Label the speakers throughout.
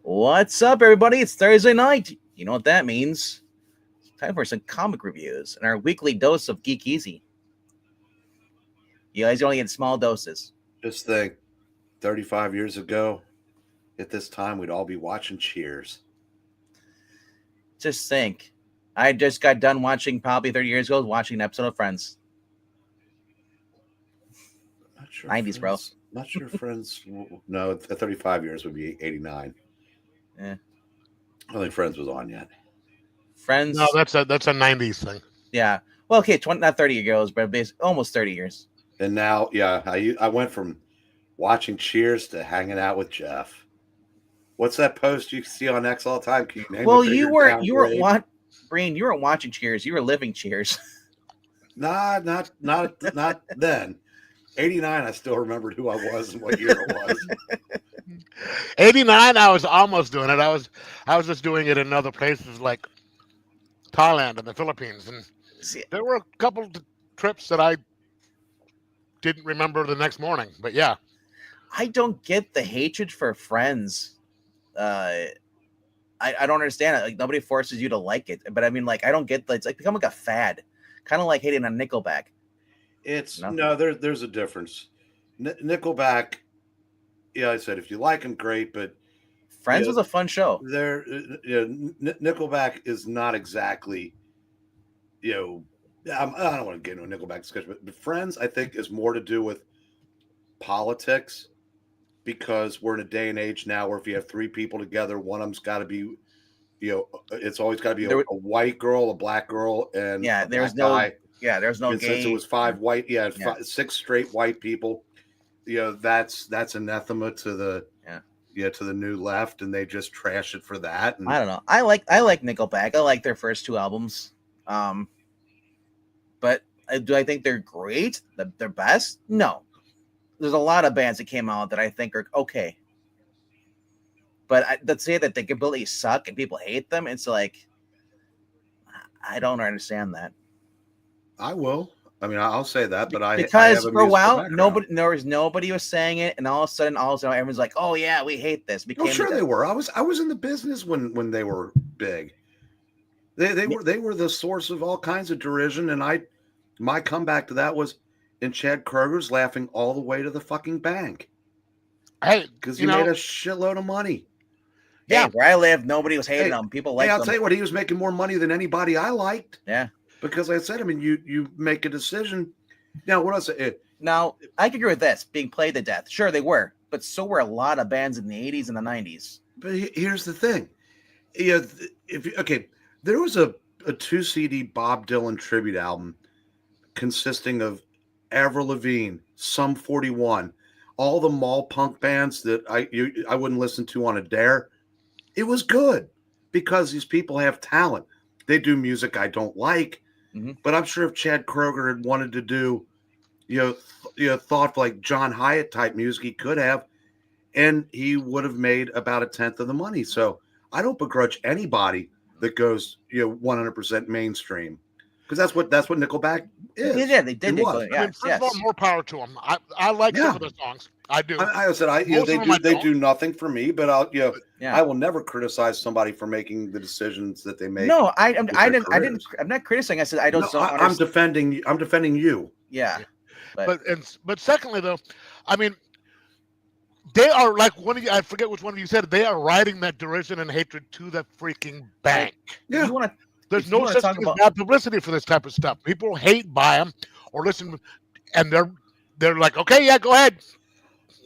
Speaker 1: What's up, everybody? It's Thursday night. You know what that means. It's time for some comic reviews and our weekly dose of Geekeasy. You guys only get small doses.
Speaker 2: Just think, 35 years ago, at this time, we'd all be watching Cheers.
Speaker 1: Just think. I just got done watching, probably 30 years ago, watching an episode of Friends.
Speaker 2: Not sure
Speaker 1: 90s, bro.
Speaker 2: Not sure Friends. No, 35 years would be 89.
Speaker 1: Yeah.
Speaker 2: I don't think Friends was on yet.
Speaker 1: Friends.
Speaker 3: No, that's a 90s thing.
Speaker 1: Yeah. Well, okay, not 30 years, but almost 30 years.
Speaker 2: And now, yeah, I went from watching Cheers to hanging out with Jeff. What's that post you see on X all the time? Can you name
Speaker 1: Well,
Speaker 2: it?
Speaker 1: you weren't Brain, you weren't watching Cheers. You were living Cheers.
Speaker 2: Nah, not then. 89, I still remembered who I was and what year it was.
Speaker 3: 89, I was almost doing it. I was just doing it in other places like Thailand and the Philippines, and there were a couple of trips that I didn't remember the next morning. But yeah,
Speaker 1: I don't get the hatred for Friends. I don't understand it. Like, nobody forces you to like it, but I mean, like, I don't get that. It's like become like a fad, kind of like hating on Nickelback.
Speaker 2: There's a difference. Nickelback, yeah, I said if you like them, great, but
Speaker 1: Friends was a fun show.
Speaker 2: Nickelback is not exactly, I don't want to get into a Nickelback discussion, but Friends, I think, is more to do with politics, because we're in a day and age now where if you have three people together, one of them's got to be, it's always got to be a white girl, a black girl, and
Speaker 1: there's no
Speaker 2: guy.
Speaker 1: Yeah, there's no
Speaker 2: and
Speaker 1: gay.
Speaker 2: Since it was five white, six straight white people, that's anathema to the to the new left, and they just trash it for that. And
Speaker 1: I don't know. I like Nickelback. I like their first two albums. But do I think they're great? They're best? No. There's a lot of bands that came out that I think are okay. But let's say that they completely suck and people hate them. It's like, I don't understand that.
Speaker 2: I will. I mean, I'll say that, but
Speaker 1: because for a while nobody was saying it, and all of a sudden, everyone's like, "Oh yeah, we hate this."
Speaker 2: Sure they were. I was in the business when they were big. They were the source of all kinds of derision, and my comeback to that was, and Chad Kroeger's laughing all the way to the fucking bank. Because he made a shitload of money.
Speaker 1: Yeah, where I live, nobody was hating him. People liked him.
Speaker 2: I'll tell you what, he was making more money than anybody I liked.
Speaker 1: Yeah.
Speaker 2: Because like I said, I mean, you make a decision. Now, what else?
Speaker 1: Now, I can agree with this, being played to death. Sure, they were. But so were a lot of bands in the 80s and the 90s.
Speaker 2: But here's the thing. There was a 2 CD Bob Dylan tribute album consisting of Avril Lavigne, Sum 41, all the mall punk bands that I wouldn't listen to on a dare. It was good because these people have talent. They do music I don't like, but I'm sure if Chad Kroeger had wanted to do, thoughtful like John Hyatt type music, he could have, and he would have made about 1/10 of the money. So I don't begrudge anybody that goes 100% mainstream, because that's what Nickelback is.
Speaker 1: Yeah, they did.
Speaker 3: First of all, more power to them. I like some of the songs. I do.
Speaker 2: I said they do nothing for me, but I will never criticize somebody for making the decisions that they make.
Speaker 1: No, I'm not criticizing. I said I don't.
Speaker 2: I'm defending you.
Speaker 1: Yeah,
Speaker 3: but secondly, though, I mean, they are like one of you. I forget which one of you said it, they are riding that derision and hatred to the freaking bank.
Speaker 1: Yeah,
Speaker 3: there's no such thing as bad publicity for this type of stuff. People hate buy them or listen, and they're like, okay, yeah, go ahead.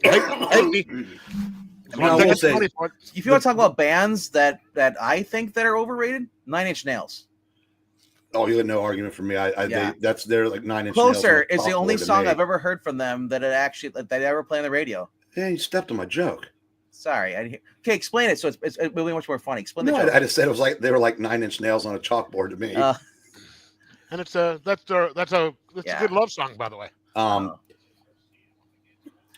Speaker 3: Hate me.
Speaker 1: If you want to talk about bands that I think that are overrated, 9 Inch Nails.
Speaker 2: Oh, you had no argument for me. They're like 9 Inch Nails.
Speaker 1: Closer is the only song I've ever heard from them that they ever play on the radio.
Speaker 2: Yeah, you stepped on my joke.
Speaker 1: Sorry. Okay, explain it. So it's really much more funny. Explain the
Speaker 2: joke. I just said it was like they were like 9 Inch Nails on a chalkboard to me.
Speaker 3: And that's a good love song, by the way.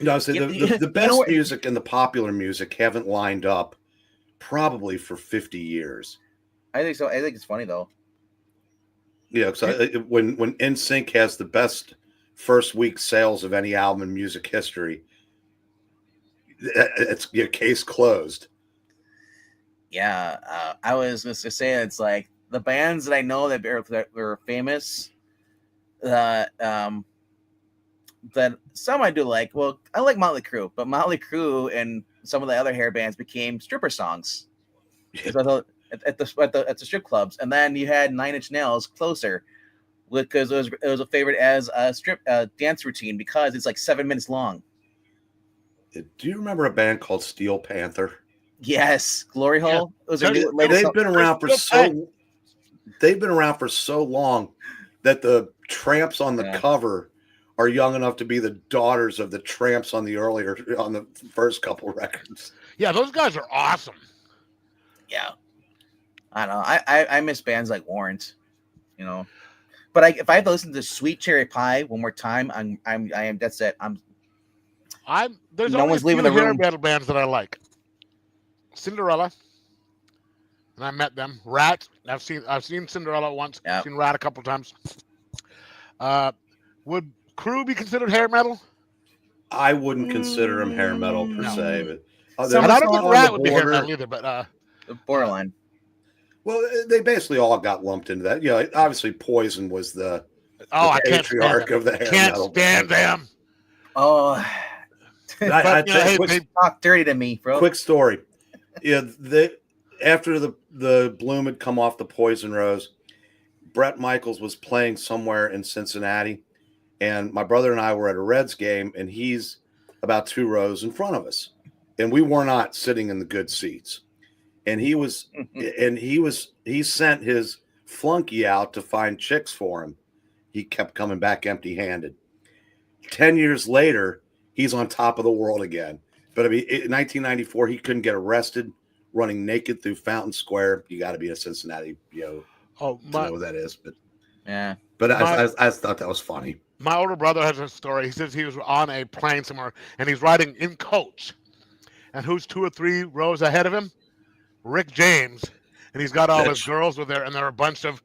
Speaker 2: No, so the best music and the popular music haven't lined up probably for 50 years.
Speaker 1: I think so. I think it's funny though.
Speaker 2: Yeah, so when NSYNC has the best first week sales of any album in music history, it's case closed.
Speaker 1: Yeah, I was just to say it's like the bands that I know that were famous. Um, that some I do like. Well, I like Motley Crue, but Motley Crue and some of the other hair bands became stripper songs. At the strip clubs, and then you had Nine Inch Nails, Closer, because it was a favorite as a strip dance routine because it's like 7 minutes long.
Speaker 2: Do you remember a band called Steel Panther?
Speaker 1: Yes, Glory Hole.
Speaker 3: Yeah.
Speaker 1: It was their latest.
Speaker 2: They've been around for so long that the Tramps on the cover are young enough to be the daughters of the Tramps on the first couple records.
Speaker 3: Yeah, those guys are awesome.
Speaker 1: Yeah, I don't know. I miss bands like Warrant, But if I have to listen to Sweet Cherry Pie one more time, I am. That's it.
Speaker 3: There's
Speaker 1: No
Speaker 3: only
Speaker 1: one's
Speaker 3: a
Speaker 1: leaving
Speaker 3: few
Speaker 1: the
Speaker 3: hair
Speaker 1: room.
Speaker 3: metal bands that I like. Cinderella, and I met them. Rat, I've seen Cinderella once.
Speaker 1: Yep.
Speaker 3: Seen Rat a couple times. Would Crew be considered hair metal?
Speaker 2: I wouldn't consider them hair metal per se, but
Speaker 3: and I don't think Rat would be hair metal either. But
Speaker 1: borderline.
Speaker 2: Well, they basically all got lumped into that. Obviously Poison was the patriarch of the hair metal.
Speaker 3: Can't stand them.
Speaker 1: Oh,
Speaker 2: they
Speaker 1: talk dirty to me, bro.
Speaker 2: Quick story. After the bloom had come off the Poison Rose, Bret Michaels was playing somewhere in Cincinnati, and my brother and I were at a Reds game, and he's about 2 rows in front of us, and we were not sitting in the good seats. And he sent his flunky out to find chicks for him. He kept coming back empty-handed. 10 years later, he's on top of the world again. But I mean, in 1994, he couldn't get arrested running naked through Fountain Square. You got to be a Cincinnati, to know what that is. But
Speaker 1: yeah.
Speaker 2: But I thought that was funny.
Speaker 3: My older brother has a story. He says he was on a plane somewhere, and he's riding in coach. And who's 2 or 3 rows ahead of him? Rick James. And he's got all his girls with there, and they're a bunch of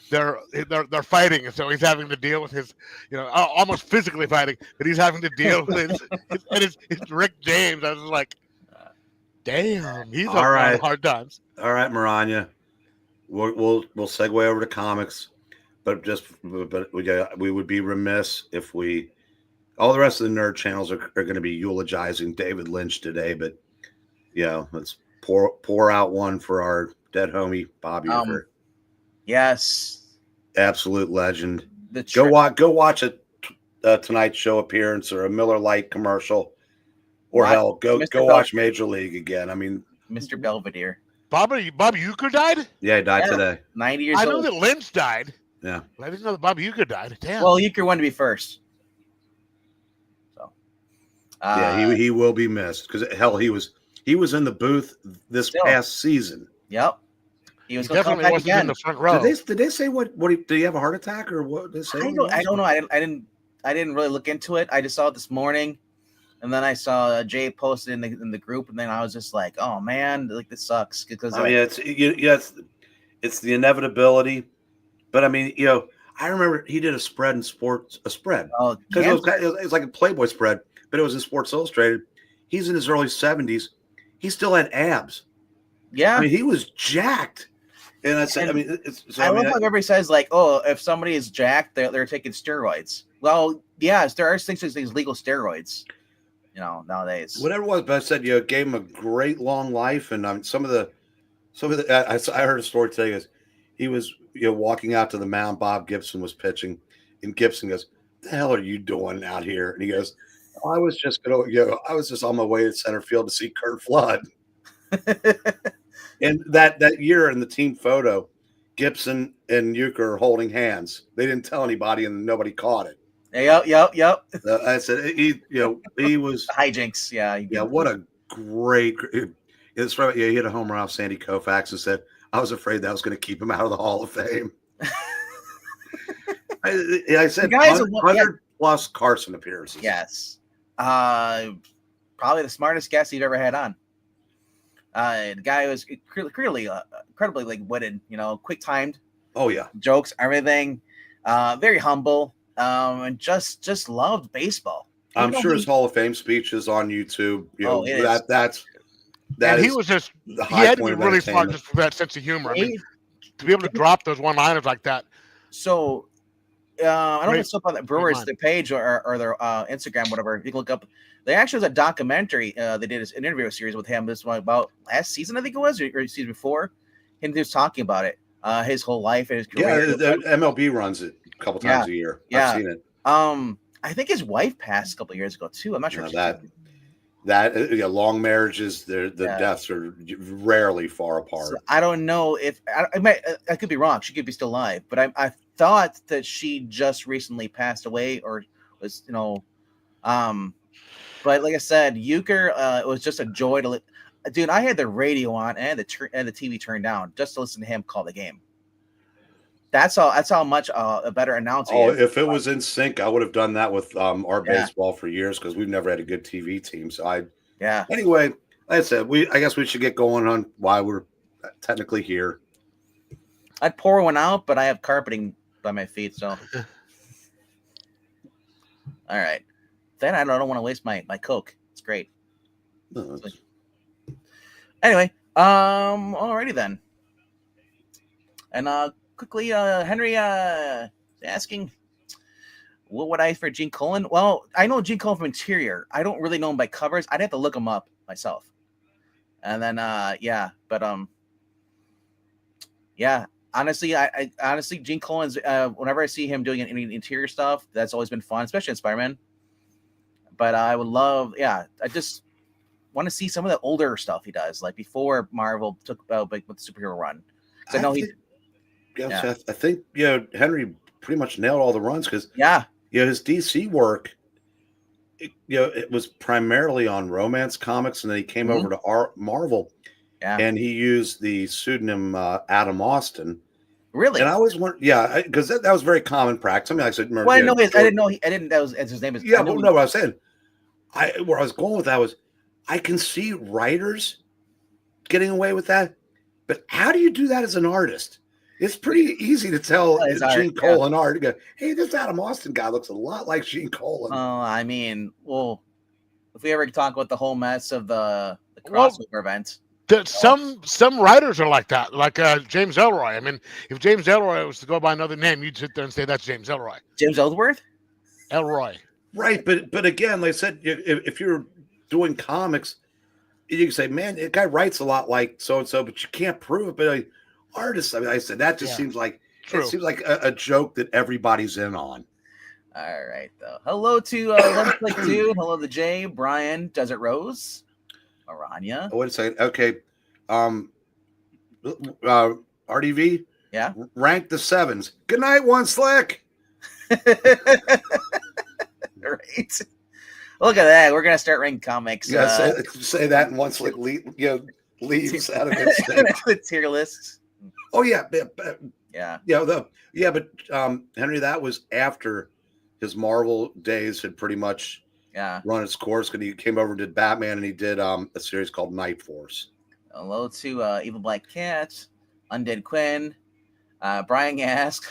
Speaker 3: they're fighting, and so he's having to deal with his, almost physically fighting, but he's having to deal with it's Rick James. I was like, damn, he's all right. Hard times.
Speaker 2: All right, Maranya, we'll segue over to comics, but we would be remiss if all the rest of the nerd channels are going to be eulogizing David Lynch today, but let's pour out one for our dead homie Bobby.
Speaker 1: Yes.
Speaker 2: Absolute legend. Go watch a Tonight Show appearance or a Miller Lite commercial, or hell, go watch Major League again. I mean,
Speaker 1: Mr. Belvedere.
Speaker 3: Bobby Uecker died?
Speaker 2: Yeah, he died today.
Speaker 1: 90 years old.
Speaker 3: I know that Lynch died.
Speaker 2: Yeah.
Speaker 3: But I didn't know that Bobby Uecker died. Damn.
Speaker 1: Well, Uecker wanted to be first. So.
Speaker 2: He will be missed because hell, he was in the booth this past season.
Speaker 1: Yep. He was
Speaker 3: definitely wasn't again in the front row.
Speaker 2: Did they say what did he have a heart attack or what? Did they say
Speaker 1: I don't know. I didn't really look into it. I just saw it this morning, and then I saw Jay posted in the group, and then I was just like, oh man, like this sucks because
Speaker 2: it's the inevitability. But I mean, I remember he did a spread in sports, because it was like a Playboy spread, but it was in Sports Illustrated. He's in his early 70s. He still had abs.
Speaker 1: Yeah,
Speaker 2: I mean, he was jacked. And I said,
Speaker 1: I love how everybody says like, oh, if somebody is jacked, they're taking steroids. Well, yes, there are things legal steroids, nowadays.
Speaker 2: Whatever it was, but I said, gave him a great long life, and some of the I heard a story today. Is he was walking out to the mound, Bob Gibson was pitching, and Gibson goes, "The hell are you doing out here?" And he goes, "I was just I was just on my way to center field to see Kurt Flood." And that year in the team photo, Gibson and Uecker are holding hands. They didn't tell anybody, and nobody caught it.
Speaker 1: Yep.
Speaker 2: I said he was
Speaker 1: hijinks. Yeah.
Speaker 2: What a great! It's right. Yeah, he hit a home run off Sandy Koufax and said, "I was afraid that was going to keep him out of the Hall of Fame." I said 100 plus Carson appearances.
Speaker 1: Yes. Probably the smartest guest you've ever had on. The guy was clearly incredibly witted, quick timed.
Speaker 2: Oh yeah,
Speaker 1: jokes, everything. Very humble, and just loved baseball.
Speaker 2: I'm sure his Hall of Fame speech is on YouTube. That's
Speaker 3: And he was just
Speaker 2: the
Speaker 3: he
Speaker 2: high
Speaker 3: had to be
Speaker 2: point of
Speaker 3: really smart
Speaker 2: entertainment.
Speaker 3: just for that sense of humor. I mean,
Speaker 1: Wait,
Speaker 3: to be able to drop those one-liners like that.
Speaker 1: so I don't know if it's up on the Brewers,
Speaker 3: mind.
Speaker 1: their page or their Instagram, whatever. You can look up. They actually was a documentary. They did an interview series with him. This one about last season, I think it was, or season before. Him just talking about it, his whole life and his career.
Speaker 2: Yeah, the MLB runs it a couple times a year.
Speaker 1: Yeah.
Speaker 2: I've seen it.
Speaker 1: I think his wife passed a couple years ago too. I'm not sure.
Speaker 2: Long marriages, the deaths are rarely far apart.
Speaker 1: So I don't know if I could be wrong. She could be still alive, but I thought that she just recently passed away or was, but like I said, Euchre, it was just a joy to dude. I had the radio on and the TV turned down just to listen to him call the game. That's how much a better announcer.
Speaker 2: Oh, if it was in sync, I would have done that with our baseball for years because we've never had a good TV team. So anyway, like I said, I guess we should get going on why we're technically here.
Speaker 1: I'd pour one out, but I have carpeting by my feet, so all right. Then I don't want to waste my Coke. It's great.
Speaker 2: No,
Speaker 1: anyway, alrighty then. And quickly, Henry asking, what would I for Gene Colan? Well, I know Gene Colan from Interior. I don't really know him by covers. I'd have to look him up myself. And then honestly, I honestly Gene Colan's whenever I see him doing any interior stuff, that's always been fun, especially in Spider-Man. But I would love, I just want to see some of the older stuff he does, like before Marvel took with the superhero run. I know
Speaker 2: I think Henry pretty much nailed all the runs because his DC work, it was primarily on romance comics, and then he came over to Marvel, and he used the pseudonym Adam Austin.
Speaker 1: Really?
Speaker 2: And I always wondered, because that was very common practice. I mean, like I said,
Speaker 1: well, I didn't know. I didn't. That was his name.
Speaker 2: What I was saying. Where I was going with that was, I can see writers getting away with that, but how do you do that as an artist? It's pretty easy to tell Gene Colan art. To go, hey, this Adam Austin guy looks a lot like Gene Colan.
Speaker 1: I mean, well, if we ever talk about the whole mess of the crossover event.
Speaker 3: Some writers are like that, like James Ellroy. I mean, if James Ellroy was to go by another name, you'd sit there and say that's James Ellroy.
Speaker 1: James Ellsworth?
Speaker 3: Ellroy.
Speaker 2: Right, but again, like I said, if you're doing comics, you can say, man, that guy writes a lot like so and so, but you can't prove it. But artists, I mean, I said that just seems like a joke that everybody's in on.
Speaker 1: All right, though. Hello to Let's Play 2. Hello to Jay, Brian, Desert Rose, Aranya.
Speaker 2: Wait a second. Okay, RDV.
Speaker 1: Yeah.
Speaker 2: Rank the sevens. Good night, One Slick.
Speaker 1: Right. Look at that. We're gonna start ranking comics.
Speaker 2: Yeah, say that, and One Slick leaves out of it.
Speaker 1: The tier lists.
Speaker 2: Oh yeah.
Speaker 1: Yeah.
Speaker 2: But Henry, that was after his Marvel days had pretty much run its course, because he came over and did Batman, and he did a series called Night Force.
Speaker 1: Hello to Evil Black Cat, Undead Quinn. Brian asked,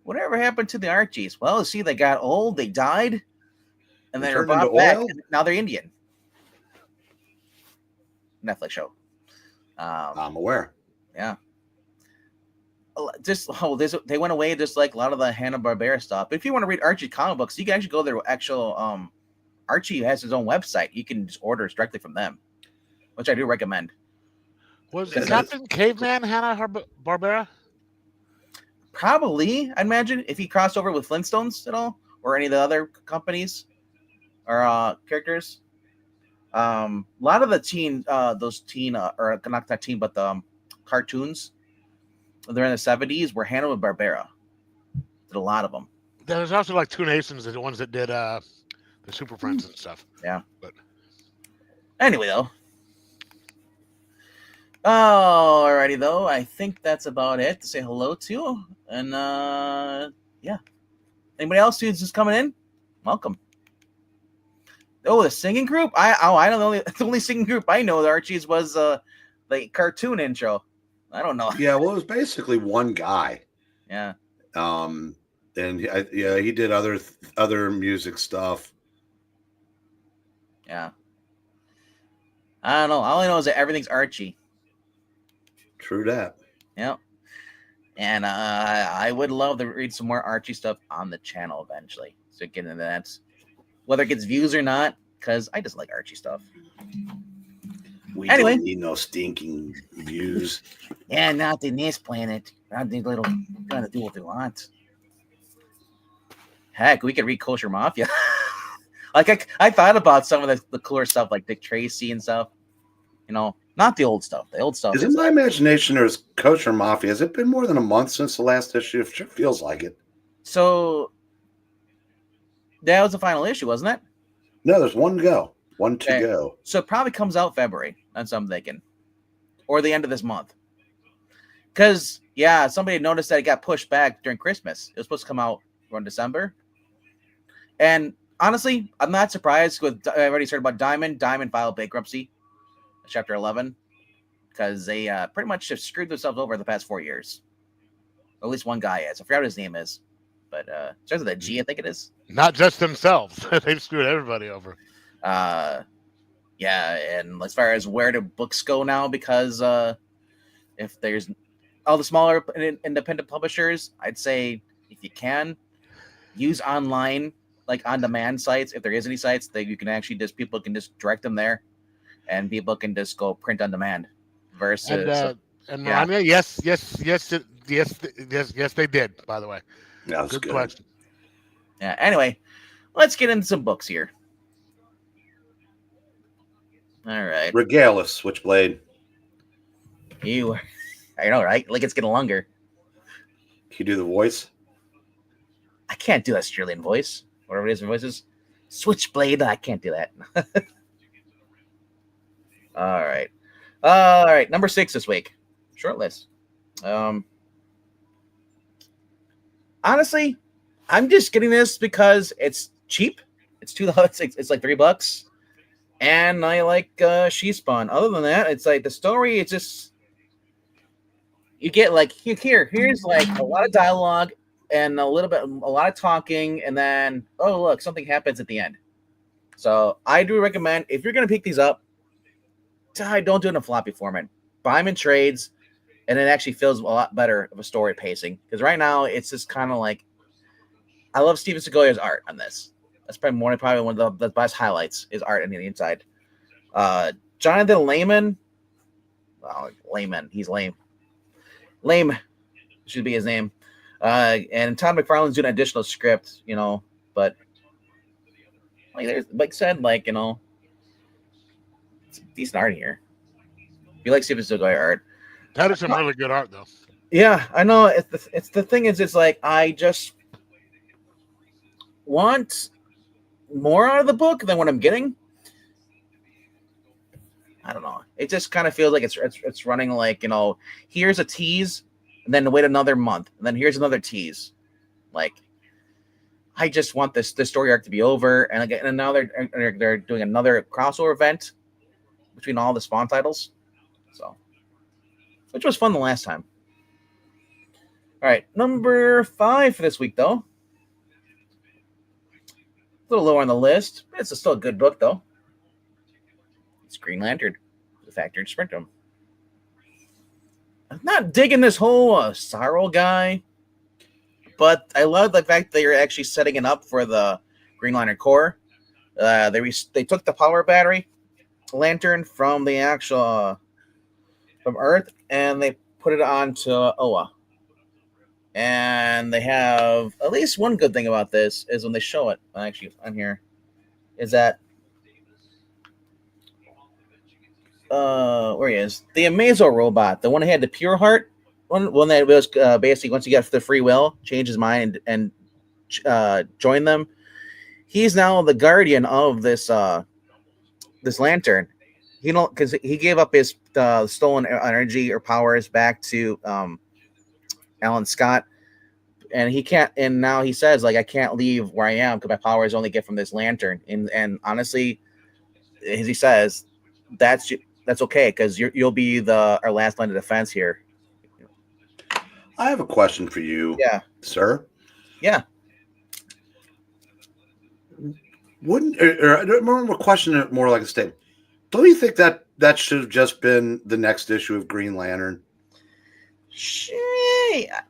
Speaker 1: whatever happened to the Archies? Well, see, they got old, they died, and they're brought back. Now they're Indian. Netflix show.
Speaker 2: I'm aware.
Speaker 1: Yeah. They went away just like a lot of the Hanna-Barbera stuff. But if you want to read Archie comic books, you can actually go to their actual Archie has his own website. You can just order directly from them, which I do recommend.
Speaker 3: Was Captain Caveman Hanna-Barbera?
Speaker 1: Probably, I'd imagine, if he crossed over with Flintstones at all, or any of the other companies or characters. A lot of the or not that teen, but the cartoons, they're in the 70s, were Hanna-Barbera. Did a lot of them.
Speaker 3: There's also like Toonasons, the ones that did the Super Friends and stuff.
Speaker 1: Yeah.
Speaker 3: But
Speaker 1: anyway, though. Alrighty, though. I think that's about it to say hello to. And yeah. Anybody else who's just coming in? Welcome. Oh, the singing group? I don't know. The only singing group I know, the Archies, was the cartoon intro. I don't know.
Speaker 2: Yeah, well, it was basically one guy.
Speaker 1: Yeah.
Speaker 2: And he did other music stuff.
Speaker 1: Yeah. I don't know. All I know is that everything's Archie.
Speaker 2: True that.
Speaker 1: Yep. And I would love to read some more Archie stuff on the channel eventually. So get into that. Whether it gets views or not, because I just like Archie stuff.
Speaker 2: We
Speaker 1: Anyway.
Speaker 2: don't need no stinking views.
Speaker 1: Yeah, not in this planet. Not these little gonna do what they want. Heck, we could read Kosher Mafia. Like I thought about some of the cooler stuff like Dick Tracy and stuff. You know, not the old stuff. The old stuff
Speaker 2: is it my imagination or is Kosher Mafia? Has it been more than a month since the last issue? It sure feels like it.
Speaker 1: So that was the final issue, wasn't it?
Speaker 2: No, there's one to go. One to go.
Speaker 1: So it probably comes out February. That's what I'm thinking. Or the end of this month. Because, yeah, somebody noticed that it got pushed back during Christmas. It was supposed to come out around December. And honestly, I'm not surprised with I already heard about Diamond. Diamond filed bankruptcy, Chapter 11, because they pretty much have screwed themselves over the past 4 years. Or at least one guy is. I forgot what his name is. But it starts with a G, I think it is.
Speaker 3: Not just themselves. They've screwed everybody over.
Speaker 1: Yeah, and as far as where do books go now, because if there's all the smaller independent publishers, I'd say if you can, use online, like on-demand sites, if there is any sites that you can actually just, people can just direct them there, and people can just go print on demand. Versus,
Speaker 3: and Melania, yes, they did. By the way,
Speaker 2: yeah, that's good
Speaker 3: question.
Speaker 1: Yeah. Anyway, let's get into some books here. All right.
Speaker 2: Regale us, Switchblade.
Speaker 1: I know, right? Like it's getting longer.
Speaker 2: Can you do the voice?
Speaker 1: I can't do that Australian voice. Whatever it is, voice is. Switchblade. I can't do that. All right. All right. Number 6 this week. Short list. Honestly, I'm just getting this because it's cheap. It's $2. It's like $3. And I like She Spun. Other than that, it's like the story, it's just, you get like, here's like a lot of dialogue and a lot of talking, and then, oh, look, something happens at the end. So I do recommend, if you're going to pick these up, don't do it in a floppy format. Buy them in trades, and it actually feels a lot better of a story pacing. Because right now, it's just kind of like, I love Steven Seagal's art on this. That's probably one of the best highlights is art on the inside. Jonathan Lehman. Well, Lehman. He's lame. Lame should be his name. And Todd McFarlane's doing an additional script, but like there's like said, like, it's decent art here. If you like Steven Seagal art.
Speaker 3: That is some really good art though.
Speaker 1: Yeah, I know. It's the thing is, it's like I just want more out of the book than what I'm getting. I don't know. It just kind of feels like it's running like, here's a tease, and then wait another month, and then here's another tease. Like, I just want this story arc to be over, and now they're doing another crossover event between all the Spawn titles, so which was fun the last time. All right, number 5 for this week though. A little lower on the list. It's still a good book, though. It's Green Lantern, the Factory Spectrum. I'm not digging this whole Sorrow guy, but I love the fact that you're actually setting it up for the Green Lantern Corps. They took the power battery lantern from the actual from Earth, and they put it onto Oa. And they have at least one good thing about this is when they show it. Actually, on here is that where he is, the Amazo robot, the one that had the pure heart one that was basically once you get the free will, change his mind and join them. He's now the guardian of this this lantern. Because he gave up his stolen energy or powers back to Alan Scott, and he can't. And now he says, like, I can't leave where I am because my powers only get from this lantern. And honestly, as he says, that's okay because you'll be our last line of defense here.
Speaker 2: I have a question for you, sir.
Speaker 1: Yeah.
Speaker 2: Wouldn't or I don't remember a question more like a statement. Don't you think that should have just been the next issue of Green Lantern?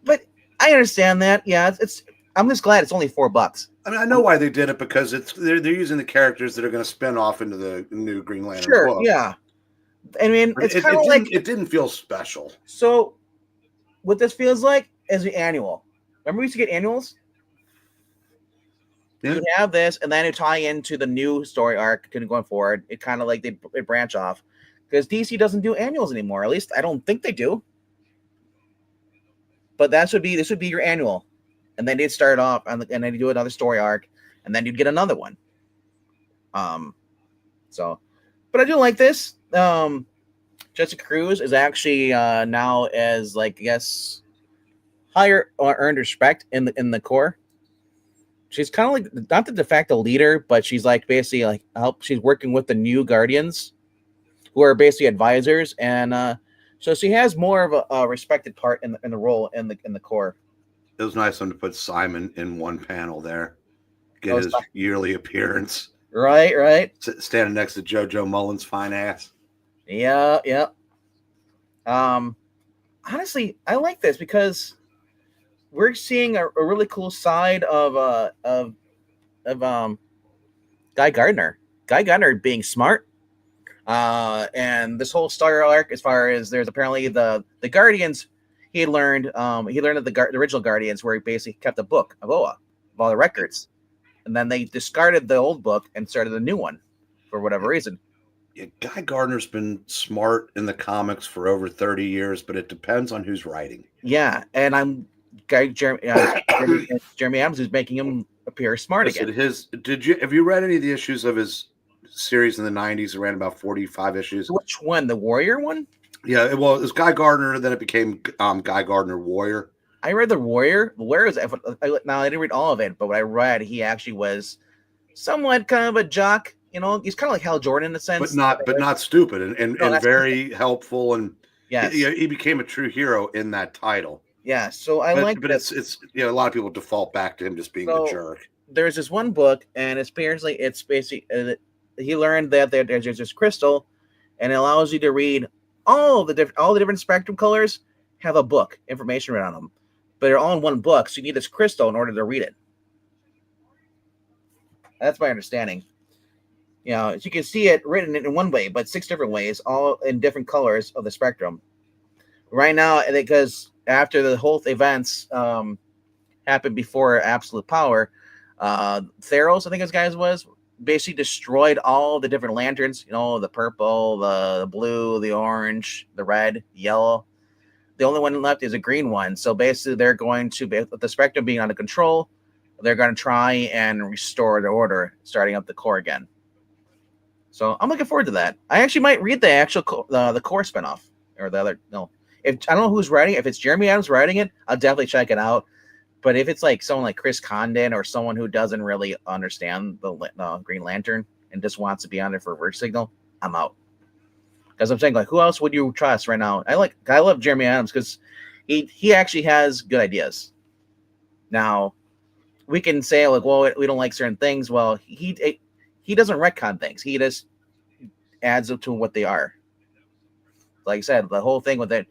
Speaker 1: But I understand that. Yeah, it's I'm just glad it's only $4.
Speaker 2: I mean, I know why they did it, because they're using the characters that are going to spin off into the new Green Lantern
Speaker 1: Sure,
Speaker 2: book.
Speaker 1: yeah. I mean,
Speaker 2: But
Speaker 1: it's kind of like
Speaker 2: it didn't feel special.
Speaker 1: So what this feels like is the annual. Remember we used to get annuals?
Speaker 2: Yeah.
Speaker 1: You have this, and then it tie into the new story arc going forward. It kind of like they branch off, because DC doesn't do annuals anymore. At least I don't think they do. But this would be your annual, and then they'd start off, and then you do another story arc, and then you'd get another one. So, but I do like this. Jessica Cruz is actually now as, like, I guess, higher or earned respect in the Corps. She's kind of like not the de facto leader, but she's like basically like she's working with the new Guardians, who are basically advisors, and so she has more of a respected part in the role in the Corps.
Speaker 2: It was nice of them to put Simon in one panel there, get his yearly appearance.
Speaker 1: Right.
Speaker 2: Standing next to JoJo Mullen's fine ass.
Speaker 1: Yeah. Honestly, I like this because we're seeing a really cool side of Guy Gardner. Guy Gardner being smart. And this whole Star arc, as far as there's apparently the Guardians, he learned that the original Guardians, where he basically kept a book of Oa, of all the records, and then they discarded the old book and started a new one for whatever reason.
Speaker 2: Yeah, Guy Gardner's been smart in the comics for over 30 years, but it depends on who's writing.
Speaker 1: Yeah, and Jeremy Adams is making him appear smart again.
Speaker 2: Have you read any of the issues of his series in the 90s? It ran about 45 issues.
Speaker 1: Which one? The Warrior one?
Speaker 2: Yeah, it was Guy Gardner, then it became Guy Gardner Warrior. I
Speaker 1: read the Warrior. The Warrior now I didn't read all of it, but what I read, he actually was somewhat kind of a jock. You know, he's kind of like Hal Jordan in a sense,
Speaker 2: but not stupid and very helpful, and
Speaker 1: yes,
Speaker 2: he became a true hero in that title.
Speaker 1: Yeah, so but
Speaker 2: it's a lot of people default back to him just being the jerk.
Speaker 1: There's this one book, and it's basically he learned that there's this crystal, and it allows you to read all the different spectrum colors. Have a book, information around them, but they're all in one book. So you need this crystal in order to read it. That's my understanding. You know, you can see it written in one way, but 6 different ways, all in different colors of the spectrum. Right now, because after the whole events happened before Absolute Power, Theros, I think his guys was, basically destroyed all the different lanterns. You know, the purple, the blue, the orange, the red, yellow. The only one left is a green one. So basically, they're going to, with the spectrum being under control, they're going to try and restore the order, starting up the Corps again. So I'm looking forward to that. I actually might read the actual the Corps spinoff, or the other. No, if I don't know who's writing it, if it's Jeremy Adams writing it, I'll definitely check it out. But if it's like someone like Chris Condon or someone who doesn't really understand the Green Lantern and just wants to be on there for Verge Signal, I'm out. Because I'm saying, like, who else would you trust right now? I love Jeremy Adams because he actually has good ideas. Now, we can say, like, well, we don't like certain things. Well, he doesn't retcon things. He just adds up to what they are. Like I said, the whole thing with it,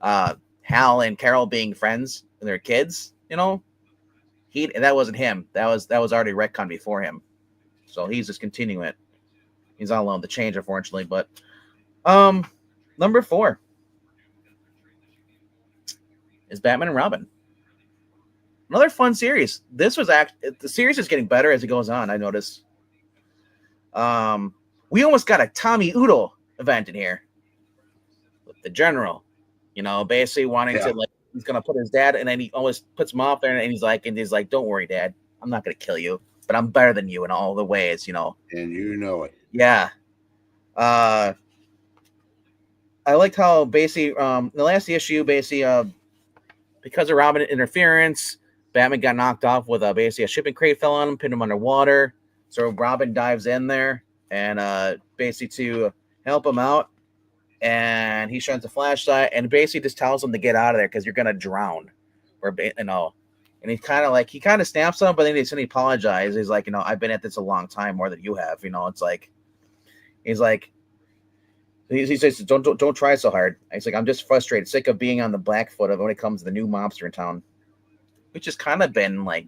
Speaker 1: Hal and Carol being friends and their kids, you know, that wasn't him. That was already retcon before him. So he's just continuing it. He's not allowed to change, unfortunately. But number 4 is Batman and Robin. Another fun series. The series is getting better as it goes on, I notice. We almost got a Tommy Udo event in here with the General, you know, basically wanting to, like, he's gonna put his dad, and then he always puts him off there, and he's like, don't worry, Dad, I'm not gonna kill you, but I'm better than you in all the ways, you know.
Speaker 2: And you know it.
Speaker 1: Yeah. I liked how basically the last issue basically because of Robin interference, Batman got knocked off with basically a shipping crate fell on him, pinned him underwater. So Robin dives in there and basically to help him out, and he shines a flashlight and basically just tells him to get out of there because you're gonna drown, or you know. And he kind of stamps him, but then he apologizes. He's like, you know, I've been at this a long time, more than you have. You know, it's like he's like, He says, don't try so hard. He's like, I'm just frustrated, sick of being on the back foot of when it comes to the new mobster in town, which has kind of been like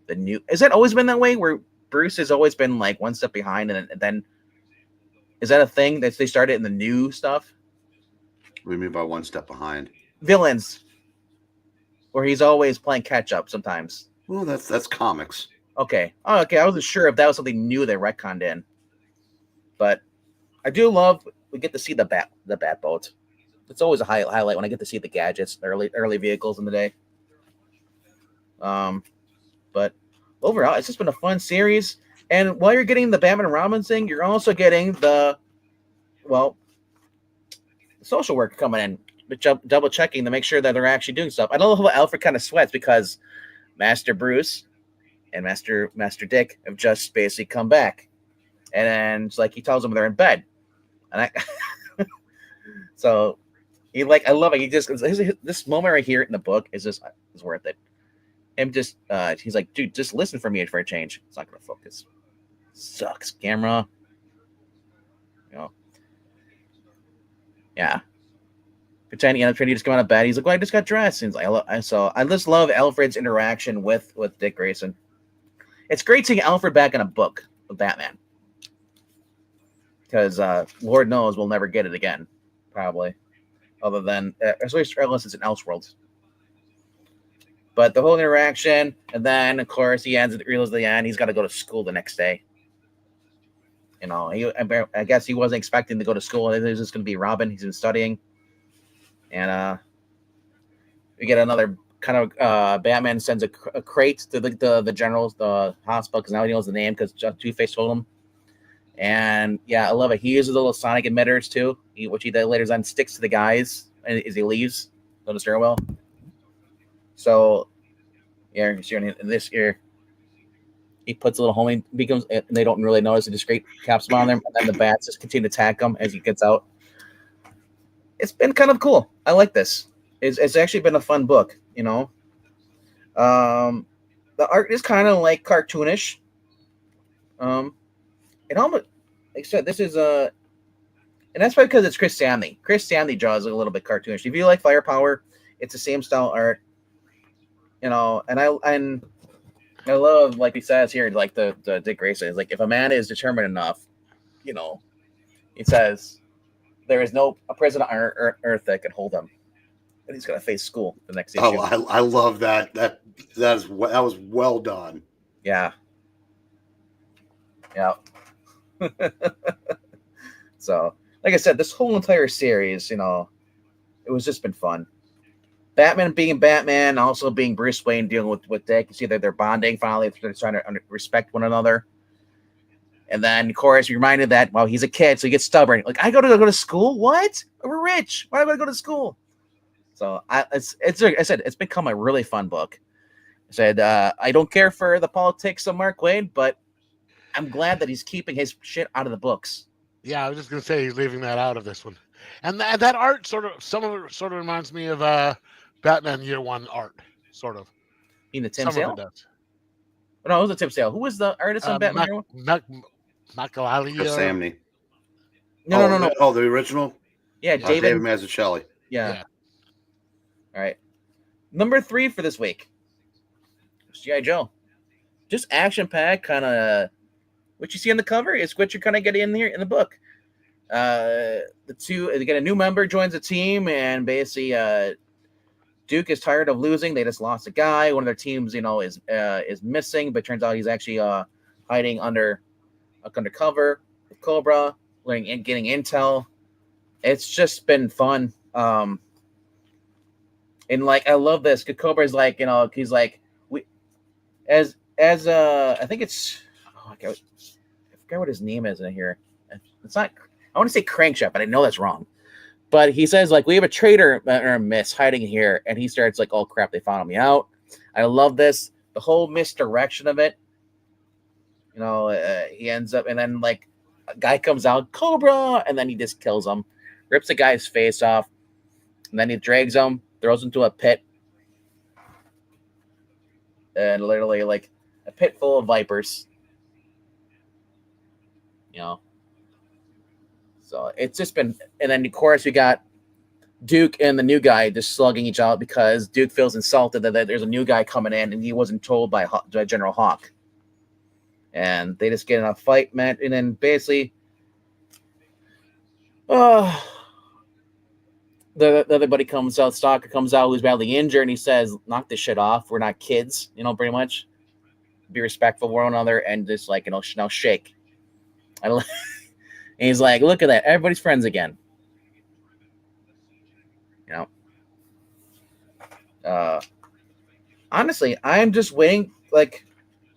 Speaker 1: the new. Has that always been that way? Where Bruce has always been like one step behind, and then is that a thing that they started in the new stuff?
Speaker 2: What do you mean by one step behind?
Speaker 1: Villains, where he's always playing catch up sometimes.
Speaker 2: Well, that's comics.
Speaker 1: Okay. Oh, okay. I wasn't sure if that was something new they retconned in, but I do love we get to see the bat boat. It's always a highlight when I get to see the gadgets, the early vehicles in the day. But overall, it's just been a fun series. And while you're getting the Batman and Robin thing, you're also getting the social worker coming in, double checking to make sure that they're actually doing stuff. I don't know how Alfred kind of sweats because Master Bruce and Master Dick have just basically come back, and then it's like he tells them they're in bed, and so he like I love it. He just this moment right here in the book is worth it. Him just he's like, dude, just listen for me for a change. It's not gonna focus. Sucks camera. Yeah. Pretending Trinity just come out of bed. He's like, well, I just got dressed. And I just love Alfred's interaction with Dick Grayson. It's great seeing Alfred back in a book with Batman. Because Lord knows we'll never get it again, probably. Other than, unless it's an Elseworlds. But the whole interaction, and then, of course, he realizes at the end he's got to go to school the next day. I guess he wasn't expecting to go to school. It was just going to be Robin. He's been studying. And we get another kind of Batman sends a crate to the generals, the hospital, because now he knows the name because Two-Face told him. And yeah, I love it. He uses the little sonic emitters too, which he then later on sticks to the guys as he leaves on the stairwell. So yeah, in this here, he puts a little homing beacons, and they don't really notice the discreet caps on them, and then the bats just continue to attack him as he gets out. It's been kind of cool. I like this. It's actually been a fun book, The art is kind of like cartoonish. It almost, like I said, this is and that's because it's Chris Samney. Chris Samney draws a little bit cartoonish. If you like Firepower, it's the same style art, and I love, like he says here, like the Dick Grayson is like, if a man is determined enough, he says there is no a prison on earth that can hold him, and he's going to face school the next issue.
Speaker 2: Oh, I love that. That was well done.
Speaker 1: Yeah. So, like I said, this whole entire series, it was just been fun. Batman being Batman, also being Bruce Wayne, dealing with Dick. You see that they're bonding finally. They're trying to respect one another. And then, of course, you're reminded that, well, he's a kid, so he gets stubborn. Like, I go to school? What? We're rich. Why am I going to go to school? So, I said, it's become a really fun book. I said, I don't care for the politics of Mark Waid, but I'm glad that he's keeping his shit out of the books.
Speaker 3: Yeah, I was just going to say he's leaving that out of this one. And that art some of it sort of reminds me of Batman Year One art, sort of.
Speaker 1: You mean the Tim Sale? No, it was the Tim Sale. Who was the artist on Batman Year One?
Speaker 3: Macalali.
Speaker 2: Chris Samney.
Speaker 1: No.
Speaker 2: Oh, the original?
Speaker 1: Yeah,
Speaker 2: David Mazzucchelli.
Speaker 1: Yeah. All right. Number 3 for this week. G.I. Joe. Just action-packed, kind of what you see on the cover is what you're kind of getting in here in the book. They get a new member, joins the team, and basically Duke is tired of losing. They just lost a guy. One of their teams, is missing, but turns out he's actually hiding under cover with Cobra, learning and getting intel. It's just been fun. And like I love this. Cobra's like, he's like, I think it's I forget what his name is in here. It's not. I want to say Crankshot, but I know that's wrong. But he says, like, we have a traitor or a miss hiding here, and he starts like, oh crap, they found me out. I love this. The whole misdirection of it. He ends up, and then like a guy comes out, Cobra, and then he just kills him, rips the guy's face off, and then he drags him, throws him to a pit, and literally like a pit full of vipers. So it's just been, and then of course we got Duke and the new guy just slugging each other because Duke feels insulted that there's a new guy coming in and he wasn't told by General Hawk. And they just get in a fight, man. And then basically, the other buddy comes out, Stalker comes out, who's badly injured, and he says, "Knock this shit off. We're not kids, pretty much. Be respectful of one another and just now shake." And he's like, "Look at that. Everybody's friends again." Honestly, I'm just waiting.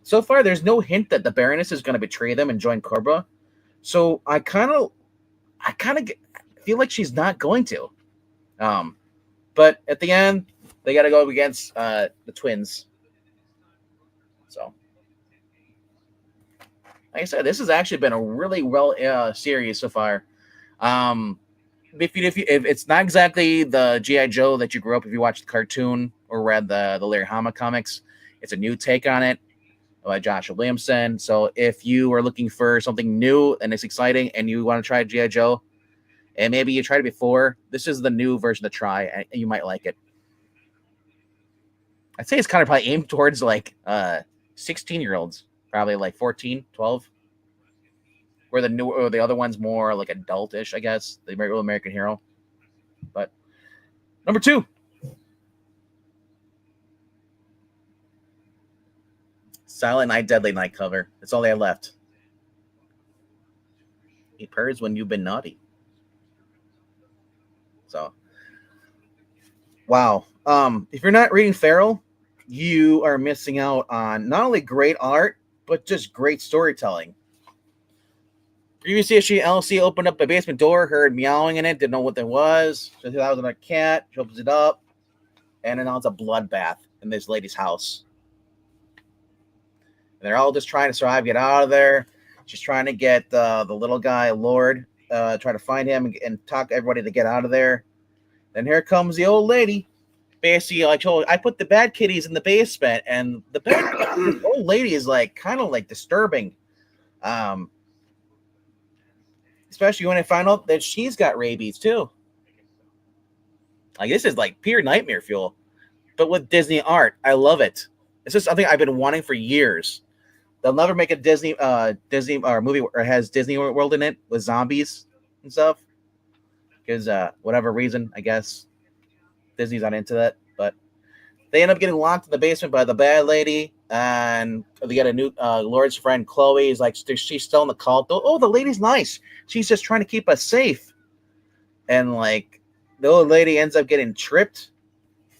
Speaker 1: So far, there's no hint that the Baroness is going to betray them and join Cobra. So I kind of feel like she's not going to. But at the end, they got to go against the twins. So, like I said, this has actually been a really well series so far. If it's not exactly the G.I. Joe that you grew up if you watched the cartoon or read the Larry Hama comics, it's a new take on it by Joshua Williamson. So if you are looking for something new and it's exciting and you want to try G.I. Joe, and maybe you tried it before, this is the new version to try, and you might like it. I'd say it's kind of probably aimed towards 16-year-olds, probably 14, 12. Where the other one's more like adultish, I guess. The Real American Hero. But number 2. Silent Night, Deadly Night cover. That's all they had left. He purrs when you've been naughty. So, wow. If you're not reading Feral, you are missing out on not only great art, but just great storytelling. Previous issue, LC opened up the basement door, heard meowing in it, didn't know what that was. So that was a cat. She opens it up, and then now it's a bloodbath in this lady's house. And they're all just trying to survive, get out of there. She's trying to get the little guy, Lord, try to find him and talk everybody to get out of there. Then here comes the old lady. Basically, I put the bad kitties in the basement, and the old lady is kind of disturbing. Especially when I find out that she's got rabies too. This is pure nightmare fuel, but with Disney art. I love it. This is something I've been wanting for years. They'll never make a Disney movie or has Disney World in it with zombies and stuff because whatever reason, I guess Disney's not into that. But they end up getting locked in the basement by the bad lady. And they got a new Lord's friend, Chloe. Is she's still in the cult. Oh, the lady's nice. She's just trying to keep us safe. And the old lady ends up getting tripped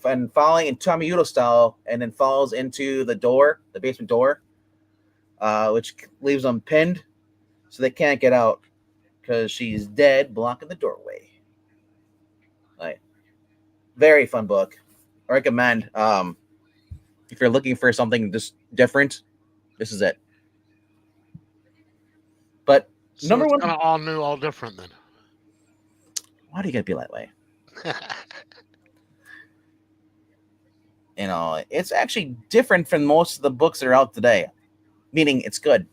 Speaker 1: and falling in Tommy Udo style, and then falls into the basement door, which leaves them pinned, so they can't get out because she's dead, blocking the doorway. Very fun book. I recommend. If you're looking for something just different, this is it. But
Speaker 3: so
Speaker 1: number one,
Speaker 3: kind of all new, all different. Then
Speaker 1: why do you gotta be that way? It's actually different from most of the books that are out today. Meaning, it's good.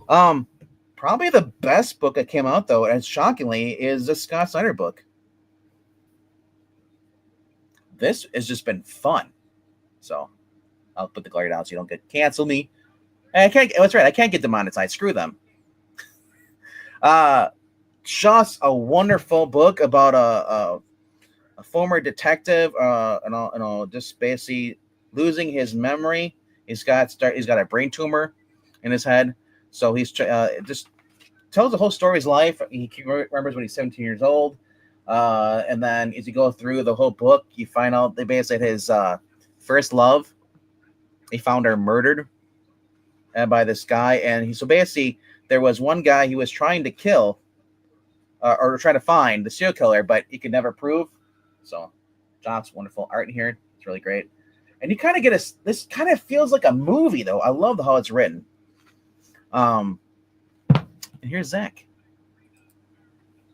Speaker 1: Probably the best book that came out though, and shockingly, is the Scott Snyder book. This has just been fun. So I'll put the glare down so you don't cancel me. I can't. That's right. I can't get demonetized. Screw them. Just a wonderful book about a former detective. Just basically losing his memory. He's got a brain tumor in his head. So he's just tells the whole story of his life. He remembers when he's 17 years old. And then as you go through the whole book, you find out they basically his first love. He found her murdered by this guy, and so basically there was one guy he was trying to kill or try to find the serial killer, but he could never prove. So, John's wonderful art in here. It's really great, and you kind of get this kind of feels like a movie though. I love how it's written. And here's Zach.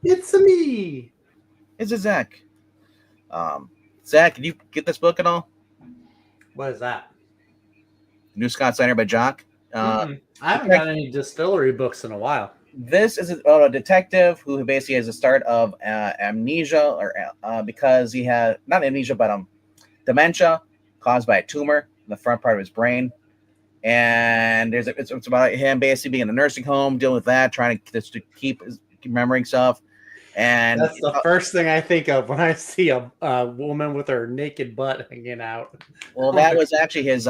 Speaker 4: It's me.
Speaker 1: It's Zach. Zach, did you get this book at all?
Speaker 4: What is that?
Speaker 1: New Scott Snyder by Jock.
Speaker 4: I haven't got any distillery books in a while.
Speaker 1: this is about a detective who basically has a start of amnesia, or because he had not amnesia, but dementia caused by a tumor in the front part of his brain. And it's about him basically being in a nursing home, dealing with that, trying to just to keep remembering stuff. And
Speaker 4: That's the first thing I think of when I see a woman with her naked butt hanging out.
Speaker 1: well, that was actually his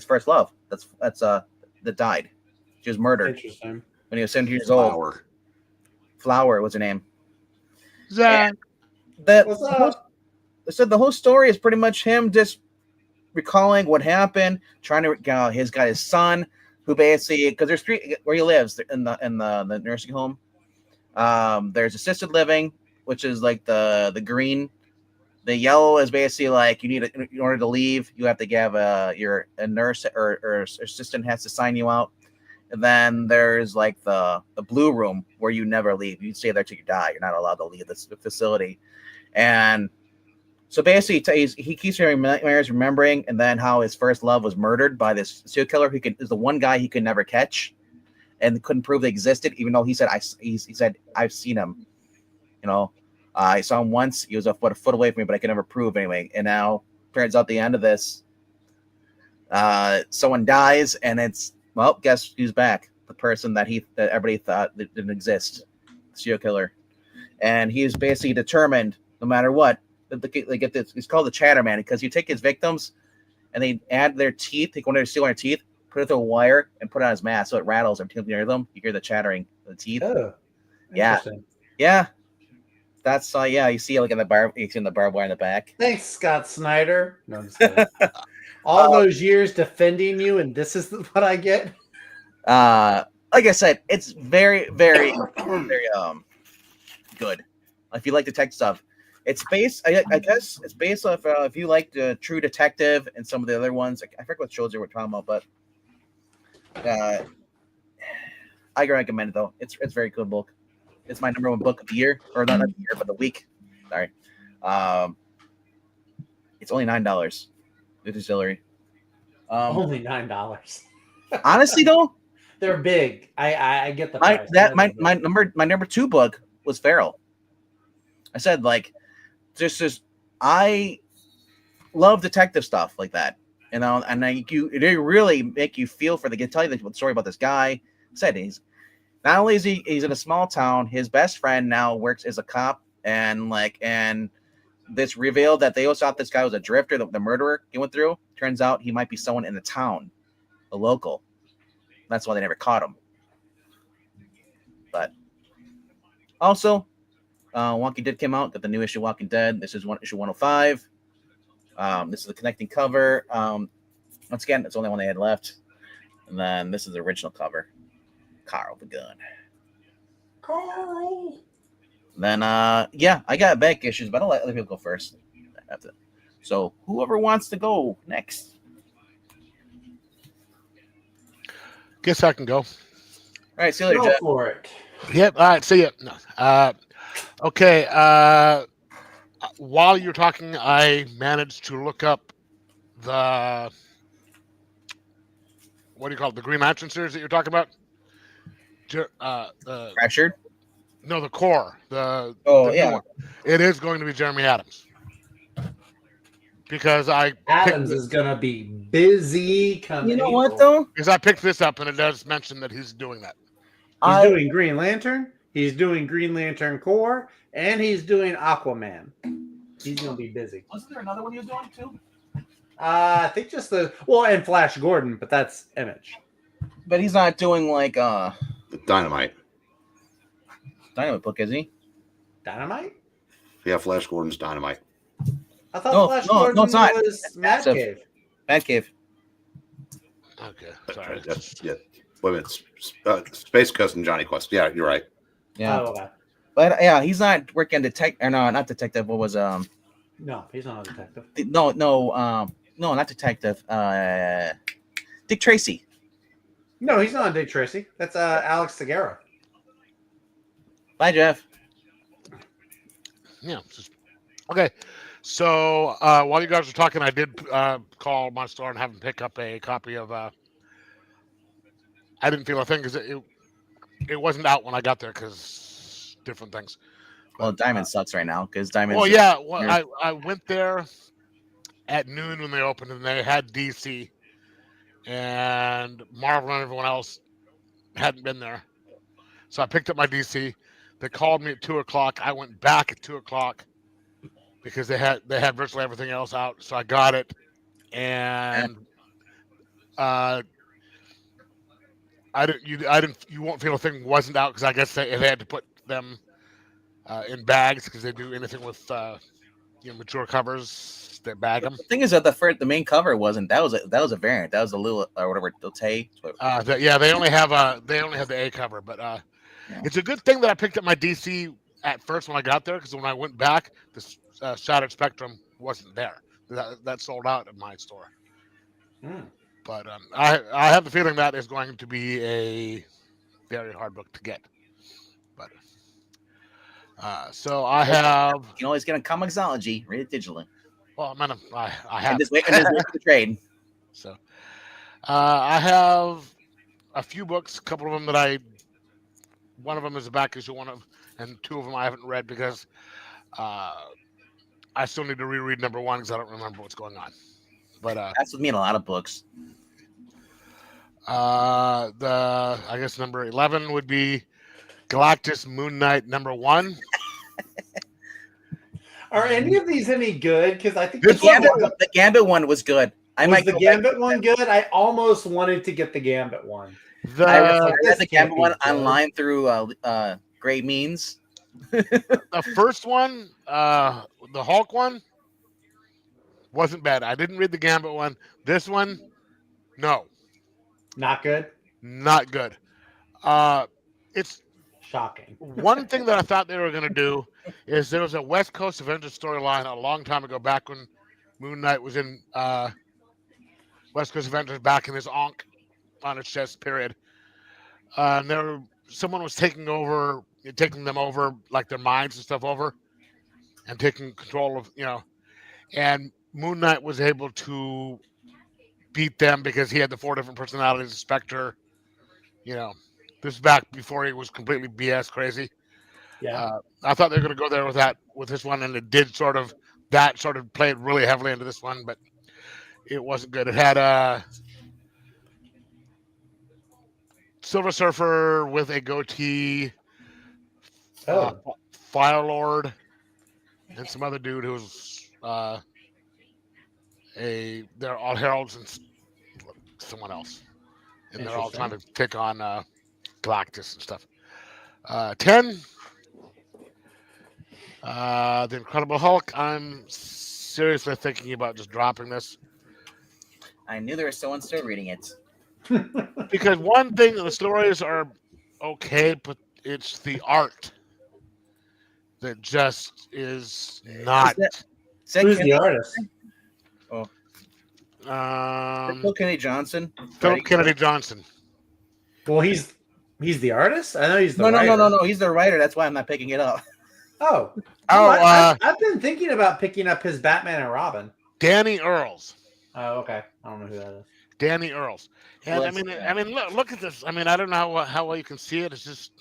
Speaker 1: first love. That died. She was murdered
Speaker 4: Interesting.
Speaker 1: when he was 17 years old. Flower was her name.
Speaker 3: Zach.
Speaker 4: What's up?
Speaker 1: So the whole story is pretty much him just recalling what happened, trying to he's got his son who basically, because there's three where he lives in the nursing home. There's assisted living, which is like the green. The yellow is basically like you need in order to leave, you have to have a nurse or assistant has to sign you out. And then there's like the blue room where you never leave. You stay there till you die. You're not allowed to leave this facility. And so basically, he keeps remembering, and then how his first love was murdered by this serial killer who is the one guy he could never catch, and couldn't prove they existed, even though he said he said I've seen him. I saw him once. He was a foot away from me, but I could never prove anyway. And now turns out the end of this, someone dies, and it's guess who's back? The person that everybody thought that didn't exist, serial killer, and he's basically determined no matter what. They get this. It's called the Chatterman because you take his victims and they add their teeth, take one of their steel on their teeth, put it through a wire, and put it on his mask so it rattles every time you hear them. You hear the chattering of the teeth.
Speaker 4: Oh,
Speaker 1: yeah. That's you see like in the bar, you see in the barbed wire in the back.
Speaker 4: Thanks, Scott Snyder. No, I'm just kidding. All those years defending you, and this is what I get.
Speaker 1: Like I said, it's very, very, very good. If you like detective stuff. It's based, I guess, it's based off if you like the True Detective and some of the other ones. I forget what shows they were talking about, but I recommend it though. It's a very good book. It's my number one book of the year, or not of the year, but the week. Sorry, it's only $9. The distillery.
Speaker 4: Only $9.
Speaker 1: Honestly, though,
Speaker 4: they're big. I get the price.
Speaker 1: My number two book was Feral. I said just I love detective stuff like that, and they really make you feel for the tell you the story about this guy. I said he's not only is he's in a small town, his best friend now works as a cop, and this revealed that they also thought this guy was a drifter, the murderer he went through. Turns out he might be someone in the town, a local. That's why they never caught him. But also, Walking Dead came out. Got the new issue of Walking Dead. This is issue 105. This is the connecting cover. Once again, it's the only one they had left. And then this is the original cover. Carl the gun.
Speaker 4: Carl.
Speaker 1: And then I got back issues, but I'll let other people go first. So whoever wants to go next.
Speaker 3: Guess I can go.
Speaker 1: All right, see you later,
Speaker 4: Go
Speaker 1: Jeff.
Speaker 4: for it.
Speaker 3: Yep. All right. See ya. No. Okay. While you're talking, I managed to look up the what do you call it? The Green Lantern series that you're talking about.
Speaker 1: Fractured?
Speaker 3: No, the core. The
Speaker 1: yeah.
Speaker 3: new one. It is going to be Jeremy Adams. Because
Speaker 4: Adams is gonna be busy coming.
Speaker 1: You know what though?
Speaker 3: Because I picked this up and it does mention that he's doing that.
Speaker 4: He's doing Green Lantern. He's doing Green Lantern Core, and he's doing Aquaman. He's gonna be busy.
Speaker 1: Wasn't there another one he was doing too?
Speaker 4: I think just and Flash Gordon, but that's Image.
Speaker 1: But he's not doing
Speaker 2: the Dynamite
Speaker 1: book, is he?
Speaker 4: Dynamite?
Speaker 2: Yeah, Flash Gordon's Dynamite.
Speaker 4: I thought Flash Gordon
Speaker 1: it's not.
Speaker 4: was Mad Cave.
Speaker 1: Mad Cave.
Speaker 3: Okay, sorry.
Speaker 2: Yeah. Wait a minute. Space Ghost and Johnny Quest. Yeah, you're right.
Speaker 1: Yeah.
Speaker 4: Oh, okay.
Speaker 1: But yeah, he's not working not detective. What was
Speaker 4: No, he's not a detective.
Speaker 1: No, not detective. Dick Tracy.
Speaker 4: No, he's not Dick Tracy. That's Alex Seguera.
Speaker 1: Bye, Jeff.
Speaker 3: Yeah. Okay. So while you guys were talking, I did call my store and have them pick up a copy of. I didn't feel a thing because it wasn't out when I got there because different things.
Speaker 1: Well, Diamond sucks right now because Diamond.
Speaker 3: Well, yeah. Well, I went there at noon when they opened, and they had DC, and Marvel and everyone else hadn't been there. So I picked up my DC. They called me at 2:00. I went back at 2:00 because they had virtually everything else out. So I got it, and you won't feel a thing wasn't out because I guess they had to put them in bags because they do anything with mature covers. They bag them.
Speaker 1: The thing is that the main cover wasn't. That was a variant. That was a little or whatever. They
Speaker 3: only have the A cover, but it's a good thing that I picked up my DC at first when I got there because when I went back, the Shattered Spectrum wasn't there. That sold out at my store. But I have the feeling that is going to be a very hard book to get. But so I have.
Speaker 1: You can always get on Comixology, read it digitally.
Speaker 3: Well, I have.
Speaker 1: And just wait for the trade.
Speaker 3: So I have a few books. A couple of them one of them is a back issue, and two of them I haven't read because I still need to reread number 1 because I don't remember what's going on. But
Speaker 1: that's with me in a lot of books.
Speaker 3: I guess number 11 would be Galactus Moon Knight number 1.
Speaker 4: Are any of these any good? Because I think
Speaker 1: the Gambit one was good.
Speaker 4: Was the Gambit one good? I almost wanted to get the Gambit one.
Speaker 1: I read the Gambit one online through Great Means.
Speaker 3: The first one, the Hulk one, wasn't bad. I didn't read the Gambit one. This one, no.
Speaker 4: Not good?
Speaker 3: Not good. It's
Speaker 4: shocking.
Speaker 3: One thing that I thought they were going to do is there was a West Coast Avengers storyline a long time ago, back when Moon Knight was in West Coast Avengers, back in his Ankh on his chest period. And someone was taking them over, like their minds and stuff over, and taking control of, and Moon Knight was able to beat them because he had the 4 different personalities of Spectre. This is back before he was completely BS crazy.
Speaker 4: Yeah.
Speaker 3: I thought they were going to go there with this one, and it did sort of played really heavily into this one, but it wasn't good. It had Silver Surfer with a goatee, Fire Lord, and some other dude who's they're all heralds and someone else, and they're all trying to take on Galactus and stuff. 10, The Incredible Hulk. I'm seriously thinking about just dropping this.
Speaker 1: I knew there was someone still reading it.
Speaker 3: Because one thing, the stories are okay, but it's the art that just is not.
Speaker 4: Who's the artist?
Speaker 1: Philip Kennedy Johnson.
Speaker 3: Philip Kennedy Johnson.
Speaker 4: Well, he's the artist. I know he's the writer.
Speaker 1: No. He's the writer. That's why I'm not picking it up.
Speaker 4: I've been thinking about picking up his Batman and Robin.
Speaker 3: Danny Earls.
Speaker 4: Oh, okay. I don't know who that is.
Speaker 3: Danny Earls. And look at this. I mean, I don't know how well you can see it. It's just.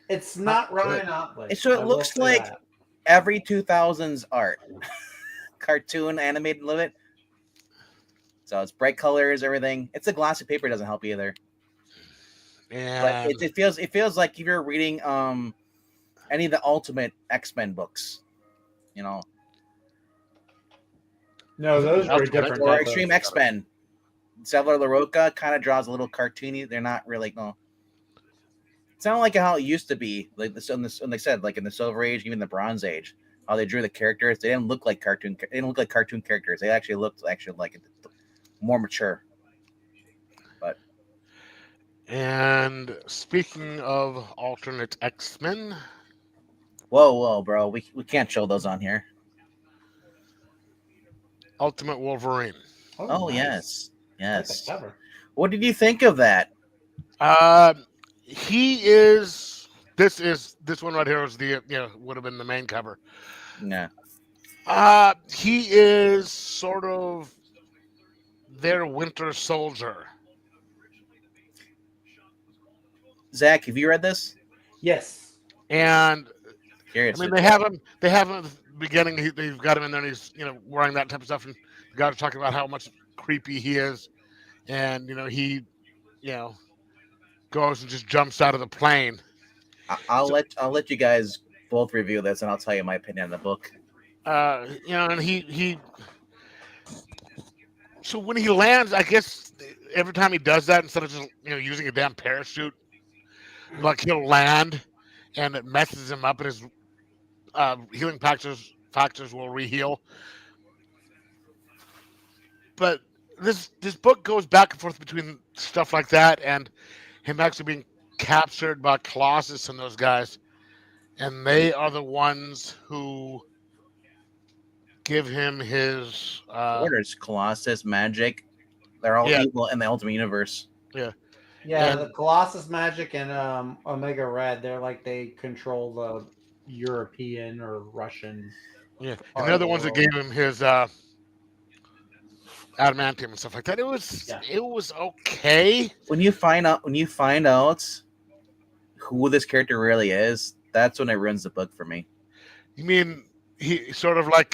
Speaker 4: It's not Ryan Otley.
Speaker 1: So it looks like every 2000s art, cartoon, animated, love it. So it's bright colors, everything. It's a glossy paper. Doesn't help either.
Speaker 3: Yeah.
Speaker 1: But it feels like if you're reading any of the Ultimate X-Men books,
Speaker 4: No, those are different.
Speaker 1: Or Extreme X-Men. Sevilla LaRocca kind of draws a little cartoony. They're not really It's not like how it used to be. Like when they said, like in the Silver Age, even the Bronze Age, how they drew the characters. They didn't look like cartoon. They didn't look like cartoon characters. They actually looked like more mature.
Speaker 3: And speaking of alternate X-Men.
Speaker 1: Whoa, bro. We can't show those on here.
Speaker 3: Ultimate Wolverine.
Speaker 1: Oh, nice. Yes.
Speaker 4: What
Speaker 1: did you think of that?
Speaker 3: This one right here was would have been the main cover.
Speaker 1: Yeah.
Speaker 3: He is sort of their Winter Soldier.
Speaker 1: Zach, have you read this?
Speaker 4: Yes.
Speaker 3: And
Speaker 1: Curious.
Speaker 3: I mean, they have him. They have him at the beginning. They've got him in there, and he's wearing that type of stuff. And the guys are talking about how much creepy he is, and he goes and just jumps out of the plane.
Speaker 1: I'll let you guys both review this, and I'll tell you my opinion on the book.
Speaker 3: And he. So when he lands, I guess every time he does that, instead of just using a damn parachute, like he'll land, and it messes him up, and his healing factors will reheal. But this book goes back and forth between stuff like that and him actually being captured by Colossus and those guys, and they are the ones who give him his
Speaker 1: orders. Colossus, magic, they're all evil in the Ultimate Universe.
Speaker 3: Yeah,
Speaker 4: the Colossus magic and Omega Red, they're like they control the European or Russian.
Speaker 3: Yeah, and they're the ones that gave him his adamantium and stuff like that. It was okay.
Speaker 1: When you find out who this character really is, that's when it ruins the book for me.
Speaker 3: You mean he sort of like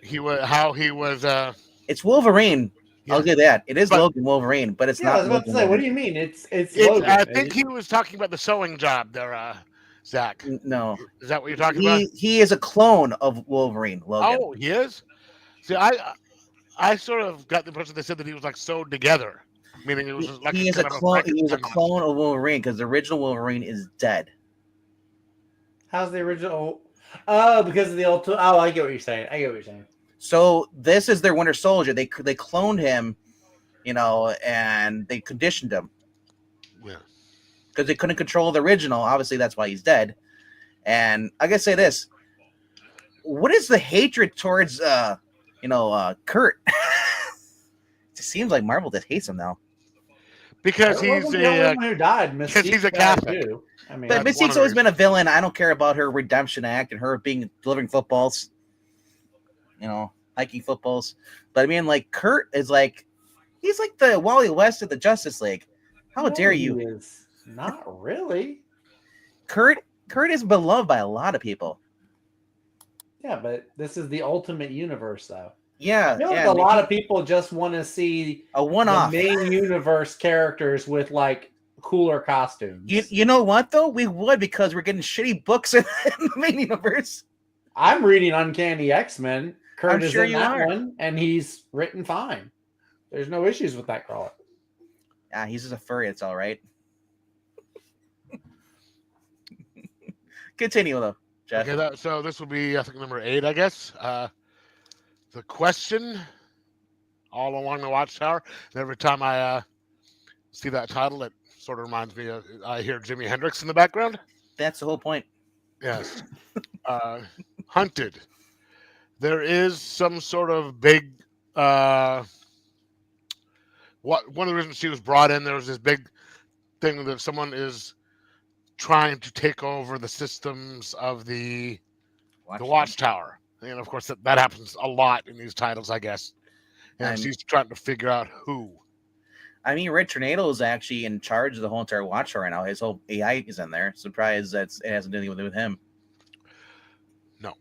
Speaker 3: he was
Speaker 1: it's Wolverine.
Speaker 3: Yeah.
Speaker 1: I'll give that. It is Logan Wolverine, but it's not.
Speaker 4: I was about to say, what do you mean? It's Logan.
Speaker 3: I think he was talking about the sewing job there, Zach.
Speaker 1: No,
Speaker 3: is that what you're talking about?
Speaker 1: He is a clone of Wolverine. Logan.
Speaker 3: Oh, he is. See, I sort of got the impression they said that he was like sewed together, meaning it was like
Speaker 1: he is a clone. He was a clone of Wolverine because the original Wolverine is dead.
Speaker 4: How's the original? Oh, because of the old. Oh, I get what you're saying.
Speaker 1: So this is their Winter Soldier. They cloned him, and they conditioned him.
Speaker 3: Yeah.
Speaker 1: Because they couldn't control the original. Obviously, that's why he's dead. And I gotta say this: what is the hatred towards Kurt? It seems like Marvel just hates him now.
Speaker 3: Because he's
Speaker 4: the one who died.
Speaker 3: Because he's a Catholic.
Speaker 4: Too. I mean,
Speaker 1: but Mystique's always been a villain. I don't care about her redemption act and her delivering footballs. Hiking footballs. But I mean, like, Kurt is like, he's like the Wally West of the Justice League. How dare you?
Speaker 4: He is not really.
Speaker 1: Kurt is beloved by a lot of people.
Speaker 4: Yeah, but this is the Ultimate Universe, though.
Speaker 1: Yeah.
Speaker 4: I feel like a lot of people just want to see
Speaker 1: a one-off
Speaker 4: main universe characters with like cooler costumes.
Speaker 1: You know what though? We would, because we're getting shitty books in the main universe.
Speaker 4: I'm reading Uncanny X-Men. Kurt is
Speaker 1: sure
Speaker 4: in that one, and he's written fine. There's no issues with that crawler.
Speaker 1: Yeah, he's just a furry. It's all right. Continue though, Jeff.
Speaker 3: Okay, so this will be, I think, number 8, I guess. The question, all along the Watchtower. And every time I see that title, it sort of reminds me of, I hear Jimi Hendrix in the background.
Speaker 1: That's the whole point.
Speaker 3: Yes. Hunted. There is some sort of big. One of the reasons she was brought in, there was this big thing that someone is trying to take over the systems of the Watchtower. And of course, that happens a lot in these titles, I guess. And she's trying to figure out who.
Speaker 1: I mean, Red Tornado is actually in charge of the whole entire Watchtower right now. His whole AI is in there. Surprised that it hasn't anything to do with him.
Speaker 3: No.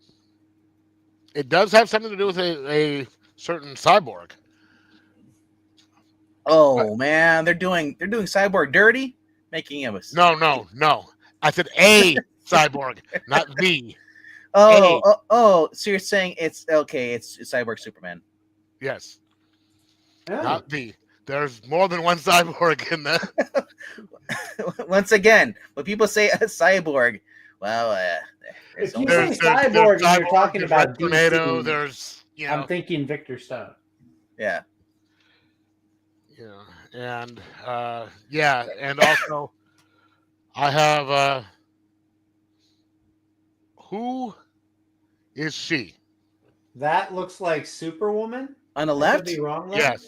Speaker 3: It does have something to do with a certain cyborg.
Speaker 1: Oh man, they're doing Cyborg dirty, making him a
Speaker 3: No. I said a cyborg, not the.
Speaker 1: Oh, so you're saying it's okay? It's Cyborg Superman.
Speaker 3: Yes.
Speaker 4: Oh.
Speaker 3: Not the. There's more than one cyborg in there.
Speaker 1: Once again, when people say a cyborg, well,
Speaker 4: if you say cyborg and you're talking about
Speaker 3: Tornado,
Speaker 4: DC,
Speaker 3: there's
Speaker 4: I'm thinking Victor Stone.
Speaker 1: Yeah.
Speaker 3: Yeah, and and also I have who is she?
Speaker 4: That looks like Superwoman.
Speaker 1: On the left?
Speaker 4: I could be wrong there.
Speaker 3: Yes.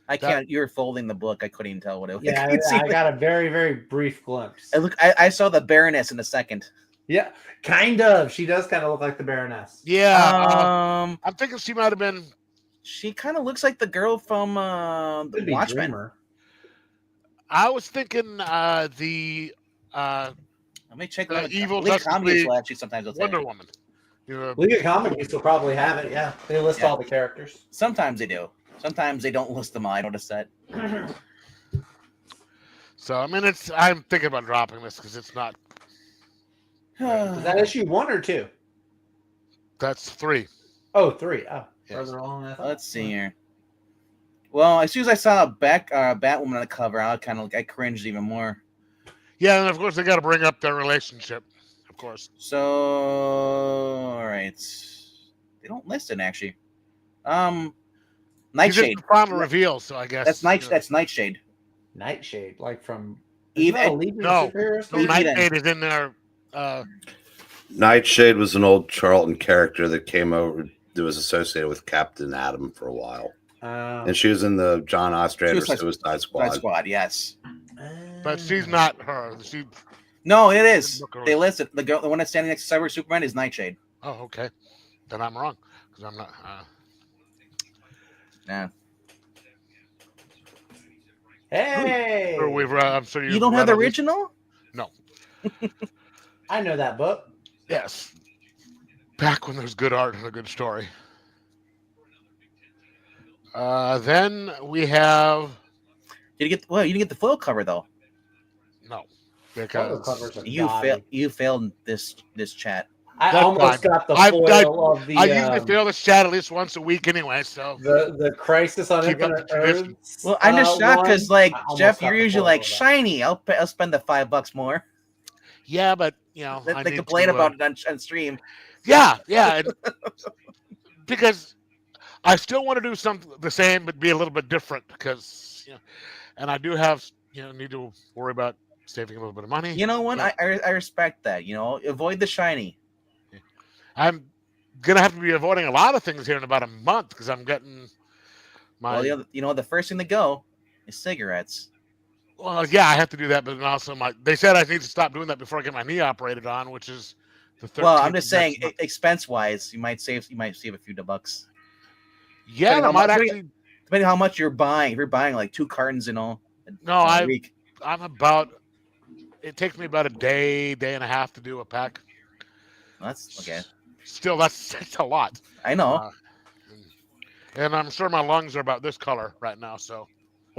Speaker 1: I can't. You're folding the book. I couldn't even tell what it was.
Speaker 4: Yeah, I got a very, very brief glimpse.
Speaker 1: I saw the Baroness in a second.
Speaker 4: Yeah, kind of. She does kind of look like the Baroness.
Speaker 3: Yeah. I'm thinking she might have been.
Speaker 1: She kind of looks like the girl from the Watchmen.
Speaker 3: I was thinking
Speaker 1: Let me check
Speaker 3: the
Speaker 1: the
Speaker 3: evil
Speaker 1: League of
Speaker 3: Justice
Speaker 1: Communists
Speaker 3: League
Speaker 1: will actually sometimes will say.
Speaker 3: Wonder Woman. You know,
Speaker 4: League of Comics will probably have it. Yeah, they list
Speaker 1: Yeah.
Speaker 4: all the characters.
Speaker 1: Sometimes they do. Sometimes they don't list them all. I noticed that.
Speaker 3: so I mean, I'm thinking about dropping this because it's not.
Speaker 4: Is that issue 1 or 2?
Speaker 3: That's 3.
Speaker 4: Oh, 3. Oh,
Speaker 3: Yes.
Speaker 4: further along than I thought.
Speaker 1: Let's see here. Well, as soon as I saw a Batwoman on the cover, I cringed even more.
Speaker 3: Yeah, and of course they got to bring up their relationship, of course.
Speaker 1: So, all right, they don't list it actually. Nightshade.
Speaker 3: The final reveal, so I guess
Speaker 1: That's Nightshade.
Speaker 4: Nightshade, like from
Speaker 1: Even
Speaker 4: Legion
Speaker 3: no,
Speaker 4: of Superheroes?
Speaker 3: so
Speaker 1: Eve
Speaker 3: Nightshade is in there.
Speaker 2: Nightshade was an old Charlton character that came over that was associated with Captain Atom for a while. And she was in the John Ostrander Suicide Squad.
Speaker 1: Yes.
Speaker 3: But she's not her.
Speaker 1: No, it is. They listed the girl, the one that's standing next to Cyber Superman is Nightshade.
Speaker 3: Oh, okay. Then I'm wrong because I'm not.
Speaker 1: Yeah.
Speaker 4: Hey,
Speaker 3: I'm sure
Speaker 1: You don't have the original?
Speaker 3: No.
Speaker 4: I know that book.
Speaker 3: Yes. Back when there's good art and a good story. Then we have.
Speaker 1: You didn't get the full cover though.
Speaker 3: No,
Speaker 4: Photo
Speaker 3: because
Speaker 4: covers are
Speaker 1: You
Speaker 4: gaudy.
Speaker 1: failed this chat.
Speaker 4: I
Speaker 3: That's
Speaker 4: almost
Speaker 3: fine.
Speaker 4: got the foil of the.
Speaker 3: I usually fail this chat at least once a week anyway, so
Speaker 4: the Crisis on
Speaker 3: Keep up
Speaker 4: Infinite
Speaker 3: the tradition.
Speaker 4: Earths.
Speaker 1: Well, I'm just shocked because
Speaker 4: one.
Speaker 1: like
Speaker 4: I almost
Speaker 1: Jeff,
Speaker 4: got
Speaker 1: you're
Speaker 4: the
Speaker 1: usually
Speaker 4: foil
Speaker 1: like
Speaker 4: of that.
Speaker 1: shiny. I'll spend the $5 more.
Speaker 3: yeah, but you know, I
Speaker 1: They
Speaker 3: need
Speaker 1: complain
Speaker 3: to,
Speaker 1: about it on stream.
Speaker 3: Yeah, and because I still want to do something the same, but be a little bit different. Because and I do have need to worry about saving a little bit of money.
Speaker 1: You know what?
Speaker 3: But
Speaker 1: I respect that. Avoid the shiny.
Speaker 3: I'm gonna have to be avoiding a lot of things here in about a month because I'm getting my.
Speaker 1: Well, the first thing to go is cigarettes.
Speaker 3: Well, yeah, I have to do that, but also they said I need to stop doing that before I get my knee operated on, which is the 13th.
Speaker 1: Well, I'm just saying, expense wise, you might save a few bucks.
Speaker 3: Yeah,
Speaker 1: depending
Speaker 3: depending
Speaker 1: how much you're buying. If you're buying like 2 cartons in a week.
Speaker 3: I'm about. It takes me about a day and a half to do a pack.
Speaker 1: That's okay.
Speaker 3: Still, that's a lot.
Speaker 1: I know.
Speaker 3: And I'm sure my lungs are about this color right now. So,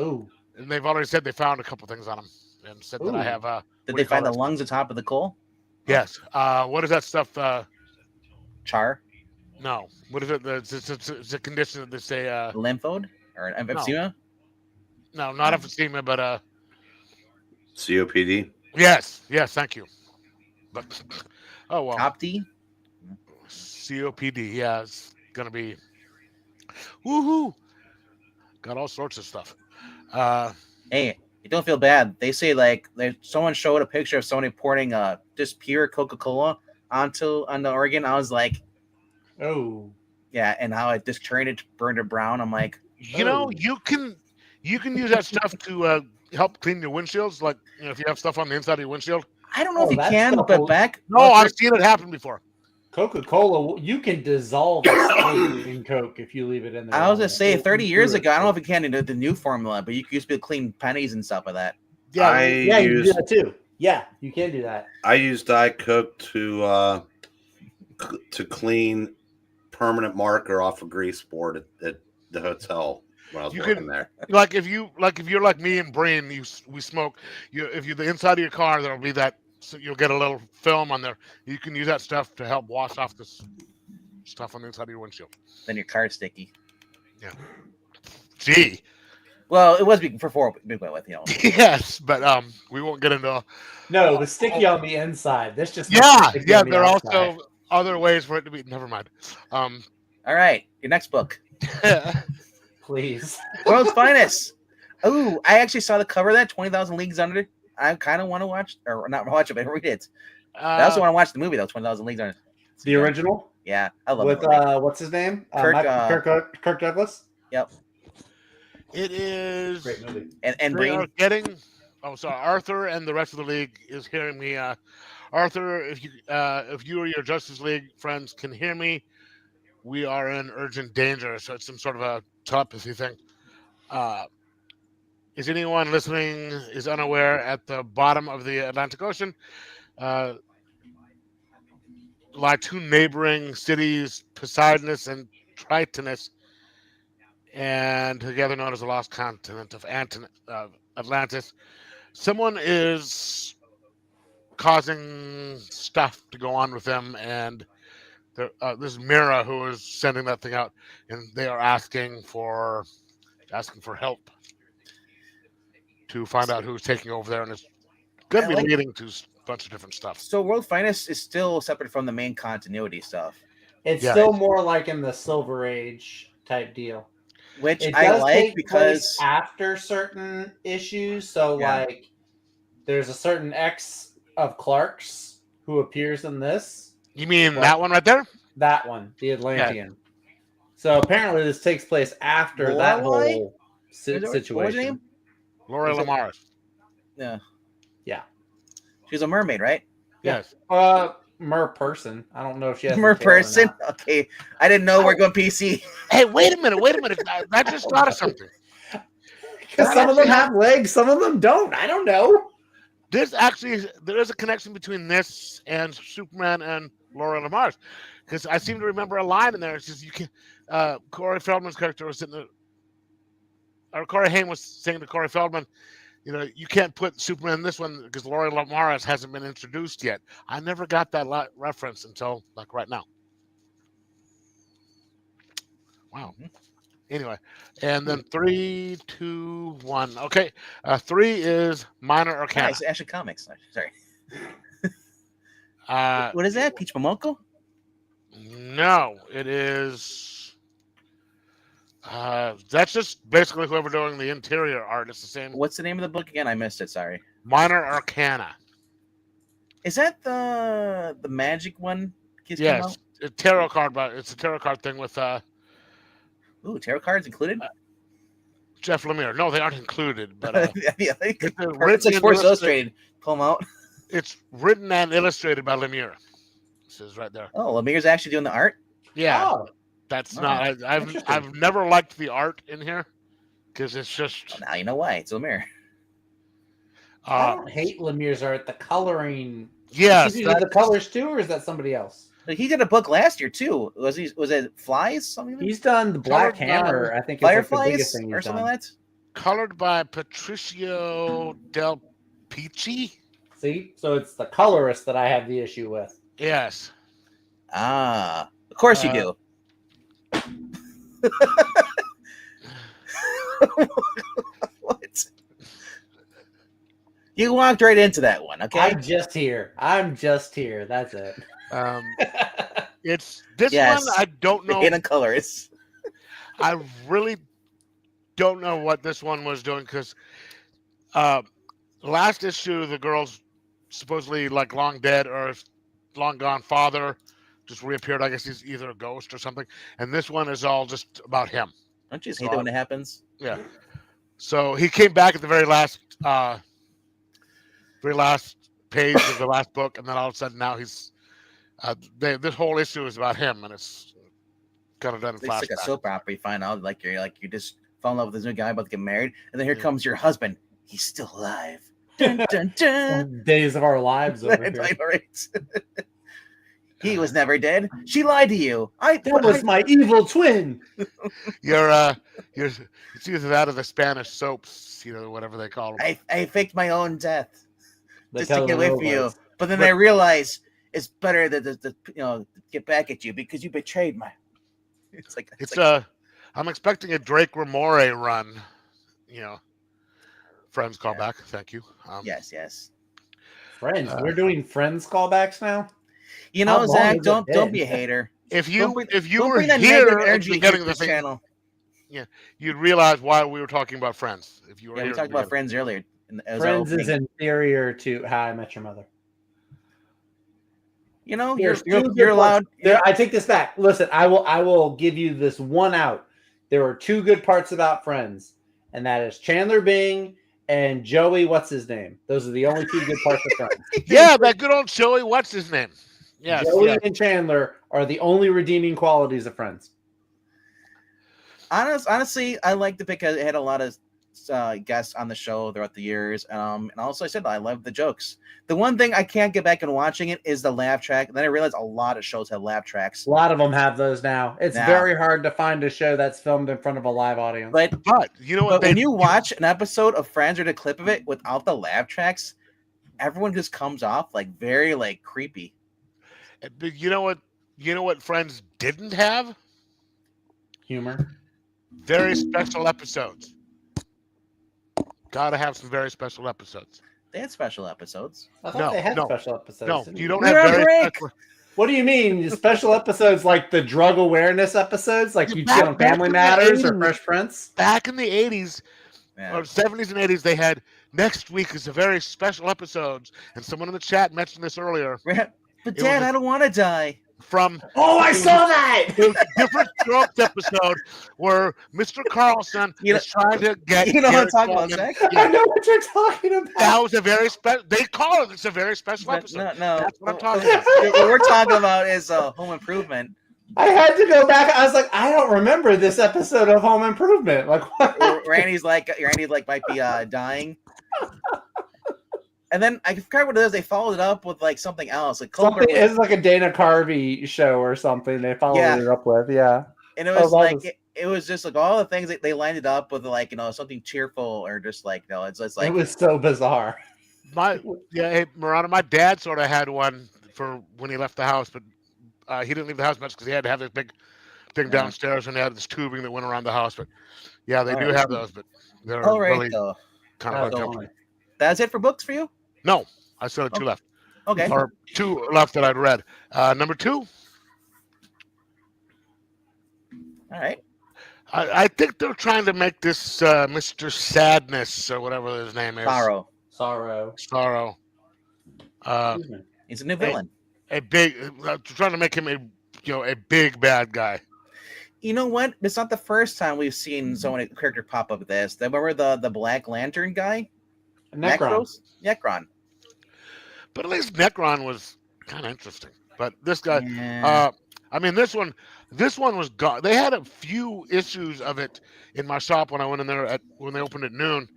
Speaker 4: Ooh.
Speaker 3: And they've already said they found a couple things on them and said that I have.
Speaker 1: Did they find the lungs atop of the coal?
Speaker 3: Yes. What is that stuff?
Speaker 1: Char?
Speaker 3: No. What is it? It's a condition that they say.
Speaker 1: Lymphode or emphysema?
Speaker 3: No, not emphysema, but
Speaker 2: COPD.
Speaker 3: Yes. Thank you. But oh well.
Speaker 1: COPD?
Speaker 3: COPD. Yeah, it's gonna be. Woohoo! Got all sorts of stuff.
Speaker 1: Hey, you don't feel bad. They say like someone showed a picture of somebody pouring just pure Coca-Cola on the organ. I was like,
Speaker 4: oh
Speaker 1: yeah, and how it just turned it, burned it brown. I'm like,
Speaker 3: you can use that stuff to help clean your windshields. Like if you have stuff on the inside of your windshield.
Speaker 1: I don't know if you can, but back.
Speaker 3: No, I've seen it happen before.
Speaker 4: Coca-Cola, you can dissolve in Coke if you leave it in there.
Speaker 1: I was gonna say 30 years ago. I don't know if you can do the new formula, but you used to be able to clean pennies and stuff with that.
Speaker 4: Yeah, you can do that too. Yeah, you can do that.
Speaker 2: I used Diet Coke to clean permanent marker off a grease board at the hotel when I was working there.
Speaker 3: Like if you're like me and Brain, we smoke. If you're the inside of your car, there'll be that. So you'll get a little film on there. You can use that stuff to help wash off this stuff on the inside of your windshield.
Speaker 1: Then your car's sticky.
Speaker 3: Yeah. Gee.
Speaker 1: Well, it was for 4 big went with
Speaker 3: Yes, but we won't get into.
Speaker 4: No, the sticky on the inside. That's just
Speaker 3: yeah. There are also other ways for it to be. Never mind.
Speaker 1: All right, your next book.
Speaker 4: Please.
Speaker 1: World's Finest. Oh, I actually saw the cover of that 20,000 Leagues Under. I kind of want to watch, or not watch it, but read it. I also want to watch the movie though. 20,000 Leagues Under.
Speaker 4: The original.
Speaker 1: Yeah, I love
Speaker 4: it. With what's his name? Kirk Douglas.
Speaker 1: Yep.
Speaker 3: It is
Speaker 4: great movie.
Speaker 1: And
Speaker 3: we are getting. Oh, sorry, Arthur and the rest of the league is hearing me. Arthur, if you or your Justice League friends can hear me, we are in urgent danger. So it's some sort of a telepathy thing. is anyone listening is unaware, at the bottom of the Atlantic Ocean lie two neighboring cities, Poseidonus and Tritonus, and together known as the lost continent of Atlantis. Someone is causing stuff to go on with them, and this is Mira who is sending that thing out, and they are asking for help to find out who's taking over there, and it's going to be leading to a bunch of different stuff.
Speaker 1: So World Finest is still separate from the main continuity stuff.
Speaker 4: It's still more like in the Silver Age type deal.
Speaker 1: Which
Speaker 4: it
Speaker 1: I
Speaker 4: does
Speaker 1: like
Speaker 4: take
Speaker 1: because
Speaker 4: place after certain issues. So like there's a certain X of Clark's who appears in this.
Speaker 3: You mean that one right there?
Speaker 4: That one, the Atlantean. Yeah. So apparently this takes place after that whole situation.
Speaker 1: What was her name?
Speaker 3: Laura Lamaris.
Speaker 1: Yeah.
Speaker 4: Yeah.
Speaker 1: She's a mermaid, right?
Speaker 3: Yes.
Speaker 4: Mer person. I don't know if she has
Speaker 1: mer person. Okay. I didn't know we're going PC.
Speaker 3: Hey, wait a minute. I just thought of something.
Speaker 4: Because some of them have legs, some of them don't. I don't know.
Speaker 3: There is a connection between this and Superman and Laura Lamaris. Because I seem to remember a line in there. It says you can. Corey Feldman's character was sitting there, or Corey Haim was saying to Corey Feldman, you know, you can't put Superman in this one because Laura Lamaris hasn't been introduced yet. I never got that reference until like right now. Wow. Anyway, and then 3, 2, 1. Okay, 3 is Minor Arcana.
Speaker 1: Nice, Action Comics. Sorry. What is that? Peach Momoko?
Speaker 3: No, it is. That's just basically whoever doing the interior art. It's the same.
Speaker 1: What's the name of the book again? I missed it. Sorry.
Speaker 3: Minor Arcana.
Speaker 1: Is that the magic one?
Speaker 3: Yes, a tarot card, but it's a tarot card thing with.
Speaker 1: Ooh, tarot cards included.
Speaker 3: Jeff Lemire. No, they aren't included. But
Speaker 1: it's like Sports Illustrated. Pull them out.
Speaker 3: It's written and illustrated by Lemire. This is right there.
Speaker 1: Oh, Lemire's actually doing the art.
Speaker 3: Yeah. Oh. That's not. I've never liked the art in here because it's just.
Speaker 1: Well, now you know why. It's Lemire.
Speaker 4: I don't hate Lemire's art. The coloring.
Speaker 3: Yes.
Speaker 4: Does he do the colors too, or is that somebody else?
Speaker 1: He did a book last year too. Was it Flies? Something.
Speaker 4: He's done the Black Hammer. I think
Speaker 1: Fireflies
Speaker 4: like the biggest thing
Speaker 1: or something like that.
Speaker 3: Colored by Patricio Del Pici.
Speaker 4: See, so it's the colorist that I have the issue with.
Speaker 3: Yes.
Speaker 1: Of course you do. What? You walked right into that one, okay?
Speaker 4: I'm just here. That's it.
Speaker 3: It's this one. I don't know.
Speaker 1: Hidden colors.
Speaker 3: I really don't know what this one was doing because last issue the girl's supposedly like long dead or long gone father just reappeared. I guess he's either a ghost or something. And this one is all just about him.
Speaker 1: Don't you just hate that when it happens?
Speaker 3: Yeah. So he came back at the very last page of the last book, and then all of a sudden now he's this whole issue is about him, and it's kind of done in flashback.
Speaker 1: It's like a soap opera. You find out like you just fall in love with this new guy about to get married, and then here comes your husband. He's still alive. Dun, dun, dun.
Speaker 4: Days of our lives over here.
Speaker 1: He was never dead. She lied to you.
Speaker 4: That was my evil twin.
Speaker 3: You're it's either that or the Spanish soaps, you know, whatever they call them.
Speaker 1: I faked my own death just to get away from you. But then I realized it's better to get back at you because you betrayed my.
Speaker 3: I'm expecting a Drake Ramore run. You know, Friends callback. Thank you.
Speaker 1: Yes.
Speaker 4: Friends. We're doing Friends callbacks now.
Speaker 1: You know, Zach, don't be a hater.
Speaker 3: If you were here at the beginning of the channel, you'd realize why we were talking about Friends. If you were
Speaker 1: we talked about Friends earlier.
Speaker 4: Friends is inferior to How I Met Your Mother.
Speaker 1: You know, you're allowed.
Speaker 4: I take this back. Listen, I will give you this one out. There are two good parts about Friends, and that is Chandler Bing and Joey. What's his name? Those are the only two good parts of Friends.
Speaker 3: Yeah, that good old Joey. What's his name? Yes,
Speaker 4: Joey and Chandler are the only redeeming qualities of Friends.
Speaker 1: Honestly, I liked it because it had a lot of guests on the show throughout the years. And also I said I love the jokes. The one thing I can't get back and watching it is the laugh track. And then I realized a lot of shows have laugh tracks.
Speaker 4: A lot of them have those now. It's very hard to find a show that's filmed in front of a live audience.
Speaker 1: But
Speaker 3: you know what?
Speaker 1: When you watch an episode of Friends or the clip of it without the laugh tracks, everyone just comes off like very like creepy.
Speaker 3: But you know what? You know what Friends didn't have?
Speaker 4: Humor.
Speaker 3: Very special episodes. Gotta have some very special episodes.
Speaker 1: They had special episodes.
Speaker 4: I thought they had special episodes.
Speaker 3: No, you don't
Speaker 1: They're
Speaker 3: have very
Speaker 1: break.
Speaker 3: special.
Speaker 4: What do you mean? Special episodes like the drug awareness episodes, like you see on Family Matters or Fresh Prince?
Speaker 3: Back in the 80s or 70s and 80s, they had next week is a very special episodes. And someone in the chat mentioned this earlier.
Speaker 1: But Dad, I don't want to die.
Speaker 4: I saw that!
Speaker 3: It was a different Strokes episode where Mr. Carlson is trying to get.
Speaker 1: You know what I'm talking about, Zach?
Speaker 4: Yeah. I know what you're talking about.
Speaker 3: That was a very special. They call it. It's a very special episode.
Speaker 1: No.
Speaker 3: That's what I'm talking about.
Speaker 1: What we're talking about is Home Improvement.
Speaker 4: I had to go back. I was like, I don't remember this episode of Home Improvement. Like, what?
Speaker 1: Randy's like might be dying. And then I forgot what it is. They followed it up with like something else. Like
Speaker 4: it's like a Dana Carvey show or something. They followed it up with,
Speaker 1: And it was like it was just like all the things that they lined it up with, like something cheerful or just like it's like
Speaker 4: it was so bizarre.
Speaker 3: Marana, my dad sort of had one for when he left the house, but he didn't leave the house much because he had to have this big thing downstairs, and they had this tubing that went around the house. But yeah, they do have those, but they're really kind of uncomfortable.
Speaker 1: That's it for books for you?
Speaker 3: No, I still have two left.
Speaker 1: Okay.
Speaker 3: Or two left that I'd read. Number 2.
Speaker 1: All right.
Speaker 3: I think they're trying to make this Mr. Sadness or whatever his name is.
Speaker 4: Sorrow.
Speaker 1: He's a new villain.
Speaker 3: Trying to make him a big bad guy.
Speaker 1: You know what? It's not the first time we've seen someone character pop up with this. Remember the Black Lantern guy? Necron.
Speaker 3: But at least Necron was kind of interesting. But this guy, this one was gone. They had a few issues of it in my shop when I went in there when they opened at noon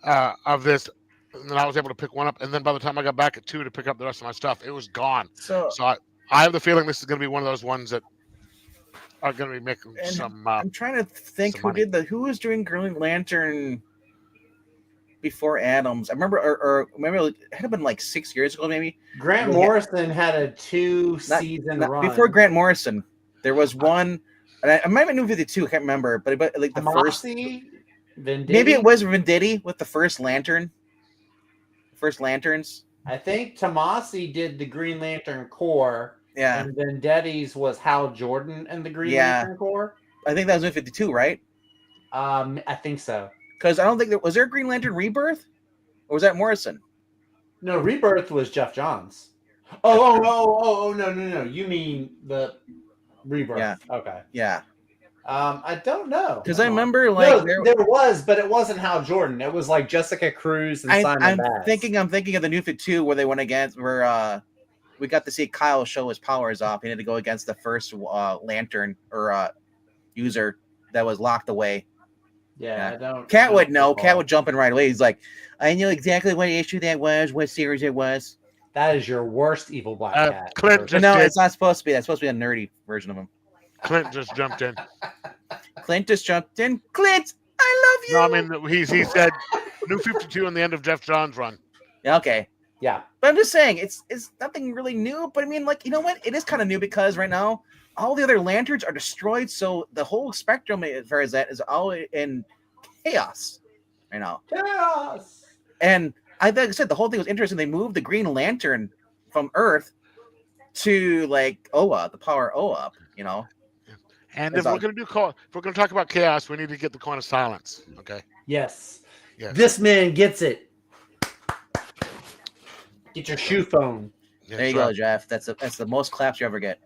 Speaker 3: of this, and then I was able to pick one up. And then by the time I got back at 2 to pick up the rest of my stuff, it was gone. So I have the feeling this is going to be one of those ones that are going to be making some.
Speaker 1: I'm trying to think who was doing Green Lantern before Adams. I remember, or maybe it had been like 6 years ago, maybe.
Speaker 4: Grant Morrison had a 2-season run.
Speaker 1: Before Grant Morrison, there was one, and I might have been New 52, I can't remember, but like the first.
Speaker 4: Venditti?
Speaker 1: Maybe it was Venditti with the first Lantern. First Lanterns.
Speaker 4: I think Tomasi did the Green Lantern Corps.
Speaker 1: Yeah.
Speaker 4: And Venditti's was Hal Jordan and the Green Lantern Corps.
Speaker 1: I think that was New 52, right?
Speaker 4: I think so.
Speaker 1: Because I don't think was there a Green Lantern Rebirth? Or was that Morrison?
Speaker 4: No, Rebirth was Jeff Johns. Oh, no. You mean the Rebirth.
Speaker 1: Yeah.
Speaker 4: Okay.
Speaker 1: Yeah.
Speaker 4: I don't know.
Speaker 1: Because I remember like
Speaker 4: there was, but it wasn't Hal Jordan. It was like Jessica Cruz and Simon Bass.
Speaker 1: I'm thinking of the New 52 where they went against where we got to see Kyle show his powers off. He had to go against the first Lantern or user that was locked away.
Speaker 4: Yeah, I don't.
Speaker 1: Cat would know. Cat would jump in right away. He's like, I knew exactly what issue that was, what series it was.
Speaker 4: That is your worst evil black cat.
Speaker 3: Clint
Speaker 1: it's not supposed to be. That's supposed to be a nerdy version of him.
Speaker 3: Clint just jumped in.
Speaker 1: Clint, I love you.
Speaker 3: No, I mean he said New 52 in the end of Jeff Johns' run.
Speaker 1: Yeah, okay.
Speaker 4: Yeah.
Speaker 1: But I'm just saying it's nothing really new, but I mean, like, you know what? It is kind of new because right now all the other lanterns are destroyed, so the whole spectrum as far as that is all in chaos right now.
Speaker 4: Chaos.
Speaker 1: And like I said, the whole thing was interesting. They moved the Green Lantern from Earth to like Oa, the power Oa, you know.
Speaker 3: And if we're going to talk about chaos, we need to get the coin of silence. Okay.
Speaker 4: Yes. This man gets it. Get your shoe phone.
Speaker 1: There you go, Jeff. That's the most claps you ever get.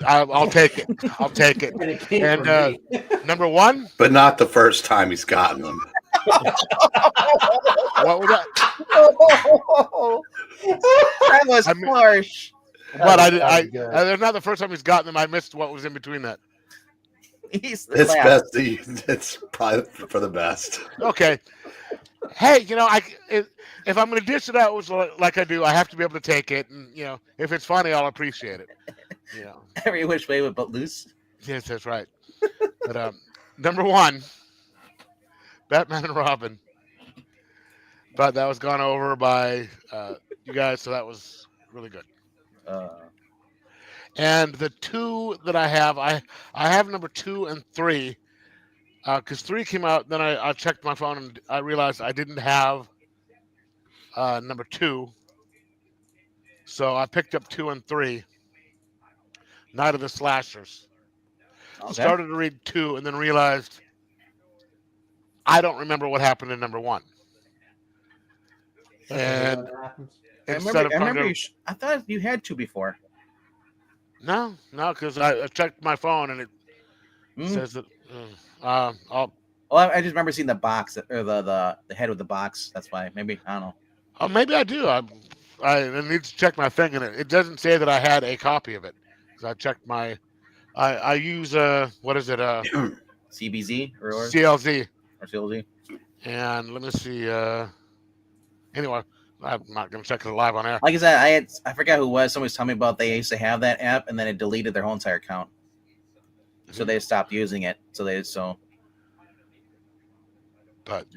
Speaker 3: I'll take it. I'll take it. And number 1,
Speaker 2: but not the first time he's gotten them.
Speaker 3: What was that?
Speaker 1: That was harsh.
Speaker 3: But I not the first time he's gotten them. I missed what was in between that.
Speaker 1: He's the
Speaker 2: It's
Speaker 1: last.
Speaker 2: best. It's probably for the best.
Speaker 3: Okay. Hey, if I'm going to dish it out like I do, I have to be able to take it, and if it's funny, I'll appreciate it.
Speaker 1: Every which way but loose.
Speaker 3: Yes, that's right. But number one, Batman and Robin. But that was gone over by you guys, so that was really good. And the two that I have number 2 and 3, because 3 came out. Then I checked my phone and I realized I didn't have number 2, so I picked up 2 and 3. Night of the Slashers.
Speaker 1: Okay.
Speaker 3: Started to read 2 and then realized I don't remember what happened in number 1. And
Speaker 1: I thought you had 2 before.
Speaker 3: No, because I checked my phone and it says that.
Speaker 1: Well, I just remember seeing the box or the head with the box. That's why. Maybe I don't know.
Speaker 3: Oh, maybe I do. I need to check my thing, and it doesn't say that I had a copy of it. Because I checked my. I use what is it?
Speaker 1: CBZ or
Speaker 3: CLZ.
Speaker 1: Or CLZ.
Speaker 3: And let me see. Anyway, I'm not going to check it live on air.
Speaker 1: Like I said, I forgot who it was. Somebody was telling me about they used to have that app, and then it deleted their whole entire account. So they stopped using it.
Speaker 3: But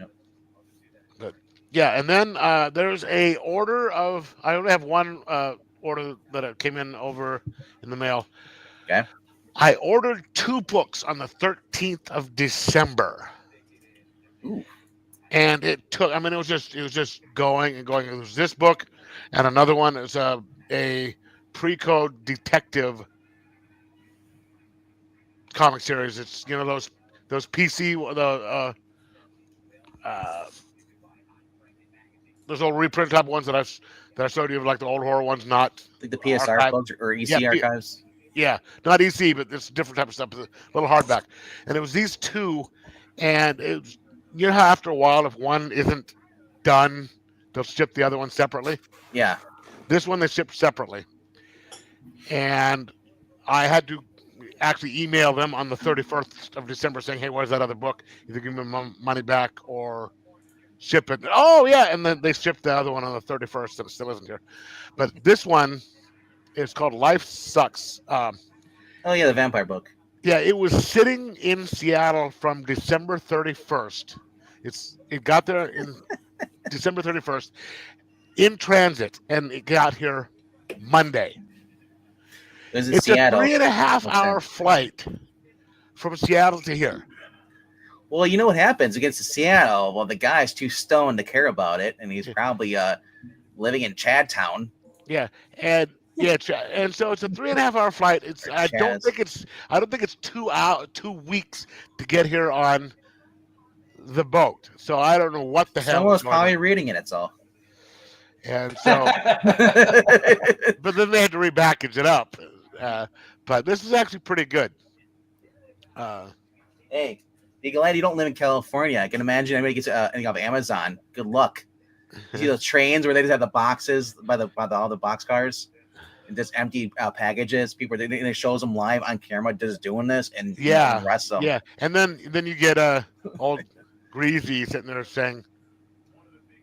Speaker 3: yeah, and then there's a order of. I only have one order that came in over in the mail.
Speaker 1: Okay.
Speaker 3: I ordered 2 books on the 13th of December.
Speaker 1: Ooh.
Speaker 3: And it took. I mean, it was just going and going. It was this book, and another one is a pre-code detective comic series. It's those PC those old reprint type ones that I showed you, like the old horror ones, not
Speaker 1: like the PSR
Speaker 3: archive.
Speaker 1: books or EC archives.
Speaker 3: Yeah, not EC, but it's different type of stuff. A little hardback, and it was these 2, and it was, how after a while, if one isn't done, they'll ship the other one separately.
Speaker 1: Yeah,
Speaker 3: this one they shipped separately, and I had to actually email them on the 31st of December saying, "Hey, where's that other book? Either give me my money back or ship it." Oh yeah, and then they shipped the other one on the 31st, and it still isn't here. But this one is called Life Sucks.
Speaker 1: Oh yeah, the vampire book.
Speaker 3: Yeah, it was sitting in Seattle from December 31st. It got there in December 31st in transit, and it got here Monday. It's
Speaker 1: Seattle.
Speaker 3: A 3.5-hour flight from Seattle to here.
Speaker 1: Well, you know what happens against Seattle? Well, the guy's too stoned to care about it, and he's probably living in Chadtown.
Speaker 3: Yeah, and so it's a 3.5-hour flight. I don't think it's 2 weeks to get here on the boat. So I don't know what the hell.
Speaker 1: Someone's probably reading it. It's all.
Speaker 3: And so, but then they had to repackage it up. But this is actually pretty good.
Speaker 1: Hey, be glad you don't live in California. I can imagine everybody gets anything off Amazon. Good luck. You see those trains where they just have the boxes by all the boxcars and just empty packages. People they shows them live on camera just doing this and arrest them.
Speaker 3: Yeah, and then you get old Greasy sitting there saying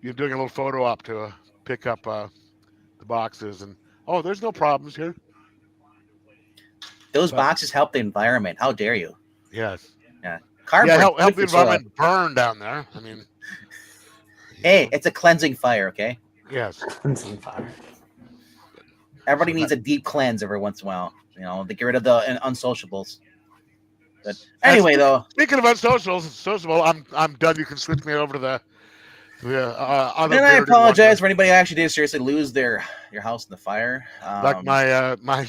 Speaker 3: you're doing a little photo op to pick up the boxes, and there's no problems here.
Speaker 1: Those boxes help the environment. How dare you?
Speaker 3: Yes.
Speaker 1: Yeah.
Speaker 3: Help the environment burn down there. I mean,
Speaker 1: hey, it's a cleansing fire, okay?
Speaker 3: Yes.
Speaker 4: Cleansing fire.
Speaker 1: Everybody needs a deep cleanse every once in a while, to get rid of the unsociables. But anyway, though.
Speaker 3: Speaking of unsociable, I'm done. You can switch me over to the other.
Speaker 1: And I apologize for anybody who actually did seriously lose their house in the fire.
Speaker 3: Like my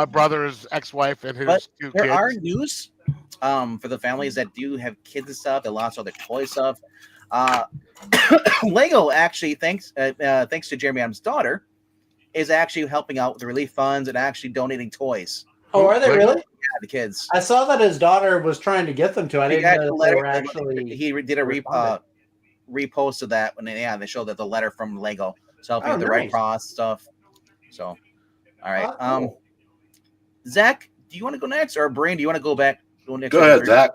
Speaker 3: brother's ex-wife and his 2 kids.
Speaker 1: There are news for the families that do have kids and stuff that lost all their toy stuff. Lego actually, thanks to Jeremy Adams' daughter, is actually helping out with the relief funds and actually donating toys.
Speaker 4: Oh, are they really?
Speaker 1: Yeah, the kids.
Speaker 4: I saw that his daughter was trying to get them to. I didn't know they were actually.
Speaker 1: He did a repost of that when they showed that the letter from Lego. So helping with the Red Cross stuff. So, all right.
Speaker 4: Cool.
Speaker 1: Zach, do you want to go next, or Brain? Do you want to go back? Go next.
Speaker 2: Go ahead, Zach.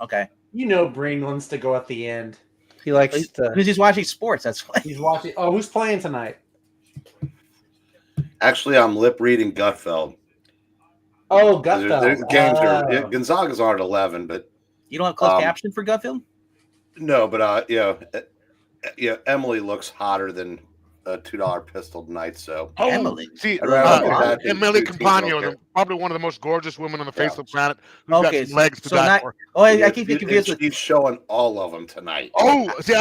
Speaker 1: Okay.
Speaker 4: You know, Brain wants to go at the end. He likes to.
Speaker 1: Because he's watching sports. That's why
Speaker 4: He's watching. Oh, who's playing tonight?
Speaker 2: Actually, I'm lip reading Gutfeld.
Speaker 4: Oh,
Speaker 2: There's
Speaker 4: Gutfeld.
Speaker 2: games are Gonzaga's on at 11, but
Speaker 1: you don't have closed caption for Gutfield.
Speaker 2: no, but Emily looks hotter than a $2 pistol tonight. So
Speaker 1: Emily,
Speaker 3: see,
Speaker 2: rather
Speaker 3: Emily
Speaker 2: do
Speaker 3: Campagno,
Speaker 2: okay.
Speaker 3: probably one of the most gorgeous women on the face
Speaker 2: Yeah.
Speaker 3: of the planet. Who's got some legs to die for.
Speaker 1: Oh, I keep getting confused with.
Speaker 2: She's showing all of them tonight.
Speaker 3: Oh, see,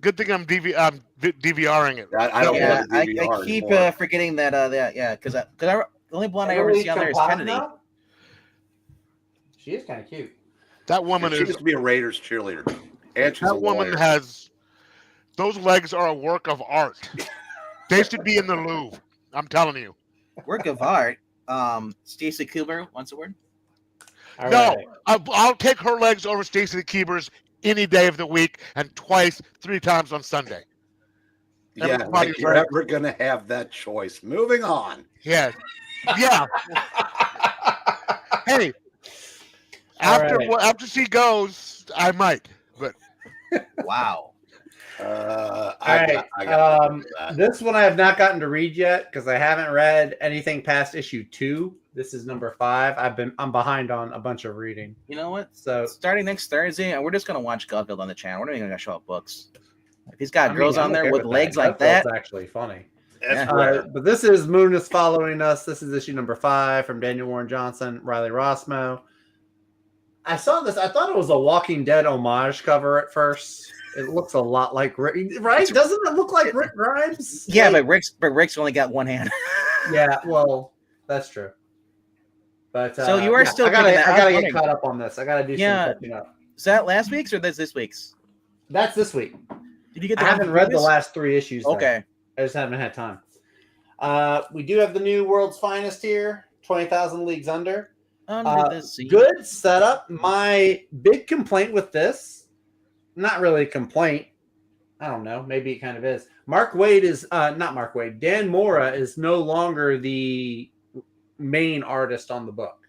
Speaker 3: good thing I'm DVRing it.
Speaker 2: I don't want to
Speaker 1: I
Speaker 2: DVR
Speaker 1: keep
Speaker 2: anymore.
Speaker 1: forgetting that because the only blonde I ever see on there is Kennedy.
Speaker 4: She is kind of cute.
Speaker 3: That woman
Speaker 2: She used to be a Raiders cheerleader. And she's
Speaker 3: that
Speaker 2: a
Speaker 3: woman
Speaker 2: lawyer.
Speaker 3: has those legs are a work of art. They should be in the Louvre. I'm telling you.
Speaker 1: Work of art. Stacey Cooper wants a word.
Speaker 4: All
Speaker 3: No,
Speaker 4: right.
Speaker 3: I'll take her legs over Stacey Keeper's any day of the week and 3 times on Sunday.
Speaker 2: Yeah,
Speaker 3: Everybody's
Speaker 2: like you're
Speaker 3: right.
Speaker 2: ever going to have that choice. Moving on.
Speaker 3: Yeah. Yeah. Hey, after she goes, I might. But
Speaker 1: Wow.
Speaker 4: All right. This one I have not gotten to read yet because I haven't read anything past issue 2. This is number 5. I'm behind on a bunch of reading.
Speaker 1: You know what?
Speaker 4: So
Speaker 1: starting next Thursday, we're just gonna watch Gutfield on the channel. We're not even gonna show up books. If he's got girls on there with legs like that,
Speaker 4: that's actually funny.
Speaker 2: That's
Speaker 4: But this is Moon is Following Us. This is issue number 5 from Daniel Warren Johnson, Riley Rossmo. I saw this. I thought it was a Walking Dead homage cover at first. It looks a lot like Rick, right? Doesn't it look like Rick Grimes?
Speaker 1: yeah, but Rick's only got one hand.
Speaker 4: Yeah, well, that's true. But
Speaker 1: so you are still.
Speaker 4: I gotta get caught up on this. I gotta do some catching up.
Speaker 1: Is that last week's or this week's?
Speaker 4: That's this week.
Speaker 1: Did you get?
Speaker 4: I haven't read the last 3 issues. Though.
Speaker 1: Okay,
Speaker 4: I just haven't had time. We do have the new World's Finest here, 20,000 Leagues Under.
Speaker 1: Under the sea.
Speaker 4: Good setup. My big complaint with this, not really a complaint. I don't know. Maybe it kind of is. Dan Mora is no longer the main artist on the book,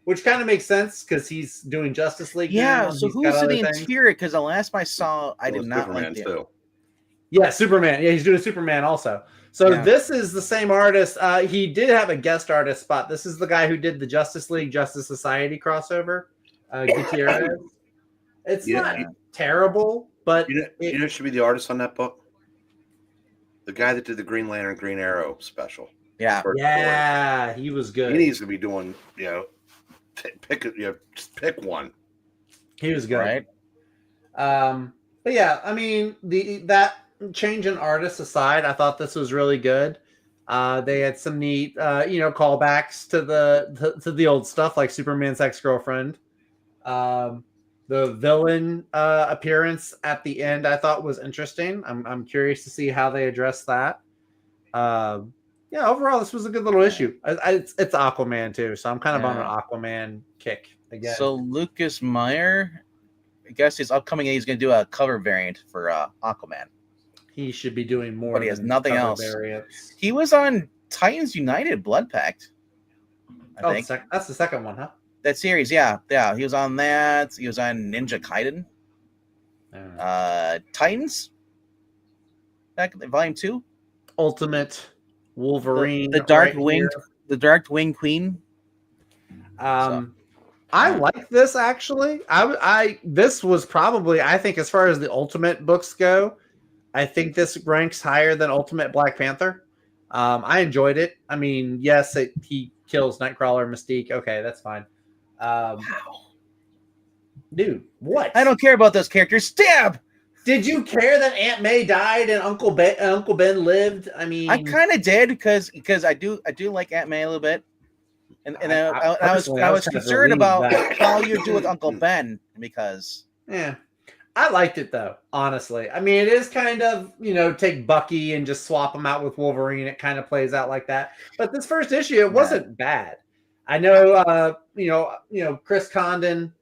Speaker 4: which kind of makes sense because he's doing Justice League.
Speaker 1: Yeah.
Speaker 4: now.
Speaker 1: So
Speaker 4: He's
Speaker 1: who's
Speaker 4: got
Speaker 1: in
Speaker 4: other
Speaker 1: the
Speaker 4: things.
Speaker 1: interior? Because the last I saw, I did not
Speaker 2: Superman
Speaker 1: like it.
Speaker 2: too.
Speaker 4: Yeah, Superman. Yeah, he's doing Superman also. So this is the same artist. He did have a guest artist spot. This is the guy who did the Justice League Justice Society crossover. Gutierrez. It's not terrible, but
Speaker 2: You know who should be the artist on that book? The guy that did the Green Lantern, Green Arrow special.
Speaker 4: Yeah, he was good.
Speaker 2: He needs to be doing, just pick one.
Speaker 4: He was good.
Speaker 1: Right.
Speaker 4: But yeah, I mean, that change in artists aside, I thought this was really good. They had some neat, callbacks to the old stuff, like Superman's ex-girlfriend. The villain appearance at the end, I thought was interesting. I'm curious to see how they address that. Overall, this was a good little issue. It's Aquaman too, so I'm kind of on an Aquaman kick again.
Speaker 1: So Lucas Meyer, I guess he's upcoming. He's going to do a cover variant for Aquaman.
Speaker 4: He should be doing more.
Speaker 1: But he has nothing else.
Speaker 4: Variants.
Speaker 1: He was on Titans United Blood Pact. I think
Speaker 4: that's the second one, huh?
Speaker 1: That series, yeah. He was on that. He was on Ninja Gaiden. Titans. Back in Volume 2.
Speaker 4: Ultimate Wolverine.
Speaker 1: The Dark Winged Queen.
Speaker 4: I like this actually. This was probably, I think, as far as the Ultimate books go, I think this ranks higher than Ultimate Black Panther. I enjoyed it. I mean, yes, he kills Nightcrawler, Mystique. Okay, that's fine. Wow. Dude, what?
Speaker 1: I don't care about those characters. Stab!
Speaker 4: Did you care that Aunt May died and Uncle Ben lived? I mean,
Speaker 1: I kind of did because I do like Aunt May a little bit, and I was concerned about how you do with Uncle Ben because
Speaker 4: I liked it though. Honestly, I mean, it is kind of take Bucky and just swap him out with Wolverine. It kind of plays out like that. But this first issue, it wasn't bad. I know, Chris Condon.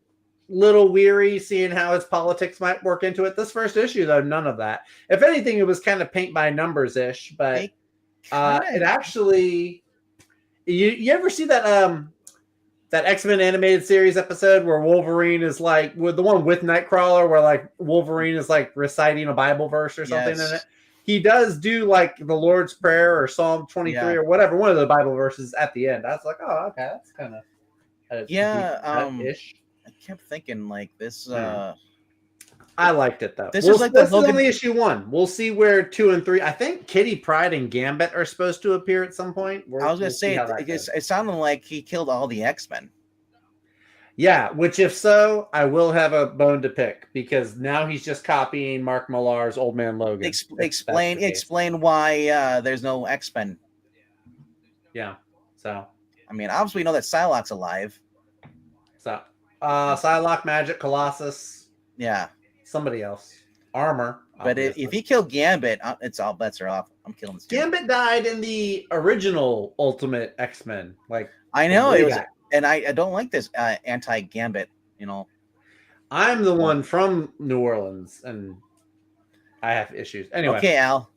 Speaker 4: Little weary seeing how his politics might work into it. This first issue, though, none of that. If anything, it was kind of paint by numbers ish, but it actually. You ever see that that X-Men animated series episode where Wolverine is like with the one with Nightcrawler, where like Wolverine is like reciting a Bible verse or something in it. He does do like the Lord's Prayer or Psalm 23 or whatever, one of the Bible verses at the end. I was like, oh, okay, that's kind of
Speaker 1: ish. I kept thinking like this.
Speaker 4: I liked it though.
Speaker 1: This is
Speaker 4: only issue 1. We'll see where 2 and 3. I think Kitty Pryde and Gambit are supposed to appear at some point.
Speaker 1: I was gonna say it sounded like he killed all the X-Men.
Speaker 4: Yeah, which if so, I will have a bone to pick because now he's just copying Mark Millar's Old Man Logan.
Speaker 1: Explain why there's no X-Men.
Speaker 4: Yeah, so
Speaker 1: I mean, obviously we know that Psylocke's alive.
Speaker 4: So, Psylocke, Magic, Colossus.
Speaker 1: Yeah.
Speaker 4: Somebody else. Armor.
Speaker 1: But if he killed Gambit, it's all bets are off. I'm killing this.
Speaker 4: Gambit died in the original Ultimate X-Men. Like
Speaker 1: I know it was, and I don't like this anti-Gambit. You know,
Speaker 4: I'm the one from New Orleans, and I have issues. Anyway,
Speaker 1: okay, Al.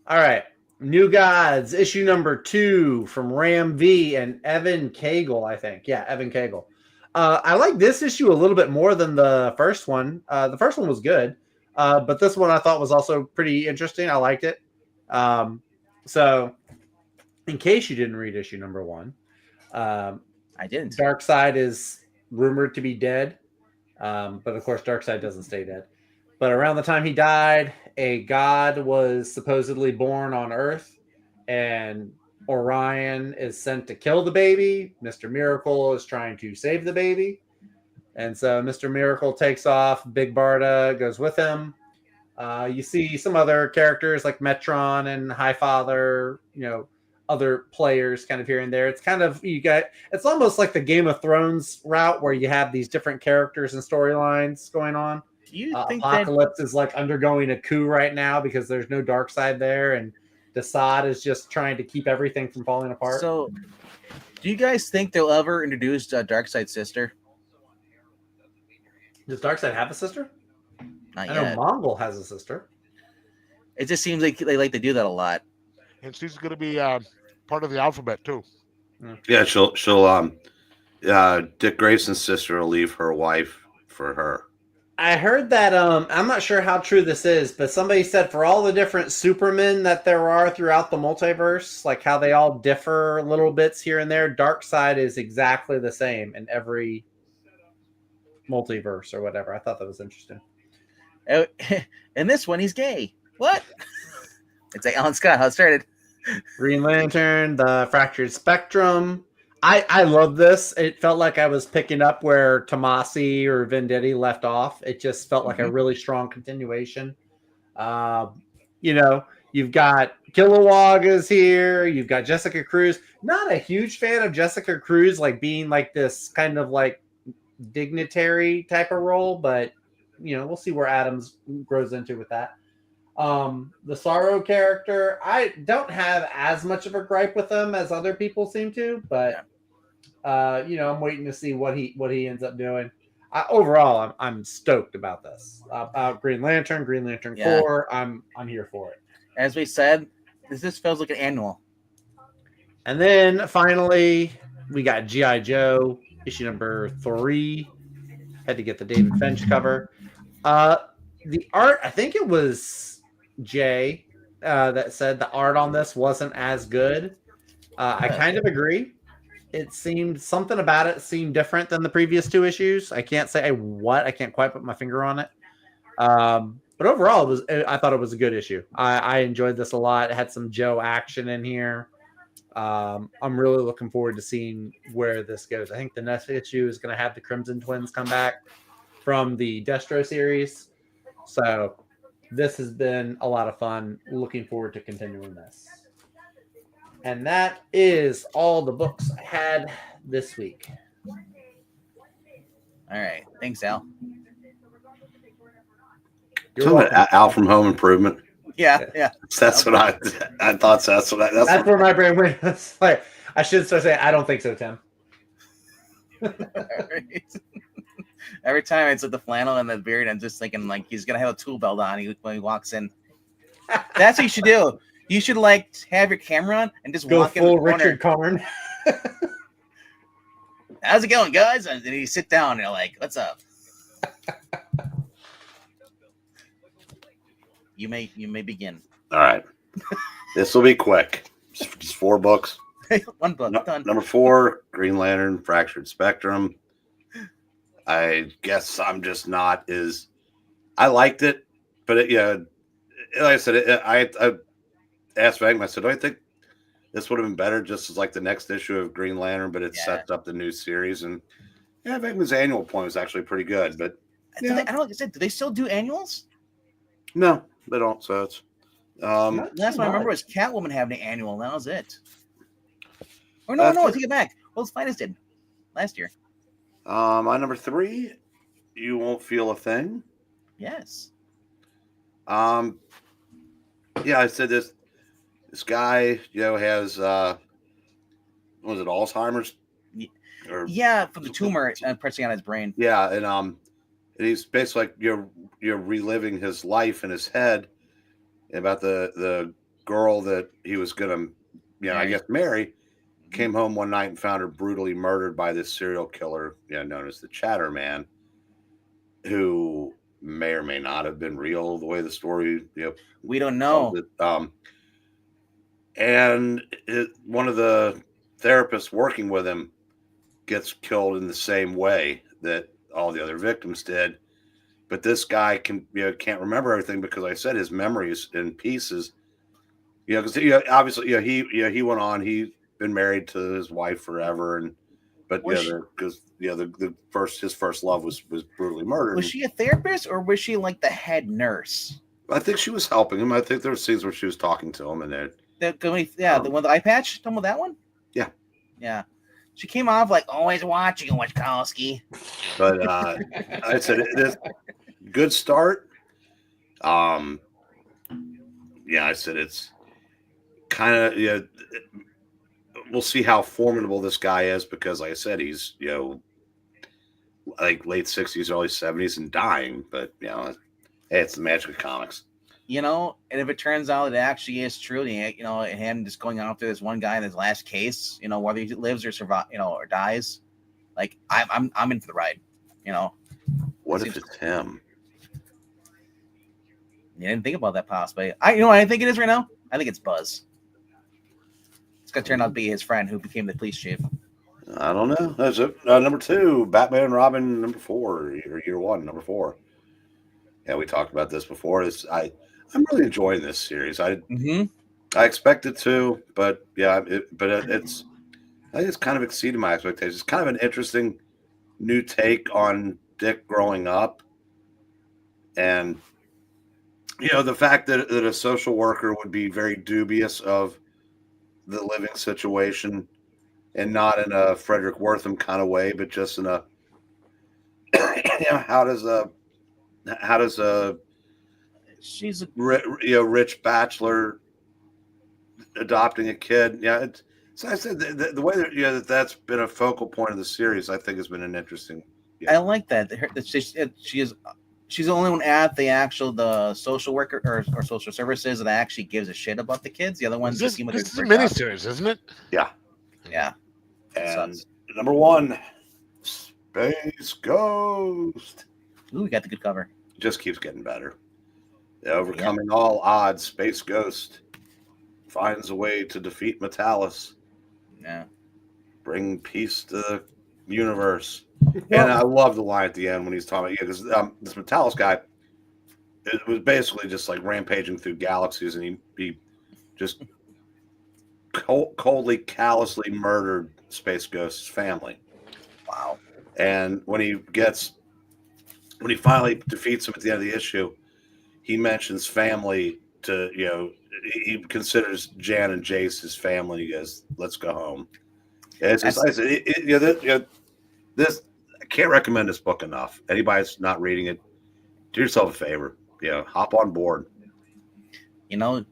Speaker 4: All right, New Gods issue number 2 from Ram V and Evan Cagle. I think, yeah, Evan Cagle. I like this issue a little bit more than the first one. The first one was good, but this one I thought was also pretty interesting. I liked it. So, in case you didn't read issue number 1,
Speaker 1: I didn't.
Speaker 4: Darkseid is rumored to be dead, but of course Darkseid doesn't stay dead. But around the time he died, a god was supposedly born on Earth, and Orion is sent to kill the baby. Mr. Miracle is trying to save the baby. And so Mr. Miracle takes off. Big Barda goes with him. You see some other characters like Metron and Highfather, other players kind of here and there. It's kind of, it's almost like the Game of Thrones route where you have these different characters and storylines going on.
Speaker 1: Do you think
Speaker 4: Apocalypse is like undergoing a coup right now because there's no Darkseid there, and Desaad is just trying to keep everything from falling apart.
Speaker 1: So, do you guys think they'll ever introduce Darkseid's sister?
Speaker 4: Does Darkseid have a sister?
Speaker 1: Not
Speaker 4: I
Speaker 1: yet.
Speaker 4: know Mongol has a sister.
Speaker 1: It just seems like they like to do that a lot.
Speaker 3: And she's going to be part of the alphabet too.
Speaker 2: Yeah, she'll Dick Grayson's sister will leave her wife for her.
Speaker 4: I heard that, I'm not sure how true this is, but somebody said for all the different Supermen that there are throughout the multiverse, like how they all differ little bits here and there, Darkseid is exactly the same in every multiverse or whatever. I thought that was interesting.
Speaker 1: In this one, he's gay. What? It's like Alan Scott, how it started.
Speaker 4: Green Lantern, the Fractured Spectrum. I love this. It felt like I was picking up where Tomasi or Venditti left off. It just felt like a really strong continuation. You've got Kilowog is here. You've got Jessica Cruz. Not a huge fan of Jessica Cruz, like being like this kind of like dignitary type of role, but we'll see where Adams grows into with that. The Sorrow character, I don't have as much of a gripe with him as other people seem to, but I'm waiting to see what he ends up doing. Overall, I'm stoked about this. Green Lantern Corps, I'm here for it.
Speaker 1: As we said, this feels like an annual.
Speaker 4: And then finally, we got G.I. Joe issue number 3. Had to get the David Finch cover. The art, I think it was Jay that said the art on this wasn't as good. I kind of agree. It seemed something about it seemed different than the previous 2 issues. I can't say what. I can't quite put my finger on it. But overall, I thought it was a good issue. I enjoyed this a lot. It had some Joe action in here. I'm really looking forward to seeing where this goes. I think the next issue is going to have the Crimson Twins come back from the Destro series. So this has been a lot of fun. Looking forward to continuing this. And that is all the books I had this week.
Speaker 1: All right. Thanks, Al.
Speaker 2: Al from Home Improvement.
Speaker 1: Yeah.
Speaker 2: That's what I thought. That's
Speaker 4: where my brain went. It's like, I should start saying, I don't think so, Tim.
Speaker 1: Every time it's with the flannel and the beard, I'm just thinking like he's gonna have a tool belt on when he walks in. That's what you should do. You should like have your camera on and just
Speaker 4: go
Speaker 1: walk
Speaker 4: full
Speaker 1: in the corner.
Speaker 4: Richard Karn.
Speaker 1: how's it going, guys? And then you sit down and you're like, what's up? You may begin.
Speaker 2: All right. This will be quick. Just 4 books.
Speaker 1: One book, done.
Speaker 2: Number 4, Green Lantern, Fractured Spectrum. I guess I'm just not as... I liked it, but it, like I said, I asked Venkman, I said, do I think this would have been better just as like the next issue of Green Lantern, but it sets up the new series. And yeah, Venkman's annual point was actually pretty good, but
Speaker 1: I don't know, like I said, do they still do annuals?
Speaker 2: No, they don't. So it's
Speaker 1: last one I remember was Catwoman having an annual. That was it. Or no, I take it back. World's Finest did last year.
Speaker 2: My number 3, You Won't Feel a Thing.
Speaker 1: Yes.
Speaker 2: Yeah, I said this guy, has was it Alzheimer's?
Speaker 1: Yeah, from the tumor pressing on his brain.
Speaker 2: Yeah, and he's basically like you're reliving his life in his head about the girl that he was gonna, I guess marry. Came home one night and found her brutally murdered by this serial killer, known as the Chatter Man, who may or may not have been real. The way the story,
Speaker 1: we don't know.
Speaker 2: And one of the therapists working with him gets killed in the same way that all the other victims did. But this guy can't remember everything because, like I said, his memory is in pieces. Because obviously, he went on. He's been married to his wife forever, but his first love was brutally murdered.
Speaker 1: Was she a therapist or was she like the head nurse?
Speaker 2: I think she was helping him. I think there were scenes where she was talking to him, and
Speaker 1: the one with the eye patch. Talking about that one? Yeah. She came off like always watching Wachowski.
Speaker 2: But I said it is good start. I said it's kind of we'll see how formidable this guy is because, like I said, he's like late 60s, early 70s, and dying. But hey, it's the magic of comics.
Speaker 1: And if it turns out it actually is true, and him just going after this one guy in his last case, whether he lives or survive, or dies, like I'm in for the ride.
Speaker 2: What if it's him?
Speaker 1: You didn't think about that possibly. I think it is right now. I think it's Buzz. It's gonna turn out to be his friend who became the police chief.
Speaker 2: I don't know. That's it. Number 2, Batman and Robin, number 4, or year 1, number 4. Yeah, we talked about this before. I'm really enjoying this series. I expected to, but it's I think it's kind of exceeded my expectations. It's kind of an interesting new take on Dick growing up, and the fact that a social worker would be very dubious of the living situation, and not in a Frederick Wortham kind of way, but just in a how does a
Speaker 1: she's a
Speaker 2: rich bachelor adopting a kid. Yeah, so I said the way that that's been a focal point of the series, I think, has been an interesting.
Speaker 1: I like that. She's the only one at the social worker or social services that actually gives a shit about the kids. The other ones
Speaker 3: this
Speaker 1: just seem like
Speaker 3: is a miniseries, isn't it?
Speaker 2: Yeah. And
Speaker 1: sucks.
Speaker 2: number 1, Space Ghost.
Speaker 1: Ooh, we got the good cover.
Speaker 2: Just keeps getting better. Overcoming all odds, Space Ghost finds a way to defeat Metalis.
Speaker 1: Yeah.
Speaker 2: Bring peace to the universe. And I love the line at the end when he's talking about because this Metalis guy, it was basically just like rampaging through galaxies, and he just coldly, callously murdered Space Ghost's family.
Speaker 1: Wow.
Speaker 2: And when he finally defeats him at the end of the issue, he mentions family to, he considers Jan and Jace his family. He goes, let's go home. It's just, this, I can't recommend this book enough. Anybody that's not reading it, do yourself a favor. Hop on board.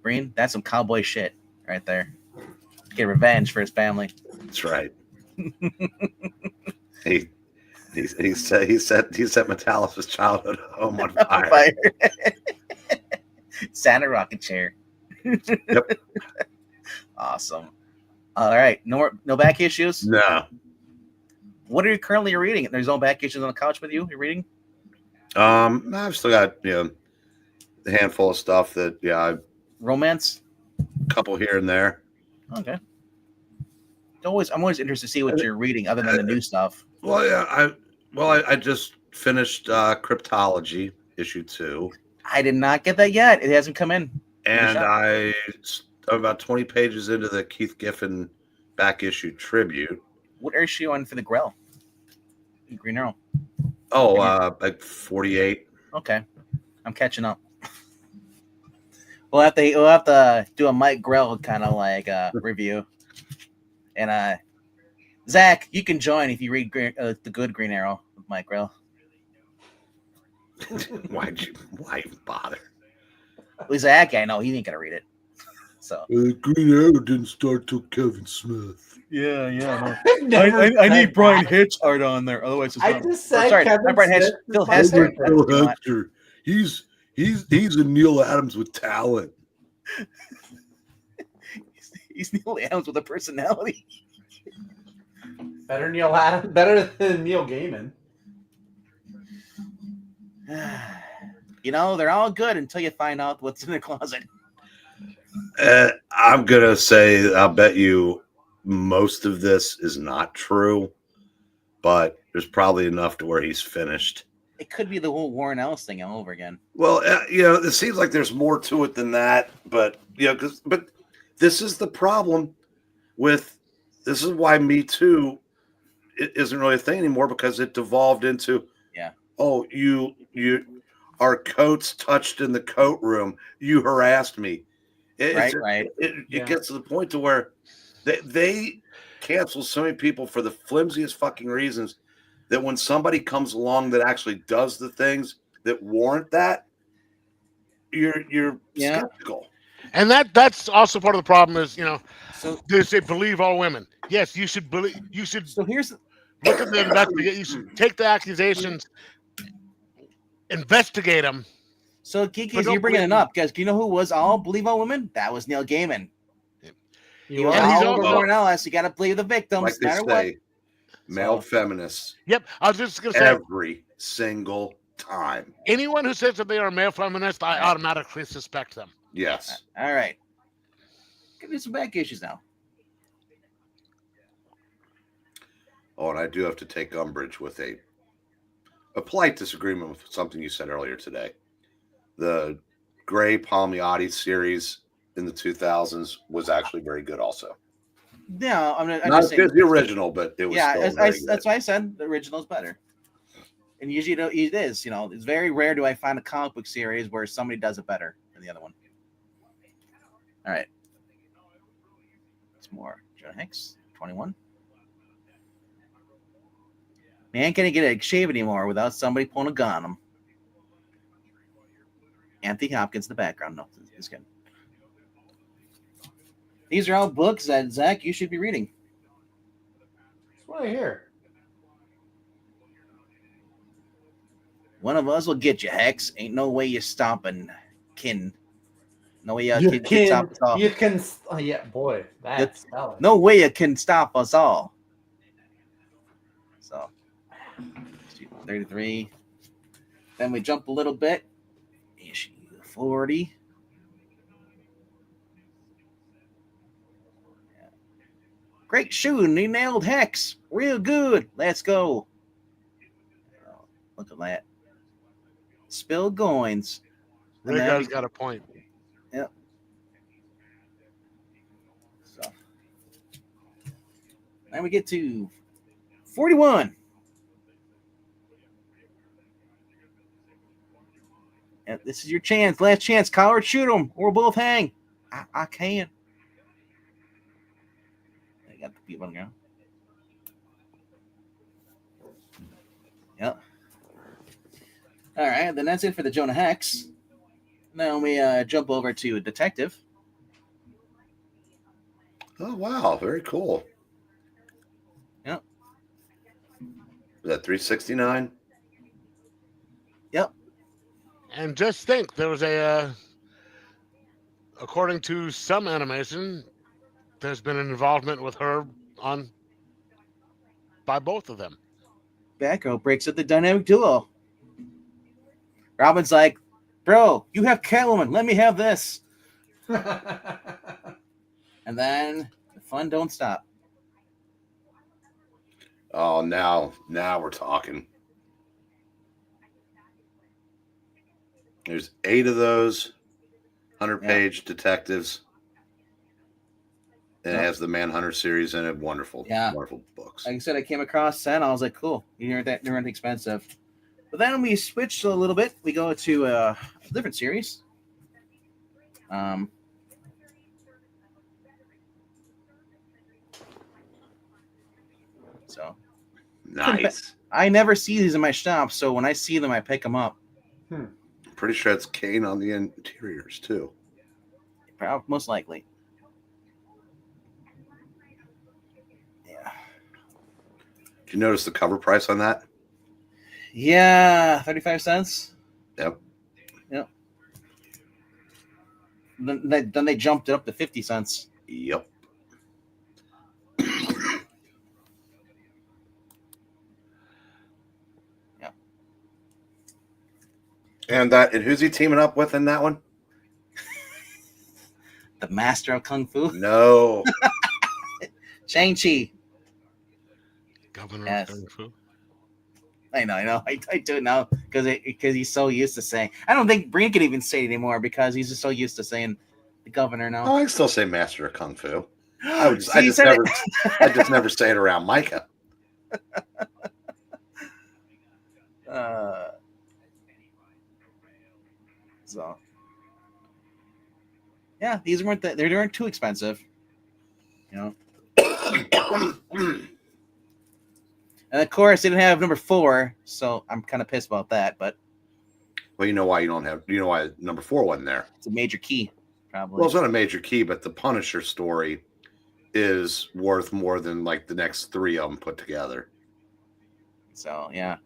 Speaker 1: Breen, that's some cowboy shit right there. Get revenge for his family.
Speaker 2: That's right. He set Metalis' childhood home on fire.
Speaker 1: Santa rocket chair.
Speaker 2: Yep.
Speaker 1: Awesome. All right. No back issues?
Speaker 2: No.
Speaker 1: What are you currently reading? There's no back issues on the couch with you. You're reading?
Speaker 2: I've still got a handful of stuff that
Speaker 1: Romance.
Speaker 2: a couple here and there.
Speaker 1: Okay. I'm always interested to see what you're reading other than the new stuff.
Speaker 2: Well, yeah, I just finished Cryptology issue 2.
Speaker 1: I did not get that yet. It hasn't come in.
Speaker 2: And I'm about 20 pages into the Keith Giffen back issue tribute.
Speaker 1: What issue on for the Grell? Green Arrow.
Speaker 2: Oh, like 48.
Speaker 1: Okay, I'm catching up. We'll have to do a Mike Grell kind of like review. And Zach, you can join if you read the good Green Arrow with Mike Grell.
Speaker 2: Why bother?
Speaker 1: Well, Zach, I know he ain't gonna read it. So
Speaker 2: Green Arrow didn't start till Kevin Smith.
Speaker 1: Yeah. I need Brian Hitch art on there, otherwise it's not.
Speaker 4: Just said
Speaker 1: sorry,
Speaker 4: Kevin
Speaker 1: Brian Hitch.
Speaker 4: Smith
Speaker 1: Phil
Speaker 4: is my
Speaker 1: Hester.
Speaker 2: Phil Hester. He's a Neil Adams with talent.
Speaker 1: He's Neil Adams with a personality.
Speaker 4: Better Neil Adams, better than Neil Gaiman.
Speaker 1: They're all good until you find out what's in the closet.
Speaker 2: I'm gonna say I'll bet you most of this is not true, but there's probably enough to where he's finished.
Speaker 1: It could be the whole Warren Ellis thing all over again.
Speaker 2: Well, it seems like there's more to it than that, but but this is the problem with this is why Me Too isn't really a thing anymore, because it devolved into you our coats touched in the coat room, you harassed me. It gets to the point to where they cancel so many people for the flimsiest fucking reasons that when somebody comes along that actually does the things that warrant that, you're skeptical.
Speaker 3: And that's also part of the problem is,
Speaker 1: so
Speaker 3: they say believe all women. Yes, you should believe. You should.
Speaker 1: So here's
Speaker 3: look at the investigate. You should take the accusations, investigate them.
Speaker 1: So Geeky, you're bringing it up because you know who was all believe all women? That was Neil Gaiman. He was all over Warren Ellis. You got to believe the victims,
Speaker 2: like
Speaker 1: no matter what.
Speaker 2: Male feminists.
Speaker 3: Yep, I was just gonna say
Speaker 2: every single time.
Speaker 3: Anyone who says that they are a male feminist, I automatically suspect them.
Speaker 2: Yes.
Speaker 1: All right. Give me some back issues now.
Speaker 2: Oh, and I do have to take umbrage with a polite disagreement with something you said earlier today. The Gray Palmiotti series in the 2000s was actually very good also.
Speaker 1: Yeah, I'm
Speaker 2: not as good as the original, but it was
Speaker 1: that's why I said the original is better. And usually it is, it's very rare do I find a comic book series where somebody does it better than the other one. All right. It's more Jonah Hex, 21. Man can't get a shave anymore without somebody pulling a gun on him. Anthony Hopkins in the background. No, it's good. These are all books that, Zach, you should be reading.
Speaker 4: That's what I hear.
Speaker 1: One of us will get you, Hex. Ain't no way you're stopping, kin. No way you can stop us all.
Speaker 4: You can, boy, that's
Speaker 1: no way you can stop us all. So, 33. Then we jump a little bit. Issue 40. Great shooting. He nailed Hex. Real good. Let's go. Oh, look at that. Spill Goins.
Speaker 3: That guy's got a point.
Speaker 1: Yep. So. Then we get to 41. And this is your chance. Last chance. Collard, shoot him. Or we'll both hang. I can't. Got the people on the ground. Yep. All right, then that's it for the Jonah Hex. Now we jump over to Detective.
Speaker 2: Oh wow, very cool.
Speaker 1: Yep.
Speaker 2: Was that 369?
Speaker 1: Yep.
Speaker 3: And just think, there was according to some animation, there's been an involvement with her by both of them.
Speaker 1: Batgirl breaks up the dynamic duo. Robin's like, bro, you have Catwoman. Let me have this. And then the fun don't stop.
Speaker 2: Oh, now we're talking. There's 8 of those 100-page detectives. And it has the Manhunter series in it. Wonderful, wonderful books.
Speaker 1: Like I said, I came across that, and I was like, cool. They weren't expensive. But then we switched a little bit. We go to a different series. So
Speaker 2: nice.
Speaker 1: I never see these in my shop, so when I see them, I pick them up.
Speaker 2: Pretty sure it's Kane on the interiors too.
Speaker 1: Most likely. Yeah.
Speaker 2: Did you notice the cover price on that?
Speaker 1: Yeah, 35 cents.
Speaker 2: Yep.
Speaker 1: Then they jumped it up to 50 cents.
Speaker 2: Yep. And who's he teaming up with in that one?
Speaker 1: The Master of Kung Fu.
Speaker 2: No.
Speaker 1: Shang-Chi.
Speaker 3: Governor of Kung Fu.
Speaker 1: I know. I do it now because he's so used to saying. I don't think Breen can even say it anymore because he's just so used to saying the governor now.
Speaker 2: Oh, I can still say Master of Kung Fu. I just never say it around Micah.
Speaker 1: So, yeah, these they weren't too expensive, you know. And of course, they didn't have number 4, so I'm kind of pissed about that. But
Speaker 2: well, you know why number 4 wasn't there?
Speaker 1: It's a major key, probably.
Speaker 2: Well, it's not a major key, but the Punisher story is worth more than like the next 3 of them put together.
Speaker 1: So yeah,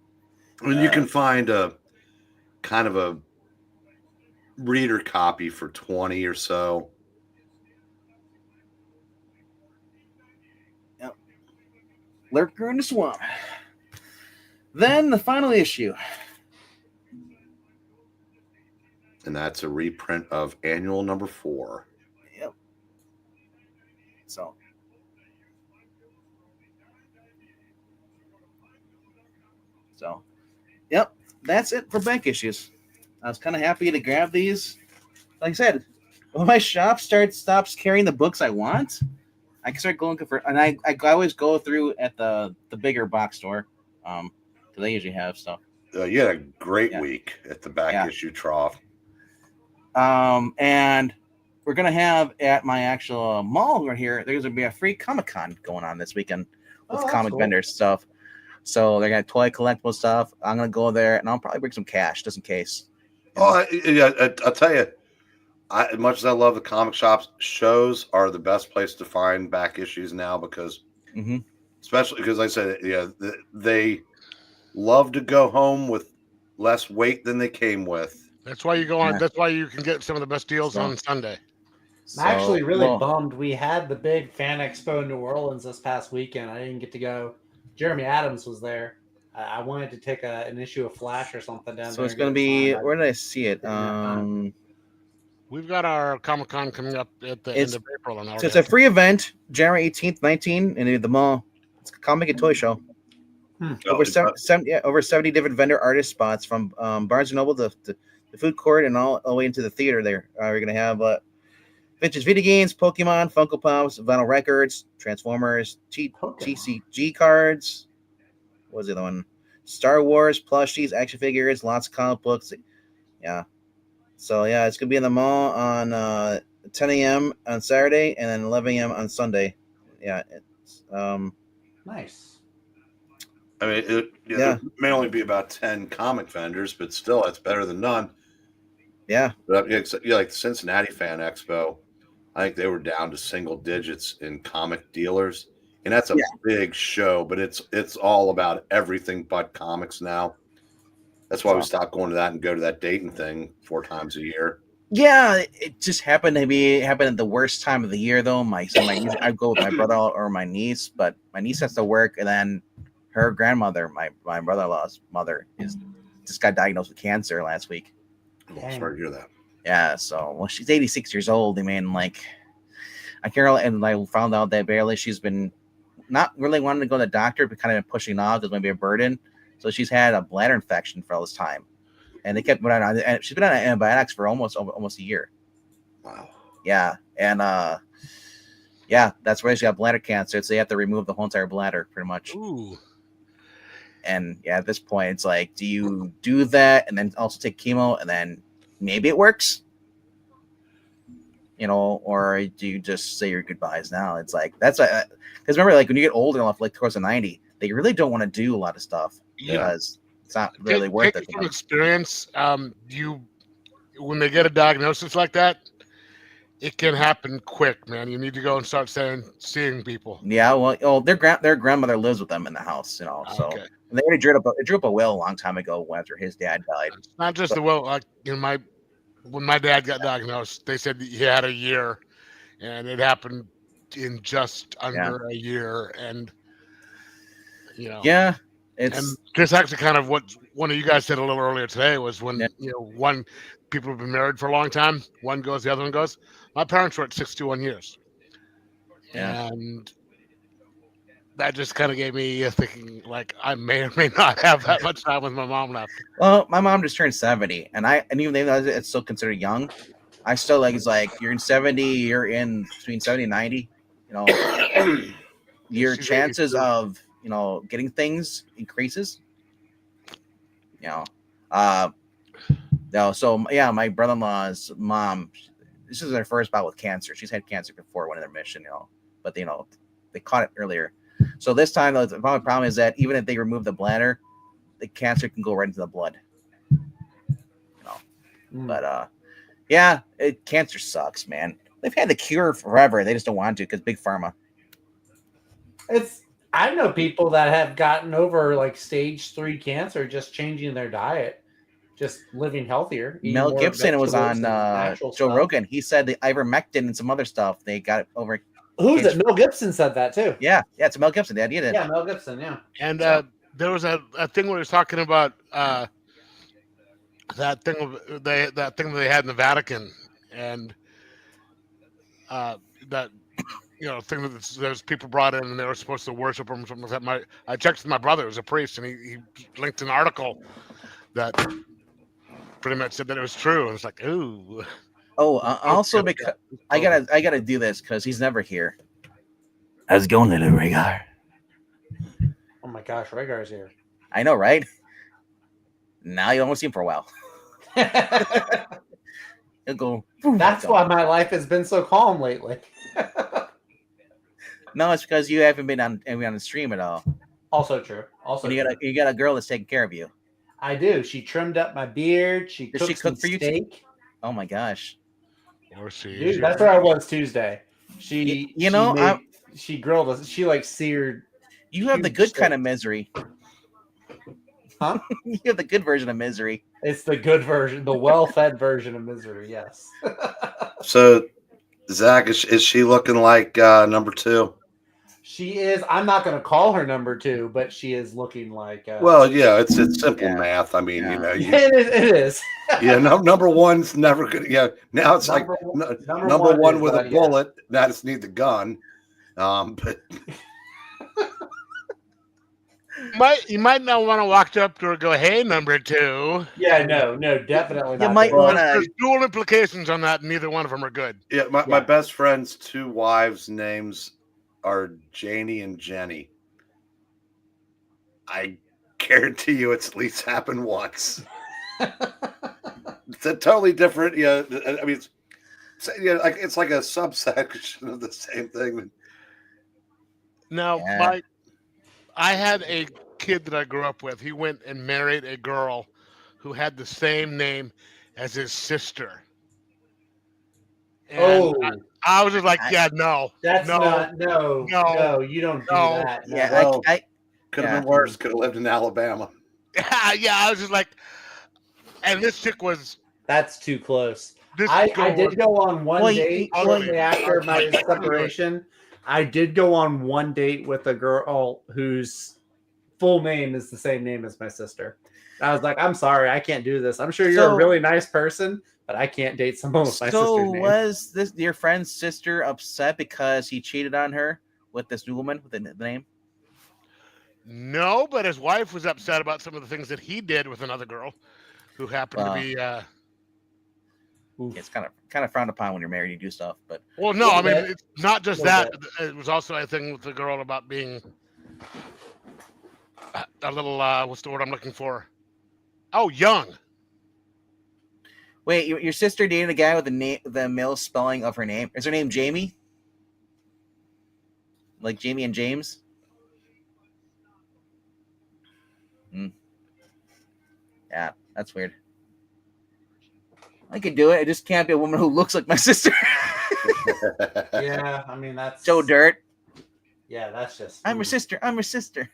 Speaker 2: I mean, you can find a kind of a reader copy for 20 or so.
Speaker 1: Yep. Lurker in the Swamp. Then the final issue.
Speaker 2: And that's a reprint of annual number 4.
Speaker 1: Yep. So, yep, that's it for bank issues. I was kind of happy to grab these. Like I said, when my shop stops carrying the books I want, I can start going for. And I always go through at the bigger box store, because they usually have stuff.
Speaker 2: You had a great week at the back issue trough.
Speaker 1: And we're gonna have at my actual mall right here. There's gonna be a free Comic-Con going on this weekend with comic vendors stuff. So they're gonna have toy collectible stuff. I'm gonna go there and I'll probably bring some cash just in case.
Speaker 2: Oh, I'll tell you, as much as I love the comic shops, shows are the best place to find back issues now because, especially because like I said, they love to go home with less weight than they came with.
Speaker 3: That's why you go on. That's why you can get some of the best deals on Sunday.
Speaker 4: I'm actually really bummed. We had the big fan expo in New Orleans this past weekend. I didn't get to go. Jeremy Adams was there. I wanted to take an issue of Flash or something down there.
Speaker 1: So it's going to be, where did I see it?
Speaker 3: We've got our Comic-Con coming up at the end of April.
Speaker 1: So it's a free event, January 18th, 19th, in the mall. It's a comic and toy show. Over 70 different vendor artist spots from Barnes & Noble, the food court, and all the way into the theater there. We're going to have vintage video games, Pokemon, Funko Pops, vinyl records, Transformers, TCG cards. What was the other one? Star Wars, plushies, action figures, lots of comic books. Yeah. So, yeah, it's going to be in the mall on 10 a.m. on Saturday and then 11 a.m. on Sunday. Yeah. It's
Speaker 4: nice.
Speaker 2: I mean, there may only be about 10 comic vendors, but still, it's better than none.
Speaker 1: Yeah.
Speaker 2: But like the Cincinnati Fan Expo, I think they were down to single digits in comic dealers. And that's a big show, but it's all about everything but comics now. That's why we stopped going to that and go to that Dayton thing 4 times a year.
Speaker 1: Yeah, it just happened at the worst time of the year, though. I go with my brother or my niece, but my niece has to work, and then her grandmother, my brother-in-law's mother, just got diagnosed with cancer last week.
Speaker 2: I'm sorry to hear that.
Speaker 1: Yeah, so well, she's 86 years old. I mean, like, I can't really, and I found out that barely she's been not really wanting to go to the doctor, but kind of pushing off because maybe a burden. So she's had a bladder infection for all this time, and they kept putting on. And she's been on antibiotics for almost a year.
Speaker 2: Wow.
Speaker 1: Yeah, and yeah, that's why she got bladder cancer. So they have to remove the whole entire bladder, pretty much.
Speaker 3: Ooh.
Speaker 1: And yeah, at this point, it's like, do you do that and then also take chemo and then maybe it works? You know, or do you just say your goodbyes now? It's like, that's because remember, like when you get older enough, like towards the 90, they really don't want to do a lot of stuff because it's not really worth it.
Speaker 3: From experience, when they get a diagnosis like that, it can happen quick, man. You need to go and start seeing people.
Speaker 1: Yeah, well, their grandmother lives with them in the house, you know. So
Speaker 3: Okay.
Speaker 1: and they already drew up a will a long time ago after his dad died.
Speaker 3: It's not just the will. Like when my dad got diagnosed, they said he had a year, and it happened in just under a year. And you know,
Speaker 1: yeah,
Speaker 3: and this actually kind of what one of you guys said a little earlier today was when one people have been married for a long time, one goes, the other one goes. My parents were at 61 years.
Speaker 1: Yeah.
Speaker 3: And that just kind of gave me a thinking, like, I may or may not have that much time with my mom left.
Speaker 1: Well, my mom just turned 70, and even though it's still considered young, I still like, it's like you're in 70, you're in between 70 and 90, you know, your chances of, you know, getting things increases, you know. No, so yeah, my brother-in-law's mom, this is her first bout with cancer. She's had cancer before when in their mission, you know, but you know, they caught it earlier. So this time, the problem is that even if they remove the bladder, the cancer can go right into the blood. You know, but yeah, cancer sucks, man. They've had the cure forever. They just don't want to because big pharma.
Speaker 4: I know people that have gotten over like stage 3 cancer just changing their diet. Just living healthier.
Speaker 1: Mel Gibson was on Joe Rogan. He said the ivermectin and some other stuff. They got it over.
Speaker 4: Who's it? Mel Gibson said that too.
Speaker 1: Yeah, it's Mel Gibson. The idea that.
Speaker 4: Yeah, Mel Gibson. Yeah.
Speaker 3: And there was a thing where he was talking about that thing that they had in the Vatican, and that thing that there's people brought in and they were supposed to worship him or something like that. I checked with my brother, who's a priest, and he linked an article that pretty much said that it was true. And it's like, ooh.
Speaker 1: Oh, also because I gotta do this because he's never here. How's it going, little Rhaegar?
Speaker 4: Oh my gosh, Rhaegar's here.
Speaker 1: I know, right? Now you don't see him for a while. He'll go.
Speaker 4: That's why my life has been so calm lately.
Speaker 1: No, it's because you haven't been on the stream at all.
Speaker 4: Also true. Also,
Speaker 1: you got a girl that's taking care of you.
Speaker 4: I do. She trimmed up my beard. She cooked some
Speaker 1: for you
Speaker 4: steak.
Speaker 1: Oh my gosh.
Speaker 4: Dude, that's where I was Tuesday. She grilled us. She like seared.
Speaker 1: You have the good steak. Kind of misery.
Speaker 4: Huh?
Speaker 1: You have the good version of misery.
Speaker 4: It's the good version, the well-fed version of misery. Yes.
Speaker 2: So, Zach, is she looking like number 2?
Speaker 4: She is. I'm not going to call her number 2, but she is looking like.
Speaker 2: Well, yeah, it's simple math. I mean,
Speaker 4: it is.
Speaker 2: Yeah, number 1's never good. Yeah, now it's number one with a bullet. Now just need the gun. But
Speaker 3: you might not want to walk up to her and go, "Hey, number 2."
Speaker 4: Yeah, no, definitely not.
Speaker 1: You might want to.
Speaker 3: There's dual implications on that. Neither one of them are good.
Speaker 2: Yeah, my best friend's 2 wives' names are Janie and Jenny. I guarantee you it's at least happened once. It's a totally different, I mean, it's like a subsection of the same thing.
Speaker 3: Now, I had a kid that I grew up with. He went and married a girl who had the same name as his sister. And I was just like, no.
Speaker 4: That's no, you don't do that. No.
Speaker 2: Yeah, I could have been worse. Could have lived in Alabama.
Speaker 3: Yeah, I was just like, and this chick was.
Speaker 4: That's too close. I did go on one date shortly after my separation. I did go on one date with a girl whose full name is the same name as my sister. I was like, I'm sorry, I can't do this. I'm sure you're a really nice person, but I can't date someone with my sister's name.
Speaker 1: Was this your friend's sister upset because he cheated on her with this new woman with the name?
Speaker 3: No, but his wife was upset about some of the things that he did with another girl who happened to be.
Speaker 1: It's kind of frowned upon when you're married. You do stuff, but
Speaker 3: no, I mean it's not just that. It was also a thing with the girl about being a little. What's the word I'm looking for? Oh, young.
Speaker 1: Wait, your sister dated a guy with the male spelling of her name. Is her name Jamie? Like Jamie and James? Yeah, that's weird. I could do it. I just can't be a woman who looks like my sister.
Speaker 4: Yeah, I mean that's
Speaker 1: Joe Dirt.
Speaker 4: Yeah, that's just.
Speaker 1: I'm her sister. I'm her sister.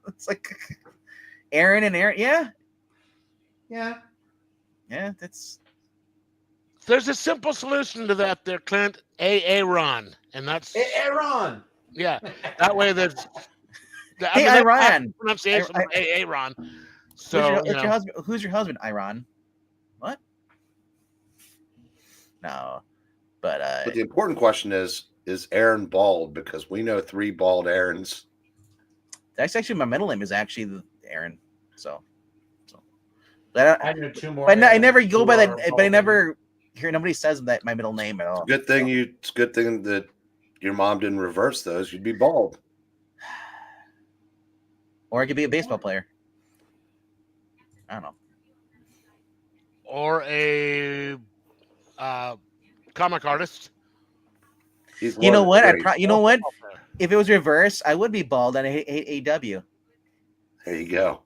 Speaker 1: It's like Aaron and Aaron. Yeah. That's.
Speaker 3: There's a simple solution to that, there, Clint. Aaron, and that's
Speaker 4: Aaron.
Speaker 3: Yeah, that way there's.
Speaker 1: Hey, Iran.
Speaker 3: Pronunciation of Aaron. So
Speaker 1: who's your husband? Iran. What? No, but
Speaker 2: the important question is Aaron bald? Because we know 3 bald Aarons.
Speaker 1: That's actually my middle name is actually Aaron. So. But
Speaker 4: I know 2 more.
Speaker 1: But I never go by that. But I never hear nobody says that my middle name at all.
Speaker 2: It's a good thing that your mom didn't reverse those. You'd be bald.
Speaker 1: Or I could be a baseball player. I don't know.
Speaker 3: Or a comic artist.
Speaker 1: You know what? You know what? If it was reverse, I would be bald and I hate AW.
Speaker 2: There you go.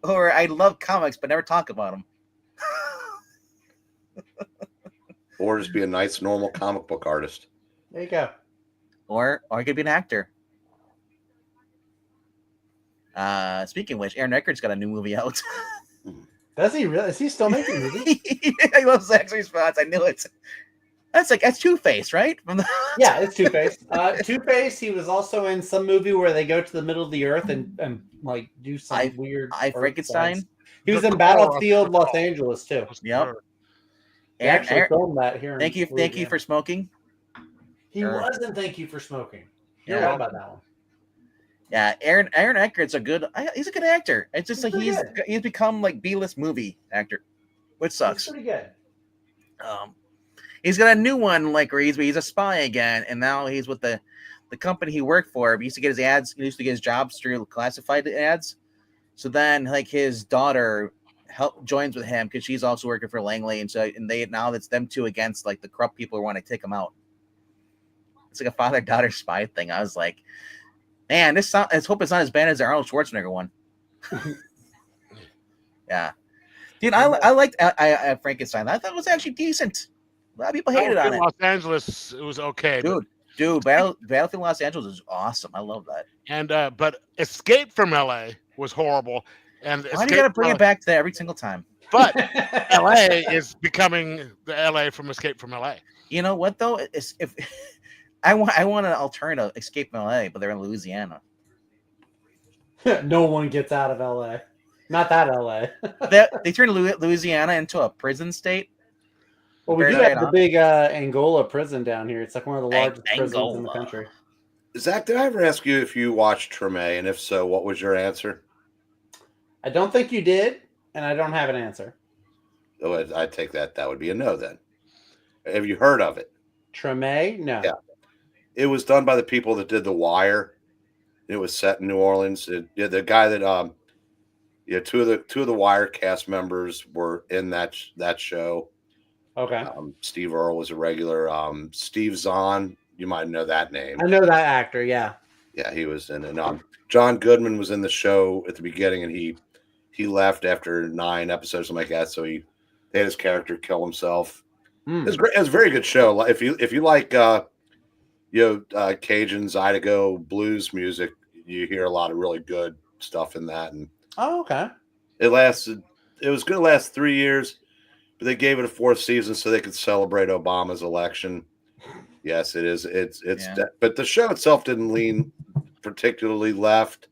Speaker 1: Or I love comics but never talk about them.
Speaker 2: Or just be a nice, normal comic book artist.
Speaker 4: There you go.
Speaker 1: Or I could be an actor. Speaking of which, Aaron Eckhardt's got a new movie out.
Speaker 4: Does he really? Is he still making movies?
Speaker 1: I love Zach's response. I knew it. That's Two-Face, right?
Speaker 4: Yeah, it's Two-Face. Two-Face. He was also in some movie where they go to the middle of the earth and like do some weird.
Speaker 1: Frankenstein.
Speaker 4: He was in Battlefield Los Angeles too.
Speaker 1: Yep.
Speaker 4: He actually filmed that here.
Speaker 1: Thank you for smoking.
Speaker 4: He wasn't. Thank you for smoking. You're right about that one.
Speaker 1: Yeah, Aaron Eckhardt's he's a good actor. It's just like he's become like B-list movie actor, which sucks.
Speaker 4: He's pretty good.
Speaker 1: He's got a new one like where he's a spy again, and now he's with the company he worked for. He used to get his ads. He used to get his jobs through classified ads. So then, like his daughter joins with him because she's also working for Langley, and now it's them two against like the corrupt people who want to take him out. It's like a father-daughter spy thing. I was like, man, let's hope it's not as bad as the Arnold Schwarzenegger one. Yeah, dude, I liked Frankenstein. I thought it was actually decent. A lot of people hated on it.
Speaker 3: Los Angeles, it was okay.
Speaker 1: Dude, Battlefield Los Angeles is awesome. I love that.
Speaker 3: And but Escape from LA was horrible. And
Speaker 1: why do you gotta bring it back to that every single time?
Speaker 3: But LA is becoming the LA from Escape from LA.
Speaker 1: You know what though? If I want an alternative Escape from LA, but they're in Louisiana.
Speaker 4: No one gets out of LA. Not that LA.
Speaker 1: They turned Louisiana into a prison state.
Speaker 4: Well, we do have the big Angola prison down here. It's like one of the largest prisons in the country.
Speaker 2: Zach, did I ever ask you if you watched Treme? And if so, what was your answer?
Speaker 4: I don't think you did, and I don't have an answer.
Speaker 2: Oh, I'd take that. That would be a no then. Have you heard of it?
Speaker 4: Treme? No.
Speaker 2: Yeah. It was done by the people that did The Wire. It was set in New Orleans. The guy that two of the Wire cast members were in that show.
Speaker 4: Okay.
Speaker 2: Steve Earle was a regular. Steve Zahn, you might know that name.
Speaker 4: I know that actor. Yeah.
Speaker 2: Yeah, he was in it. John Goodman was in the show at the beginning, and he left after 9 episodes, something like that. So he had his character kill himself. It was great. It was a very good show. If you like Cajun Zydeco blues music, you hear a lot of really good stuff in that. And
Speaker 4: okay.
Speaker 2: It was going to last 3 years, but they gave it a 4th season so they could celebrate Obama's election. Yes, it is.
Speaker 1: Yeah.
Speaker 2: But the show itself didn't lean particularly left.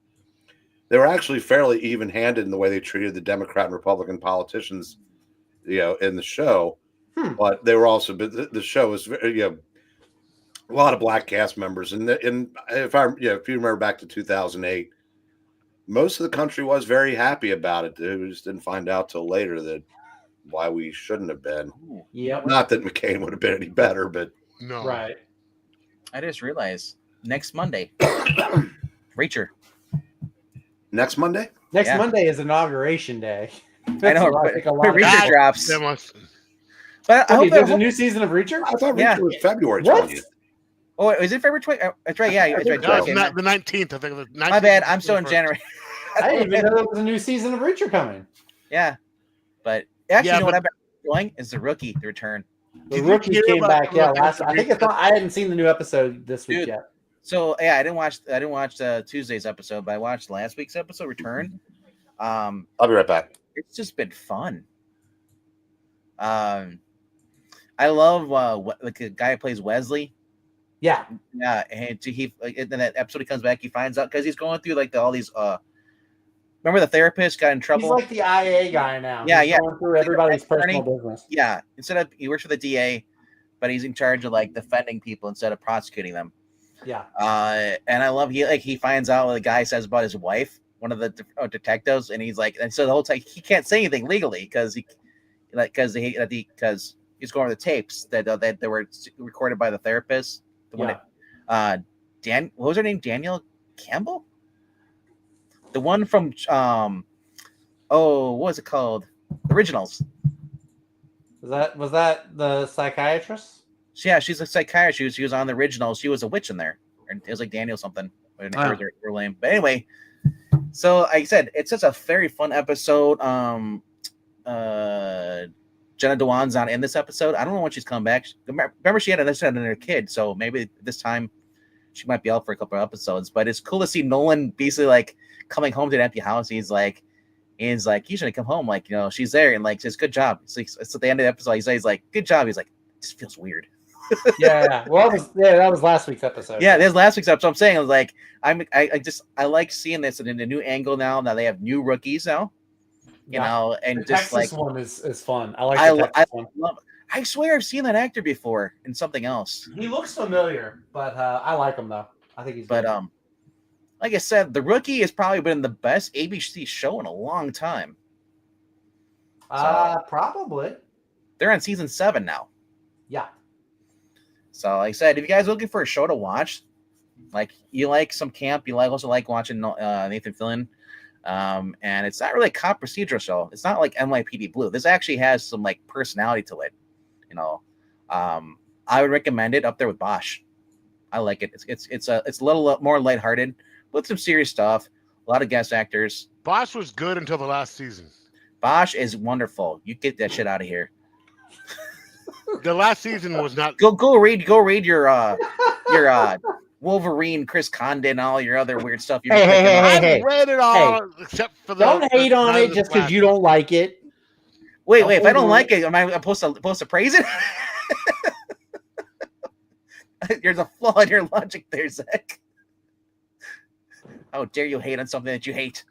Speaker 2: They were actually fairly even-handed in the way they treated the Democrat and Republican politicians, in the show. But they were also, but the show was, a lot of black cast members, and if you remember back to 2008, most of the country was very happy about it. We just didn't find out till later that why we shouldn't have been.
Speaker 4: Yep.
Speaker 2: Not that McCain would have been any better, but
Speaker 3: No.
Speaker 4: Right.
Speaker 1: I just realized next Monday, Reacher.
Speaker 2: Next Monday?
Speaker 4: Next
Speaker 1: Yeah.
Speaker 4: Monday is Inauguration Day.
Speaker 1: I know,
Speaker 4: So
Speaker 1: but
Speaker 4: think a lot of
Speaker 1: Reacher
Speaker 3: God,
Speaker 1: drops.
Speaker 3: that must-
Speaker 1: But I hope
Speaker 4: there's a new season of Reacher.
Speaker 2: I thought
Speaker 1: Yeah.
Speaker 2: Reacher was February
Speaker 4: What?
Speaker 2: 20th.
Speaker 1: Oh, is it February 20th? That's right. Yeah, that's right.
Speaker 3: No, it's
Speaker 1: Okay.
Speaker 3: not the 19th. I think it was 19th.
Speaker 1: My bad. I'm still in January.
Speaker 4: I didn't even know there was a new season of Reacher coming.
Speaker 1: Yeah, but actually,
Speaker 3: Yeah,
Speaker 1: you know what
Speaker 3: but-
Speaker 1: I've been enjoying is the Rookie, the return.
Speaker 4: The
Speaker 3: Did you
Speaker 4: Rookie
Speaker 3: hear
Speaker 4: came
Speaker 3: about
Speaker 4: back.
Speaker 3: the
Speaker 4: Yeah,
Speaker 3: Rookie?
Speaker 4: last. I think it's not. I hadn't seen the new episode this week
Speaker 1: Dude.
Speaker 4: yet.
Speaker 1: So yeah, I didn't watch Tuesday's episode, but I watched last week's episode, Return.
Speaker 2: I'll be right back.
Speaker 1: It's just been fun. I love the guy who plays Wesley.
Speaker 4: Yeah.
Speaker 1: Yeah, and he in that episode he comes back, he finds out because he's going through like all these. Remember the therapist got in trouble.
Speaker 4: He's like the IA guy now.
Speaker 1: Yeah,
Speaker 4: He's
Speaker 1: yeah.
Speaker 4: going through everybody's
Speaker 1: Attorney.
Speaker 4: personal business.
Speaker 1: Yeah, instead of he works for the DA, but he's in charge of like defending people instead of prosecuting them.
Speaker 4: Yeah.
Speaker 1: And I love he finds out what the guy says about his wife, one of the detectives, and he's like, and so the whole time he can't say anything legally because he's going over the tapes that they were recorded by the therapist. The one that, what was her name? Daniel Campbell, the one from what was it called? Originals.
Speaker 4: Was that the psychiatrist?
Speaker 1: Yeah, she's a psychiatrist. She was on the original. She was a witch in there. It was like Daniel something. Her name. But anyway, so like I said, it's just a very fun episode. Jenna Dewan's not in this episode. I don't know when she's come back. Remember, she had another kid, so maybe this time she might be out for a couple of episodes. But it's cool to see Nolan basically like coming home to an empty house. He's like, you should come home. Like, she's there and like says, good job. It's at the end of the episode. He's like, good job. He's like, it just feels weird.
Speaker 4: Yeah. Well, that was last week's episode.
Speaker 1: Yeah, there's last week's episode. I'm saying I was like, I like seeing this in a new angle now. Now they have new rookies now, and
Speaker 4: the
Speaker 1: just
Speaker 4: Texas
Speaker 1: like
Speaker 4: one is fun. I like the Texas one.
Speaker 1: love. I swear I've seen that actor before in something else.
Speaker 4: He looks familiar, but I like him though. I think he's.
Speaker 1: But
Speaker 4: good.
Speaker 1: like I said, The Rookie has probably been the best ABC show in a long time.
Speaker 4: Probably.
Speaker 1: They're on season 7 now.
Speaker 4: Yeah.
Speaker 1: So like I said, if you guys are looking for a show to watch, like you like some camp, you also like watching Nathan Fillion, and it's not really a cop procedural show. It's not like NYPD Blue. This actually has some like personality to it. I would recommend it up there with Bosch. I like it. It's a little more lighthearted with some serious stuff. A lot of guest actors.
Speaker 3: Bosch was good until the last season.
Speaker 1: Bosch is wonderful. You get that shit out of here.
Speaker 3: The last season was not.
Speaker 1: Go read your Wolverine, Chris Condon, and all your other weird stuff.
Speaker 3: I read it all except for the.
Speaker 4: Don't hate on it just because you don't like it.
Speaker 1: Wait. If I don't like it, am I supposed to praise it? There's a flaw in your logic there, Zach. How dare you hate on something that you hate?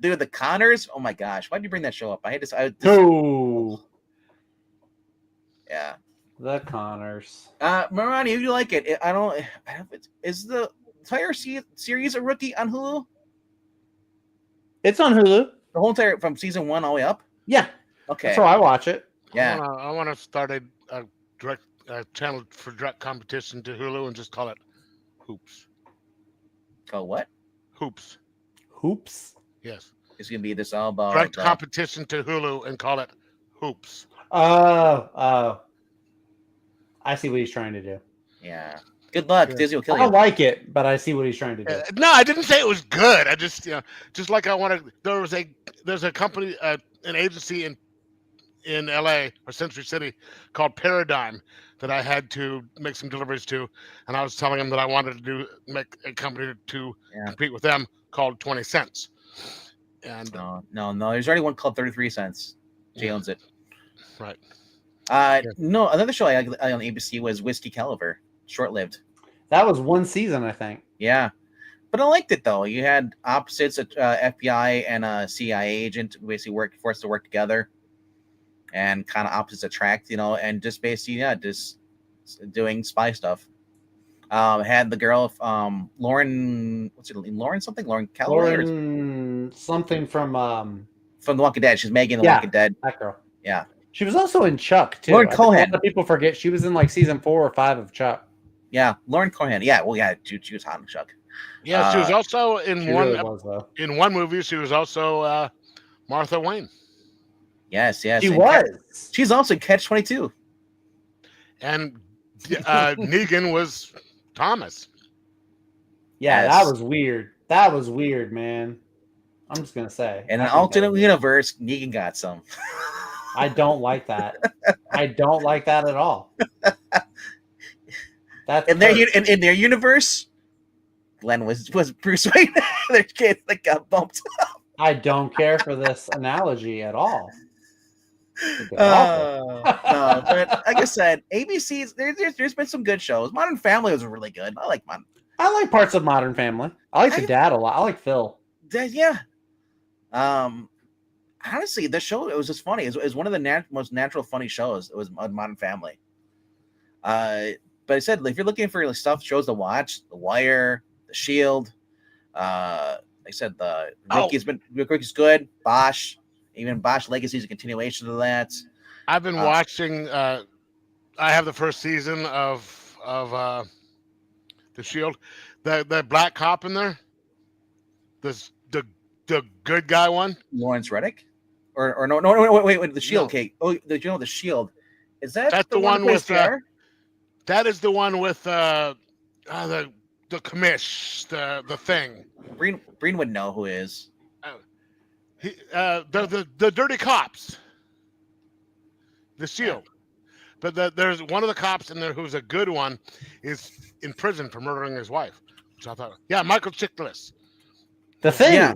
Speaker 1: Dude, the Connors. Oh my gosh, why'd you bring that show up? I hate this.
Speaker 4: No.
Speaker 1: Yeah.
Speaker 4: The Connors.
Speaker 1: Marani, if you like it, I don't. Is the entire series a Rookie on Hulu?
Speaker 4: It's on Hulu.
Speaker 1: The whole entire from season 1 all the way up.
Speaker 4: Yeah.
Speaker 1: Okay.
Speaker 4: That's how I watch it.
Speaker 1: Yeah.
Speaker 3: I want to start a direct channel for direct competition to Hulu and just call it Hoops.
Speaker 1: Oh, what?
Speaker 3: Hoops.
Speaker 4: Hoops.
Speaker 3: Yes.
Speaker 1: It's gonna be this all about
Speaker 3: Direct competition to Hulu and call it Hoops.
Speaker 4: Oh. I see what he's trying to do.
Speaker 1: Yeah. Good luck.
Speaker 3: Yeah.
Speaker 1: Disney will kill
Speaker 4: I
Speaker 1: you.
Speaker 4: don't like it, but I see what he's trying to do.
Speaker 3: No, I didn't say it was good. I just, just like I wanted. There's a company, an agency in LA or Century City called Paradigm that I had to make some deliveries to, and I was telling them that I wanted to make a company to compete with them called 20 Cents. And
Speaker 1: No. There's already one called 33 cents. Jay owns it.
Speaker 3: Right.
Speaker 1: No, another show I liked on ABC was Whiskey Caliber. Short-lived.
Speaker 4: That was one season, I think.
Speaker 1: Yeah. But I liked it though. You had opposites, FBI and a CIA agent, who basically forced to work together, and kind of opposites attract, and just basically, just doing spy stuff. Had the girl, Lauren, what's it, Lauren something, Lauren Calloway,
Speaker 4: Lauren something from
Speaker 1: The Walking Dead. She's Maggie in The
Speaker 4: Yeah.
Speaker 1: Walking Dead.
Speaker 4: that girl.
Speaker 1: Yeah.
Speaker 4: She was also in Chuck too.
Speaker 1: Lauren
Speaker 4: I think a
Speaker 1: Cohan.
Speaker 4: lot of people forget she was in like season 4 or 5 of Chuck.
Speaker 1: Yeah, Lauren Cohan. Yeah, well, yeah, she was hot in Chuck.
Speaker 3: Yeah, she was also in
Speaker 4: She
Speaker 3: one
Speaker 4: really was, though.
Speaker 3: in one movie. She was also Martha Wayne,
Speaker 1: Yes.
Speaker 4: She
Speaker 1: and
Speaker 4: was.
Speaker 1: She's also in Catch 22.
Speaker 3: and Negan was Thomas.
Speaker 4: Yeah,
Speaker 1: Yes.
Speaker 4: that was weird. That was weird, man. I'm just gonna say.
Speaker 1: In
Speaker 4: I
Speaker 1: an
Speaker 4: think that
Speaker 1: alternate
Speaker 4: was-
Speaker 1: universe, Negan got some.
Speaker 4: I don't like that. I don't like that at all. That's
Speaker 1: In their universe, Glenn was Bruce Wayne. Their kid that got bumped.
Speaker 4: I don't care for this analogy at all. It's awful.
Speaker 1: No, but like I said, ABC's there's been some good shows. Modern Family was really good. I like Modern.
Speaker 4: I like parts of Modern Family. I like the dad a lot. I like Phil.
Speaker 1: Yeah. Honestly, the show, it was just funny. It was one of the most natural funny shows. It was Modern Family. But I said, if you're looking for shows to watch, The Wire, The Shield, like I said, the Rookie's good. Bosch, even Bosch Legacy is a continuation of that.
Speaker 3: I've been watching. I have the first season of The Shield. The black cop in there. The good guy one.
Speaker 1: Lawrence Reddick, or no, wait, The Shield.
Speaker 3: No.
Speaker 1: Okay, the Shield. Is that
Speaker 3: That's the one
Speaker 1: with
Speaker 3: with that is the one with the commish, the thing.
Speaker 1: Breen would know who is.
Speaker 3: The dirty cops. The Shield. But there's one of the cops in there who's a good one is in prison for murdering his wife. Which I thought, Michael Chiklis.
Speaker 4: The Thing.
Speaker 1: Yeah.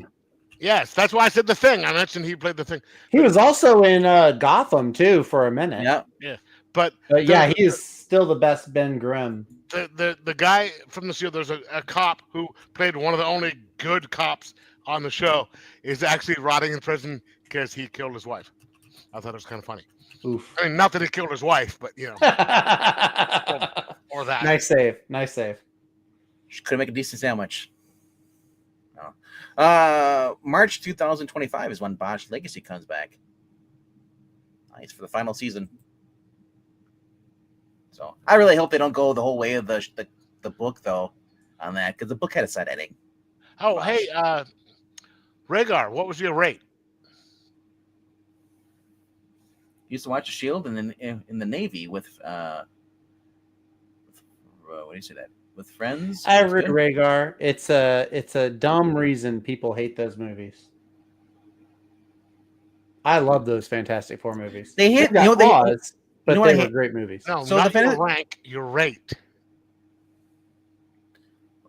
Speaker 3: Yes, that's why I said The Thing. I mentioned he played The Thing.
Speaker 4: He was also in Gotham too for a minute.
Speaker 1: Yeah.
Speaker 3: But
Speaker 4: yeah, he is still the best Ben Grimm.
Speaker 3: The guy from The Shield, there's a cop who played one of the only good cops on the show, is actually rotting in prison because he killed his wife. I thought it was kind of funny.
Speaker 4: Oof.
Speaker 3: I mean, not that he killed his wife, but or that.
Speaker 4: Nice save.
Speaker 1: She couldn't make a decent sandwich. No. March 2025 is when Bosch Legacy comes back. Nice for the final season. So I really hope they don't go the whole way of the book though on that, because the book had a sad ending.
Speaker 3: Oh, hey, Rhaegar, what was your rate?
Speaker 1: Used to watch The Shield and then in the Navy with what do you say that? With friends.
Speaker 4: I read Rhaegar. It's a dumb reason people hate those movies. I love those Fantastic Four movies.
Speaker 1: They hit,
Speaker 4: got flaws, but
Speaker 1: what
Speaker 4: they
Speaker 1: I
Speaker 4: were
Speaker 1: hate?
Speaker 4: great movies.
Speaker 3: No,
Speaker 1: So
Speaker 3: not
Speaker 1: the
Speaker 3: your rank, your rate.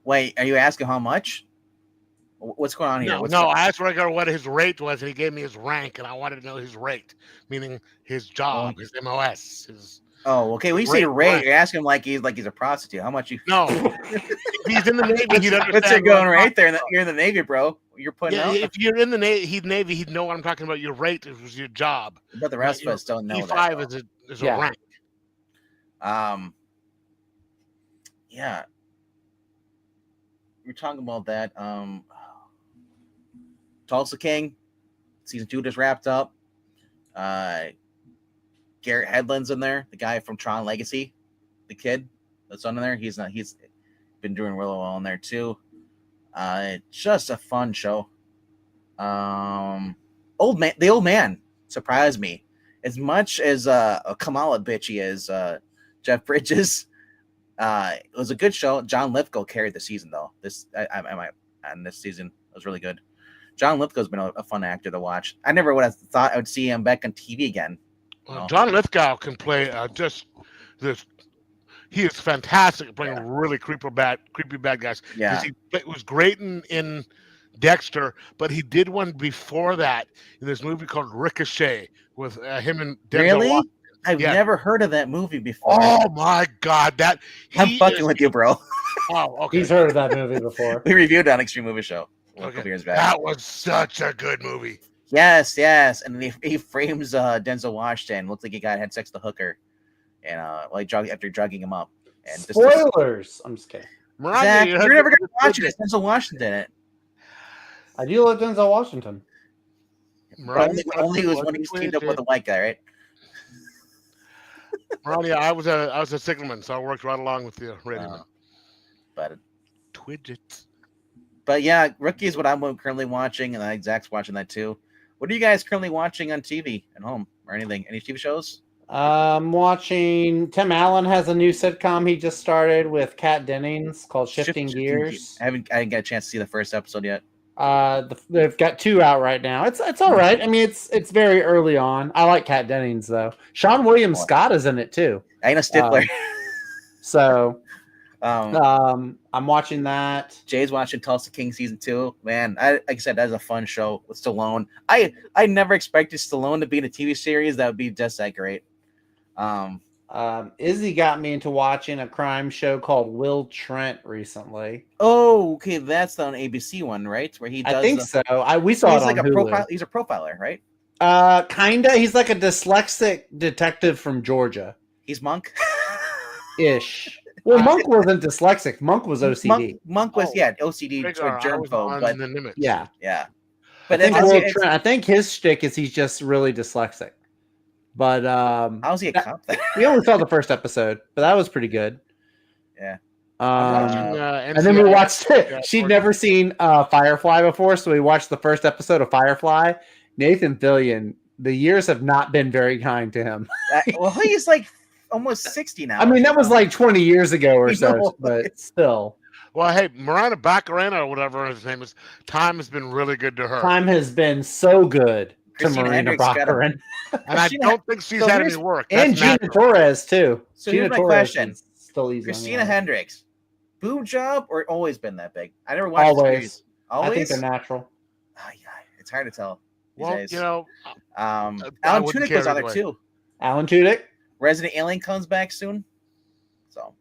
Speaker 1: Wait, are you asking how much? What's going on here?
Speaker 3: No, I asked Rhaegar what his rate was, and he gave me his rank, and I wanted to know his rate, meaning his job, his MOS, his.
Speaker 1: Oh, okay. When you say rate, you're asking him like he's a prostitute. How much you?
Speaker 3: No, if he's in the Navy, he'd understand.
Speaker 1: What's it going right there? You're in the Navy, bro. You're putting out.
Speaker 3: If you're in the Navy, he'd know what I'm talking about. Your rate was your job.
Speaker 1: But the rest of us don't know
Speaker 3: E5
Speaker 1: that.
Speaker 3: is a rank.
Speaker 1: Yeah. We're talking about that. Tulsa King, season 2 just wrapped up. Garrett Hedlund's in there, the guy from Tron Legacy, the kid that's on there. He's been doing really well in there too. Just a fun show. The old man surprised me as much as a Kamala bitch he is. Jeff Bridges. It was a good show. John Lithgow carried the season though. This season was really good. John Lithgow's been a fun actor to watch. I never would have thought I would see him back on TV again.
Speaker 3: Well, John Lithgow can play just this. He is fantastic at playing really creepy bad guys.
Speaker 1: Yeah,
Speaker 3: he was great in Dexter, but he did one before that in this movie called Ricochet with him and Denzel Washington.
Speaker 1: I've
Speaker 3: Yeah.
Speaker 1: never heard of that movie before.
Speaker 3: Oh my God,
Speaker 1: I'm fucking with you, bro.
Speaker 3: Oh, okay.
Speaker 4: He's heard of that movie before.
Speaker 1: We reviewed it on Extreme Movie Show a
Speaker 3: Okay.
Speaker 1: couple years back.
Speaker 3: That was such a good movie.
Speaker 1: Yes, and then he frames Denzel Washington. Looks like he had sex with the hooker, and after drugging him up. And
Speaker 4: Spoilers. I'm just kidding.
Speaker 1: Zach, you're never gonna watch it. It's Denzel Washington in it.
Speaker 4: I do love Denzel Washington.
Speaker 1: Only was when he's teamed up with a white guy, right?
Speaker 3: Ronnie, I was a signalman, so I worked right along with the radio man.
Speaker 1: But
Speaker 3: Twidgets.
Speaker 1: But yeah, Rookie is what I'm currently watching, and I think Zach's watching that too. What are you guys currently watching on TV at home or anything? Any TV shows?
Speaker 4: I'm watching. Tim Allen has a new sitcom he just started with Kat Dennings called Shifting Gears.
Speaker 1: I didn't get a chance to see the first episode yet.
Speaker 4: They've got 2 out right now. It's all right. I mean, it's very early on. I like Kat Dennings though. Sean William Scott is in it too.
Speaker 1: I know Stifler.
Speaker 4: So I'm watching that.
Speaker 1: Jay's watching Tulsa King season 2. Man, like I said, that's a fun show with Stallone. I never expected Stallone to be in a TV series that would be just that great.
Speaker 4: Izzy got me into watching a crime show called Will Trent recently.
Speaker 1: Oh, okay, that's the ABC one, right? Where he does.
Speaker 4: I think so. We saw it on Hulu.
Speaker 1: He's a profiler, right?
Speaker 4: Kinda. He's like a dyslexic detective from Georgia.
Speaker 1: He's Monk.
Speaker 4: Ish. Well, Monk wasn't dyslexic. Monk was OCD.
Speaker 1: Monk was OCD, germphobe, but
Speaker 4: yeah.
Speaker 1: But
Speaker 4: I think his shtick is he's just really dyslexic. But
Speaker 1: how's he a cop then?
Speaker 4: We only saw the first episode, but that was pretty good.
Speaker 1: Yeah.
Speaker 4: And then we watched it. She'd never seen Firefly before, so we watched the first episode of Firefly. Nathan Fillion, the years have not been very kind to him.
Speaker 1: Well, he's like almost 60 now.
Speaker 4: I mean, that was like 20 years ago or so, but still.
Speaker 3: Well, hey, Miranda Baccarena or whatever his name is, time has been really good to her.
Speaker 4: Time has been so good to
Speaker 1: Christina
Speaker 4: Marina Baccarin.
Speaker 3: And I don't think she's had any work.
Speaker 4: And Gina Torres, too.
Speaker 1: So
Speaker 4: Gina
Speaker 1: here's my
Speaker 4: Torres
Speaker 1: question.
Speaker 4: Still easy.
Speaker 1: Christina Hendricks, boob job or always been that big? I never watched
Speaker 4: Always.
Speaker 1: the series. Always?
Speaker 4: I think they're natural.
Speaker 1: Oh, yeah, it's hard to tell.
Speaker 3: Well,
Speaker 1: days.
Speaker 3: you know,
Speaker 1: Alan Tudyk was on there too.
Speaker 4: Alan Tudyk.
Speaker 1: Resident Alien comes back soon. So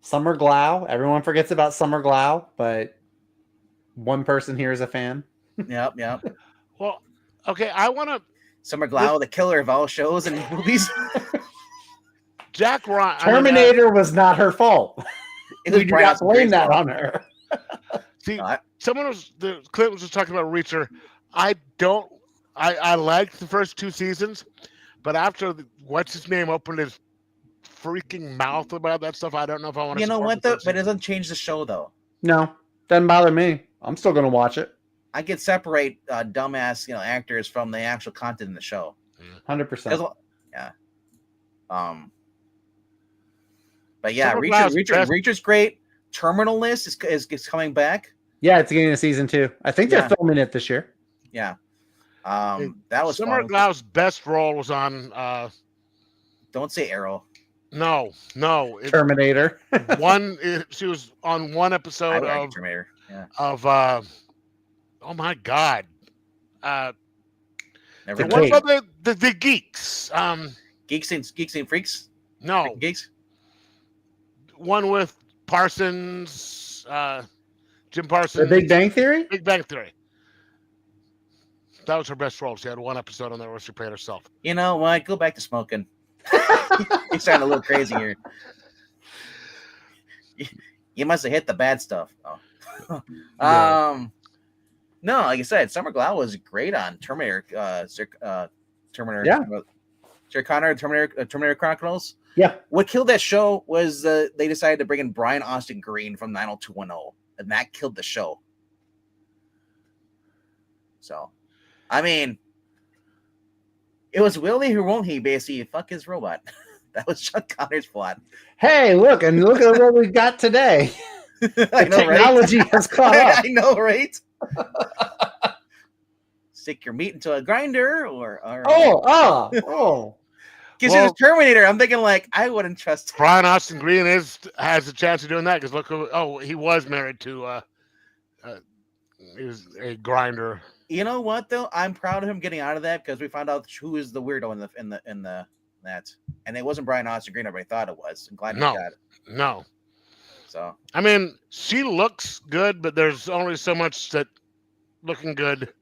Speaker 4: Summer Glau. Everyone forgets about Summer Glau, but one person here is a fan.
Speaker 1: Yep.
Speaker 3: Well, okay, I want to.
Speaker 1: Summer Glau, the killer of all shows and movies.
Speaker 3: Jack Ryan.
Speaker 4: Terminator was not her fault. We do not blame that on her.
Speaker 3: See, Clint was just talking about Reacher. I liked the first 2 seasons, but after what's his name opened his freaking mouth about that stuff, I don't know if I want to.
Speaker 1: You know what though? But it doesn't change the show though.
Speaker 4: No, doesn't bother me. I'm still going to watch it.
Speaker 1: I can separate dumbass, actors from the actual content in the show.
Speaker 4: 100%.
Speaker 1: Yeah. But yeah, Reacher's great. Terminal List is coming back.
Speaker 4: Yeah, it's getting a season 2. I think they're filming it this year.
Speaker 1: Yeah. That was
Speaker 3: Summer Glau's best role was on.
Speaker 1: Don't say Arrow.
Speaker 3: No.
Speaker 4: Terminator.
Speaker 3: She was on one episode of
Speaker 1: Terminator. Yeah.
Speaker 3: Of oh my God.
Speaker 1: Never
Speaker 3: the Geeks.
Speaker 1: Geeks and Freaks?
Speaker 3: No.
Speaker 1: Geeks?
Speaker 3: One with Parsons, Jim Parsons.
Speaker 4: The Big Bang Theory?
Speaker 3: Big Bang Theory. That was her best role. She had one episode on there where she played herself.
Speaker 1: You know what? Go back to smoking. You're starting a little crazy here. You must have hit the bad stuff. Oh. No, like I said, Summer Glau was great on Terminator. Terminator.
Speaker 4: Yeah.
Speaker 1: Sarah Connor, Terminator Chronicles.
Speaker 4: Yeah.
Speaker 1: What killed that show was they decided to bring in Brian Austin Green from 90210, and that killed the show. So, I mean, it was will he or won't he basically fuck his robot. That was Sean Connor's plot.
Speaker 4: Hey, look at what we got today.
Speaker 1: I know,
Speaker 4: technology has caught up.
Speaker 1: I know, right? Stick your meat into a grinder or because it was Terminator. I'm thinking like I wouldn't trust him.
Speaker 3: Brian Austin Green has a chance of doing that because look, he was married to he was a grinder.
Speaker 1: You know what though? I'm proud of him getting out of that because we found out who is the weirdo in the that, and it wasn't Brian Austin Green. Everybody thought it was. I'm glad he
Speaker 3: No.
Speaker 1: got it.
Speaker 3: No.
Speaker 1: So
Speaker 3: I mean, she looks good, but there's only so much that looking good.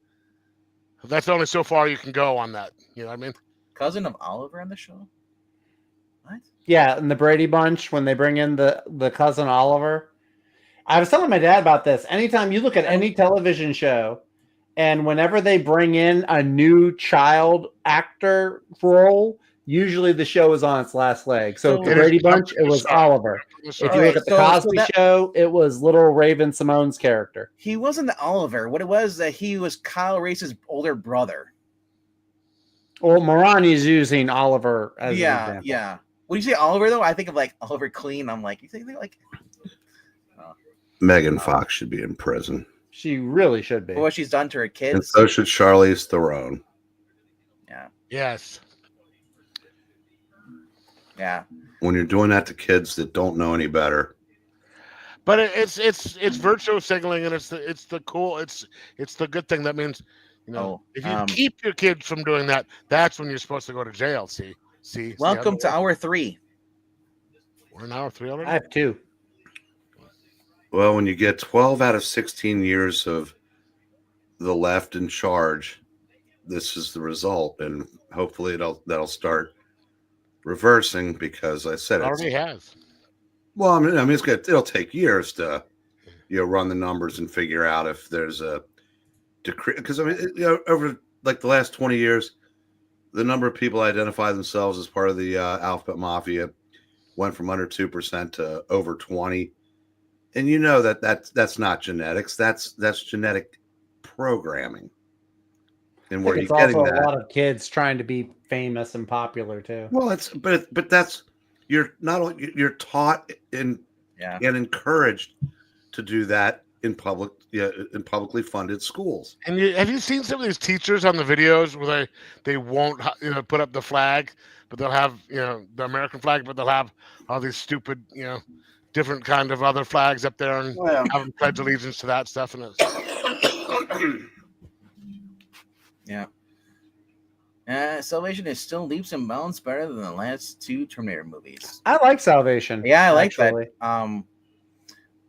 Speaker 3: That's only so far you can go on that. You know what I mean?
Speaker 1: cousin of Oliver on the show. What?
Speaker 4: Yeah, and the Brady Bunch when they bring in the cousin Oliver. I was telling my dad about this. Anytime you look at any television show, and whenever they bring in a new child actor role, usually the show is on its last leg. So
Speaker 1: So-
Speaker 4: the
Speaker 3: It
Speaker 4: Brady
Speaker 3: is
Speaker 4: Bunch, it was Oliver. If you
Speaker 1: Alright,
Speaker 4: look at the
Speaker 1: so
Speaker 4: Cosby
Speaker 1: that-
Speaker 4: Show, it was little Raven Simone's character.
Speaker 1: He wasn't the Oliver. What it was that he was Kyle Reese's older brother.
Speaker 4: Well, Morani's using Oliver as an
Speaker 1: Yeah,
Speaker 4: example.
Speaker 1: yeah. When you say Oliver, though, I think of like Oliver Queen. I'm like, you think like
Speaker 2: Megan Fox should be in prison,
Speaker 4: She really should be.
Speaker 1: for what she's done to her
Speaker 2: and
Speaker 1: kids?
Speaker 2: so should Charlize Theron.
Speaker 1: Yeah,
Speaker 3: Yes.
Speaker 1: yeah.
Speaker 2: When you're doing that to kids that don't know any better,
Speaker 3: But it's virtue signaling, and it's the good thing. That means, you know,
Speaker 1: Oh,
Speaker 3: if you keep your kids from doing that, that's when you're supposed to go to jail. See how
Speaker 1: Welcome
Speaker 3: that
Speaker 1: to
Speaker 3: works?
Speaker 1: hour 3.
Speaker 3: We're in hour 3 already.
Speaker 4: I have two.
Speaker 2: well, when you get 12 out of 16 years of the left in charge, this is the result, and hopefully that'll start reversing, because I said
Speaker 3: It
Speaker 2: it's,
Speaker 3: already has.
Speaker 2: well, I mean it'll take years to run the numbers and figure out if there's a decrease, because I mean over like the last 20 years, the number of people identify themselves as part of the alphabet mafia went from under 2% to over 20, and that's not genetics, that's genetic programming. And where
Speaker 4: I think
Speaker 2: you're
Speaker 4: it's
Speaker 2: getting
Speaker 4: also
Speaker 2: that,
Speaker 4: a lot of kids trying to be famous and popular too.
Speaker 2: well, but that's, you're not only you're taught and
Speaker 1: Yeah.
Speaker 2: encouraged to do that in publicly funded schools.
Speaker 3: And have you seen some of these teachers on the videos where they won't put up the flag, but they'll have the American flag, but they'll have all these stupid different kind of other flags up there, and
Speaker 2: Well,
Speaker 3: have them pledge allegiance to that stuff, and it's
Speaker 1: Yeah. Salvation is still leaps and bounds better than the last 2 Terminator movies.
Speaker 4: I like Salvation.
Speaker 1: Yeah, I like
Speaker 4: actually.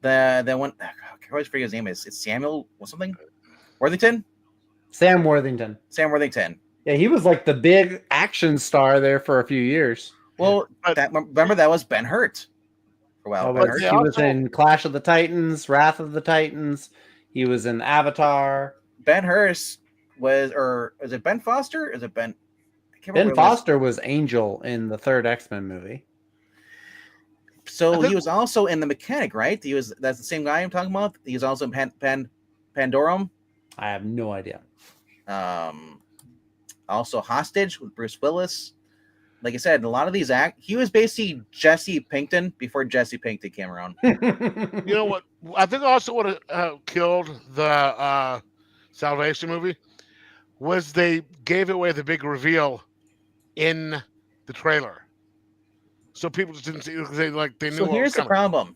Speaker 1: that. The one, I always forget his name. It's Samuel or something. Worthington.
Speaker 4: Sam Worthington.
Speaker 1: Sam Worthington.
Speaker 4: Yeah, he was like the big action star there for a few years.
Speaker 1: Well,
Speaker 3: But-
Speaker 1: remember that was Ben Hurt. For a while,
Speaker 4: Oh,
Speaker 1: Ben
Speaker 4: but
Speaker 1: Hurt.
Speaker 3: yeah,
Speaker 4: he was
Speaker 3: also-
Speaker 4: in Clash of the Titans, Wrath of the Titans. He was in Avatar.
Speaker 1: Ben Hurst was, or is it Ben Foster? Is it Ben? I can't
Speaker 4: Ben
Speaker 1: remember what it was.
Speaker 4: Foster was Angel in the third X-Men movie.
Speaker 1: So
Speaker 3: I think-
Speaker 1: he was also in The Mechanic, right? That's the same guy I'm talking about. He was also in Pandorum.
Speaker 4: I have no idea.
Speaker 1: Also Hostage with Bruce Willis. Like I said, a lot of these he was basically Jesse Pinkton before Jesse Pinkton came around.
Speaker 3: You know what? I think also what killed the Salvation movie was they gave away the big reveal in the trailer, so people just didn't see it because they knew.
Speaker 1: So
Speaker 3: what
Speaker 1: here's
Speaker 3: was
Speaker 1: the
Speaker 3: coming.
Speaker 1: problem.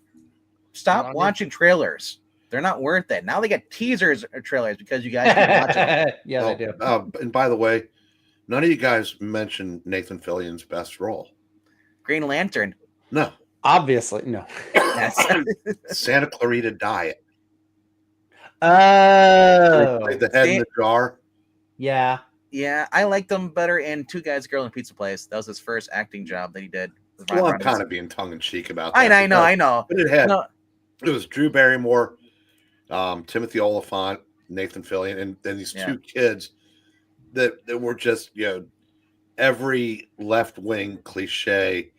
Speaker 1: Stop
Speaker 3: I mean-
Speaker 1: watching trailers. They're not worth it. Now they get teasers or trailers because you guys can watch them.
Speaker 4: Yeah, they do.
Speaker 2: And by the way, none of you guys mentioned Nathan Fillion's best role.
Speaker 1: Green Lantern.
Speaker 2: No,
Speaker 4: Obviously, no.
Speaker 1: Yes.
Speaker 2: Santa Clarita Diet.
Speaker 4: Oh,
Speaker 2: Played the head in the jar.
Speaker 4: yeah.
Speaker 1: Yeah, I liked him better in Two Guys, Girl, and Pizza Place. That was his first acting job that he did. with Ryan
Speaker 2: Well, I'm
Speaker 1: Reynolds.
Speaker 2: kind of being tongue in cheek about that.
Speaker 1: I know.
Speaker 2: But it had
Speaker 1: No,
Speaker 2: it was Drew Barrymore, Timothy Oliphant, Nathan Fillion, and then these
Speaker 1: Yeah.
Speaker 2: 2 kids that were just every left wing cliche,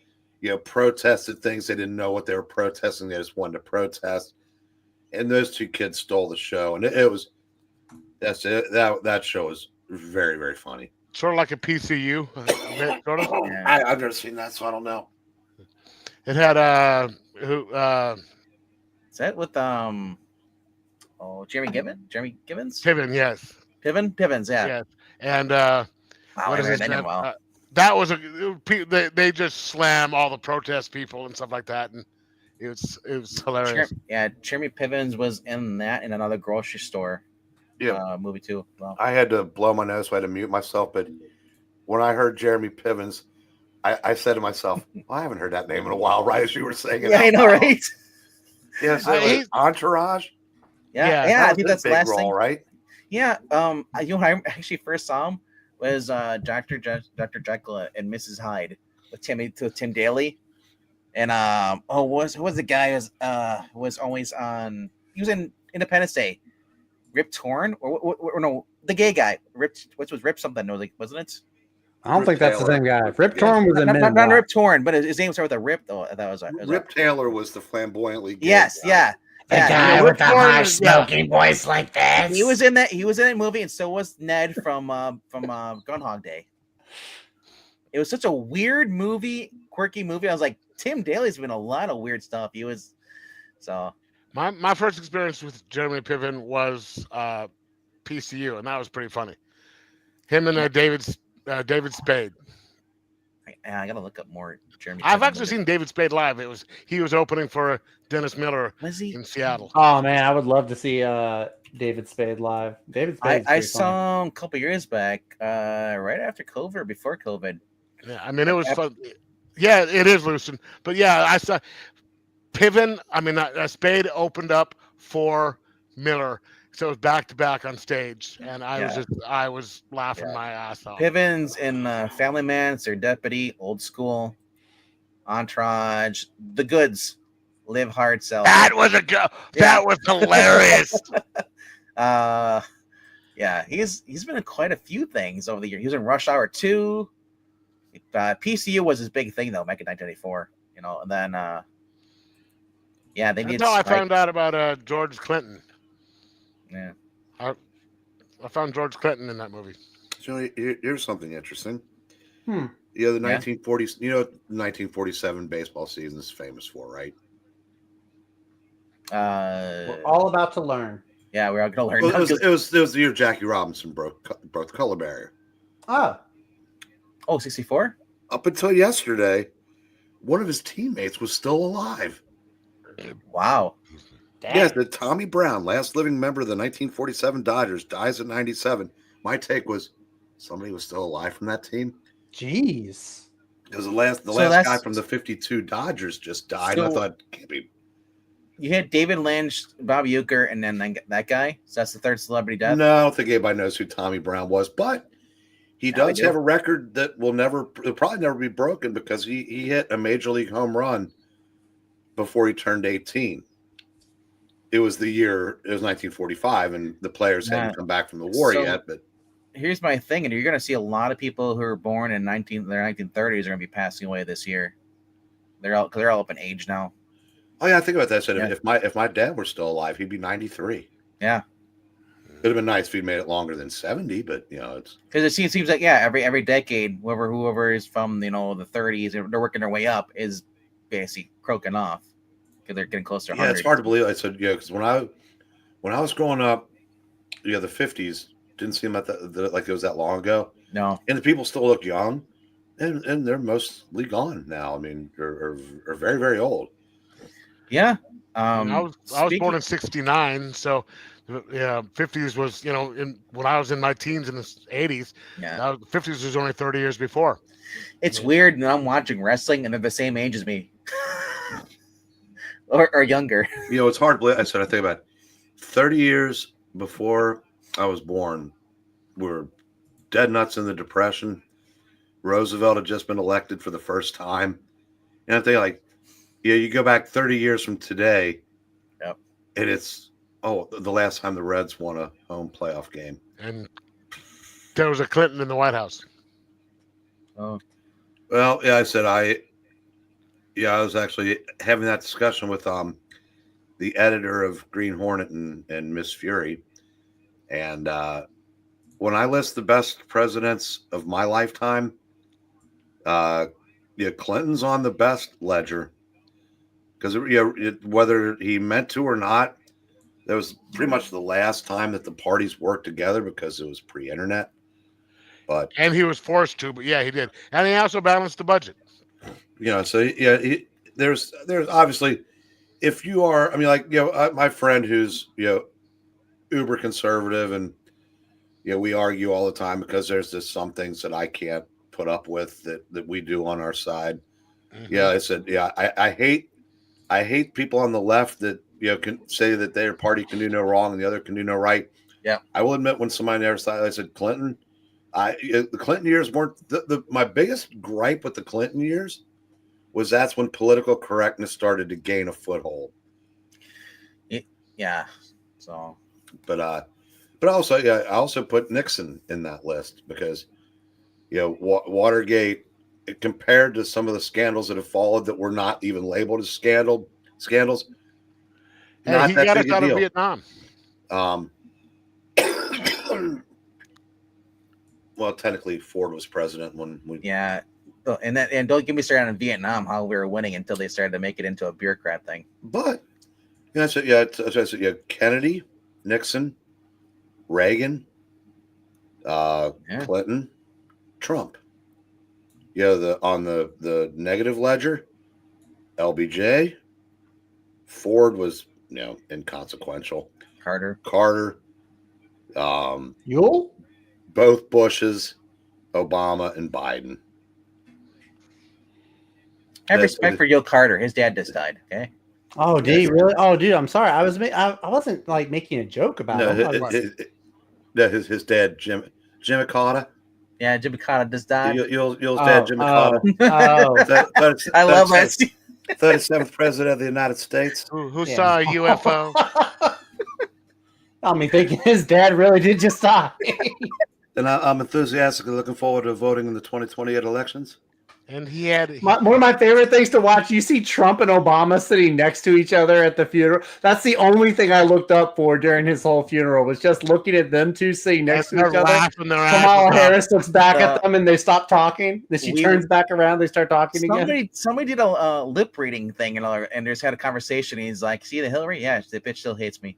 Speaker 2: protested things they didn't know what they were protesting. They just wanted to protest, and those 2 kids stole the show, and that show was very, very funny.
Speaker 3: Sort of like a PCU. Sort of.
Speaker 1: yeah.
Speaker 2: I've never seen that, so I don't know.
Speaker 3: It had
Speaker 1: Is that with Jeremy Gibbons?
Speaker 3: Piven, yes,
Speaker 1: Pivens, yeah.
Speaker 3: yes, and
Speaker 1: Wow,
Speaker 3: what
Speaker 1: I
Speaker 3: is
Speaker 1: read
Speaker 3: his
Speaker 1: that name
Speaker 3: name?
Speaker 1: well.
Speaker 3: That was they just slam all the protest people and stuff like that, and it was hilarious.
Speaker 1: Jeremy Pivens was in that in another grocery store movie too. Well,
Speaker 2: I had to blow my nose, so I had to mute myself. But when I heard Jeremy Pivens I said to myself, well, I haven't heard that name in a while, right as you were saying it.
Speaker 1: Yeah, I know,
Speaker 2: loud.
Speaker 1: right?
Speaker 2: Yeah, so Entourage.
Speaker 1: Yeah,
Speaker 3: Yeah,
Speaker 1: I think that's the
Speaker 2: big
Speaker 1: last
Speaker 2: role,
Speaker 1: thing.
Speaker 2: right?
Speaker 1: Yeah, I actually first saw him was Dr. Jekyll and Mrs. Hyde with Tim Daly, and who was the guy who was always on? He was in Independence Day. Rip Torn or no, the gay guy. Which was Rip something? No, like wasn't it?
Speaker 4: I don't
Speaker 2: Rip
Speaker 4: think that's the
Speaker 2: Taylor.
Speaker 4: same guy. Rip
Speaker 2: Yeah.
Speaker 4: Torn was in Men in
Speaker 1: Not
Speaker 4: Black.
Speaker 1: Rip Torn, but his name started with a Rip though. That was
Speaker 2: Rip Taylor was the flamboyantly gay
Speaker 1: yes,
Speaker 2: guy.
Speaker 1: yeah.
Speaker 5: The
Speaker 1: Yeah,
Speaker 5: guy
Speaker 3: Rip
Speaker 5: with the
Speaker 3: Torn
Speaker 5: harsh
Speaker 3: is- yeah.
Speaker 5: smoking voice like this.
Speaker 1: he was in that. He was in that movie, and so was Ned from Groundhog Day. It was such a weird movie, quirky movie. I was like, Tim Daly's been in a lot of weird stuff. He was so.
Speaker 3: My first experience with Jeremy Piven was PCU, and that was pretty funny. Him and David Spade.
Speaker 1: I gotta look up more Jeremy.
Speaker 3: I've
Speaker 1: Piven
Speaker 3: actually
Speaker 1: movies.
Speaker 3: seen David Spade live. He was opening for Dennis Miller
Speaker 1: Was he?
Speaker 3: in Seattle.
Speaker 4: Oh man, I would love to see David Spade live. David Spade.
Speaker 1: I saw him a couple years back, right after COVID or before COVID.
Speaker 3: Yeah, I mean it was fun. Yeah, it is Lucien, but yeah, I saw Piven. I mean, Spade opened up for Miller, so it was back to back on stage, and I was laughing my ass off.
Speaker 1: Piven's in Family Man, Sir Deputy, Old School, Entourage, The Goods, Live Hard, Sell.
Speaker 3: That was that was hilarious.
Speaker 1: Yeah, he's been in quite a few things over the year. He was in Rush Hour 2. PCU was his big thing though, back in 1994. You know, and then yeah, they
Speaker 3: That's
Speaker 1: did.
Speaker 3: how I found out about George Clinton.
Speaker 1: Yeah,
Speaker 3: I found George Clinton in that movie.
Speaker 2: So here's something interesting.
Speaker 4: Hmm.
Speaker 2: Yeah, the 1940s. You know, what the 1947 baseball season is famous for, right?
Speaker 4: We're all about to learn.
Speaker 1: Yeah, we're all gonna learn.
Speaker 2: Well, it was the year Jackie Robinson broke the color barrier.
Speaker 4: Oh,
Speaker 1: 64?
Speaker 2: Up until yesterday, one of his teammates was still alive.
Speaker 1: Wow.
Speaker 4: dang.
Speaker 2: Yes, the Tommy Brown, last living member of the 1947 Dodgers, dies at 97. My take was somebody was still alive from that team.
Speaker 4: Jeez.
Speaker 2: Because the last guy from the 52 Dodgers just died. And I thought, can't be.
Speaker 1: You had David Lynch, Bob Uecker, and then that guy. So that's the third celebrity death.
Speaker 2: No, I don't think anybody knows who Tommy Brown was, but he
Speaker 1: Now we
Speaker 2: does
Speaker 1: do.
Speaker 2: have a record that will probably never be broken because he hit a major league home run before he turned 18. It was 1945, and the players hadn't come back from the war yet. But
Speaker 1: here's my thing, and you're going to see a lot of people who are born in their 1930s are going to be passing away this year. They're all up in age now.
Speaker 2: oh yeah, think about that. I said if my dad were still alive, he'd be 93.
Speaker 1: Yeah,
Speaker 2: It'd have been nice if he made it longer than 70, but it's
Speaker 1: because it seems like every decade, whoever is from the 30s, they're working their way up is basically croaking off because they're getting closer to 100.
Speaker 2: it's hard to believe. I said because when I was growing up, the 50s didn't seem like it was that long ago.
Speaker 1: No,
Speaker 2: And the people still look young, and they're mostly gone now. I mean, are very, very old.
Speaker 1: yeah.
Speaker 3: I was born in '69, so yeah, 50s was when I was in my teens in the '80s.
Speaker 1: Yeah,
Speaker 3: 50s was only 30 years before.
Speaker 1: it's weird. And I'm watching wrestling, and they're the same age as me, or younger.
Speaker 2: It's hard to believe. I think about 30 years before I was born, we were dead nuts in the Depression. Roosevelt had just been elected for the first time. And I think you go back 30 years from today,
Speaker 1: Yep.
Speaker 2: and it's the last time the Reds won a home playoff game.
Speaker 3: And there was a Clinton in the White House.
Speaker 1: Oh,
Speaker 2: Well, yeah, I said I was actually having that discussion with the editor of Green Hornet and Miss Fury. And when I list the best presidents of my lifetime, Clinton's on the best ledger. Because whether he meant to or not, that was pretty much the last time that the parties worked together because it was pre-internet. But
Speaker 3: And he was forced to, but yeah, he did. And he also balanced the budget.
Speaker 2: so yeah, there's obviously, if you are, my friend who's uber conservative, and we argue all the time because there's just some things that I can't put up with that we do on our side.
Speaker 3: Mm-hmm.
Speaker 2: Yeah, I said, yeah, I hate people on the left that can say that their party can do no wrong and the other can do no right.
Speaker 1: Yeah,
Speaker 2: I will admit when somebody on the other side, I said Clinton. The Clinton years weren't my biggest gripe with the Clinton years was that's when political correctness started to gain a foothold.
Speaker 1: Yeah. So,
Speaker 2: but also, yeah, I also put Nixon in that list because Watergate, compared to some of the scandals that have followed that were not even labeled as scandals,
Speaker 3: Hey,
Speaker 2: not
Speaker 3: he
Speaker 2: that
Speaker 3: got
Speaker 2: big
Speaker 3: us
Speaker 2: a
Speaker 3: out of
Speaker 2: deal.
Speaker 3: Vietnam.
Speaker 2: Well, technically, Ford was president when we.
Speaker 1: Yeah. And don't get me started on Vietnam, how we were winning until they started to make it into a bureaucrat thing.
Speaker 2: But Kennedy, Nixon, Reagan, Clinton, Trump. On the negative ledger, LBJ, Ford was inconsequential.
Speaker 1: Carter,
Speaker 4: Yule,
Speaker 2: both Bushes, Obama, and Biden.
Speaker 1: I have respect for Yo Carter. His dad just died. Okay.
Speaker 4: Oh, did he really? Oh, dude, I'm sorry. I wasn't like making a joke about him.
Speaker 2: His dad, Jimmy Carter.
Speaker 1: Yeah, Jimmy Carter just died.
Speaker 2: Your dad, Jimmy Carter.
Speaker 1: I love that.
Speaker 2: 37th president of the United States.
Speaker 3: Who saw a UFO?
Speaker 4: I mean, thinking his dad really did just die.
Speaker 2: And I'm enthusiastically looking forward to voting in the 2028 elections.
Speaker 3: And he had
Speaker 4: one of my favorite things to watch. You see Trump and Obama sitting next to each other at the funeral. That's the only thing I looked up for during his whole funeral was just looking at them two sitting next to each other. Kamala Harris looks back at them and they stop talking. Then she turns back around. They start talking again.
Speaker 1: Somebody did a lip reading thing and just had a conversation. And he's like, "See the Hillary? Yeah, the bitch still hates me."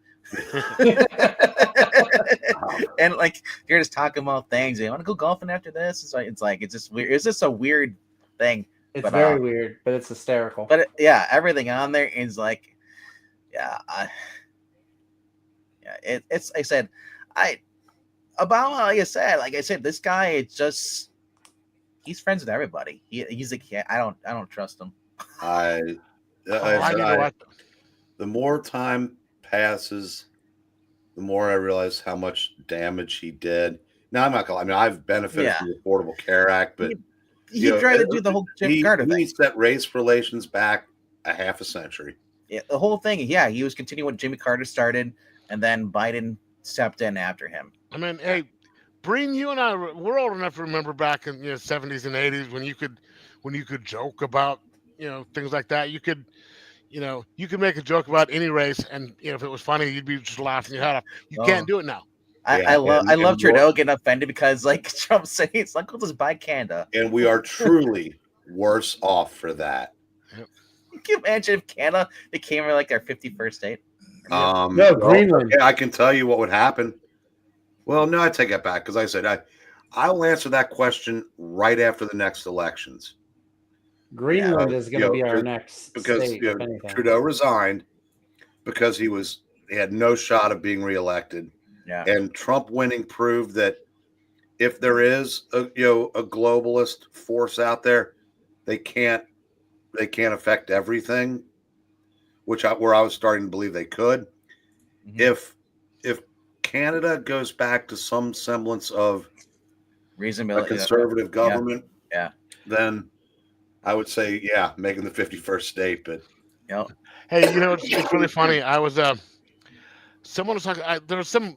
Speaker 1: And like you're just talking about things. You want to go golfing after this? It's just weird. It's just a weird thing.
Speaker 4: It's very weird, but it's hysterical.
Speaker 1: But everything on there is like, it's. I said, Obama. Like I said, this guy is just. He's friends with everybody. He's like, I don't trust him.
Speaker 2: The more time passes, the more I realize how much damage he did. Now I'm not going. I mean, I've benefited from the Affordable Care Act, but.
Speaker 1: He tried to do the whole Jimmy Carter thing.
Speaker 2: He set race relations back a half a century.
Speaker 1: Yeah, the whole thing. Yeah, he was continuing what Jimmy Carter started, and then Biden stepped in after him.
Speaker 3: I mean, hey, Breen, you and I, we're old enough to remember back in the 70s and 80s when you could joke about things like that. You could make a joke about any race, and if it was funny, you'd be just laughing your head off. You can't do it now.
Speaker 1: I love Trudeau getting offended because like Trump said, it's like, we'll just buy Canada.
Speaker 2: And we are truly worse off for that.
Speaker 1: Can you imagine if Canada became like their 51st state?
Speaker 4: No, Greenland.
Speaker 2: I can tell you what would happen. Well, no, I take it back because I said I'll answer that question right after the next elections.
Speaker 4: Greenland is going to be our next
Speaker 2: because
Speaker 4: state,
Speaker 2: Trudeau resigned because he had no shot of being reelected.
Speaker 1: Yeah.
Speaker 2: And Trump winning proved that if there is a globalist force out there, they can't affect everything, where I was starting to believe they could. Mm-hmm. If Canada goes back to some semblance of
Speaker 1: reasonable
Speaker 2: conservative government, then I would say making the 51st state. But
Speaker 3: hey, it's really funny. I was someone was talking. There was some.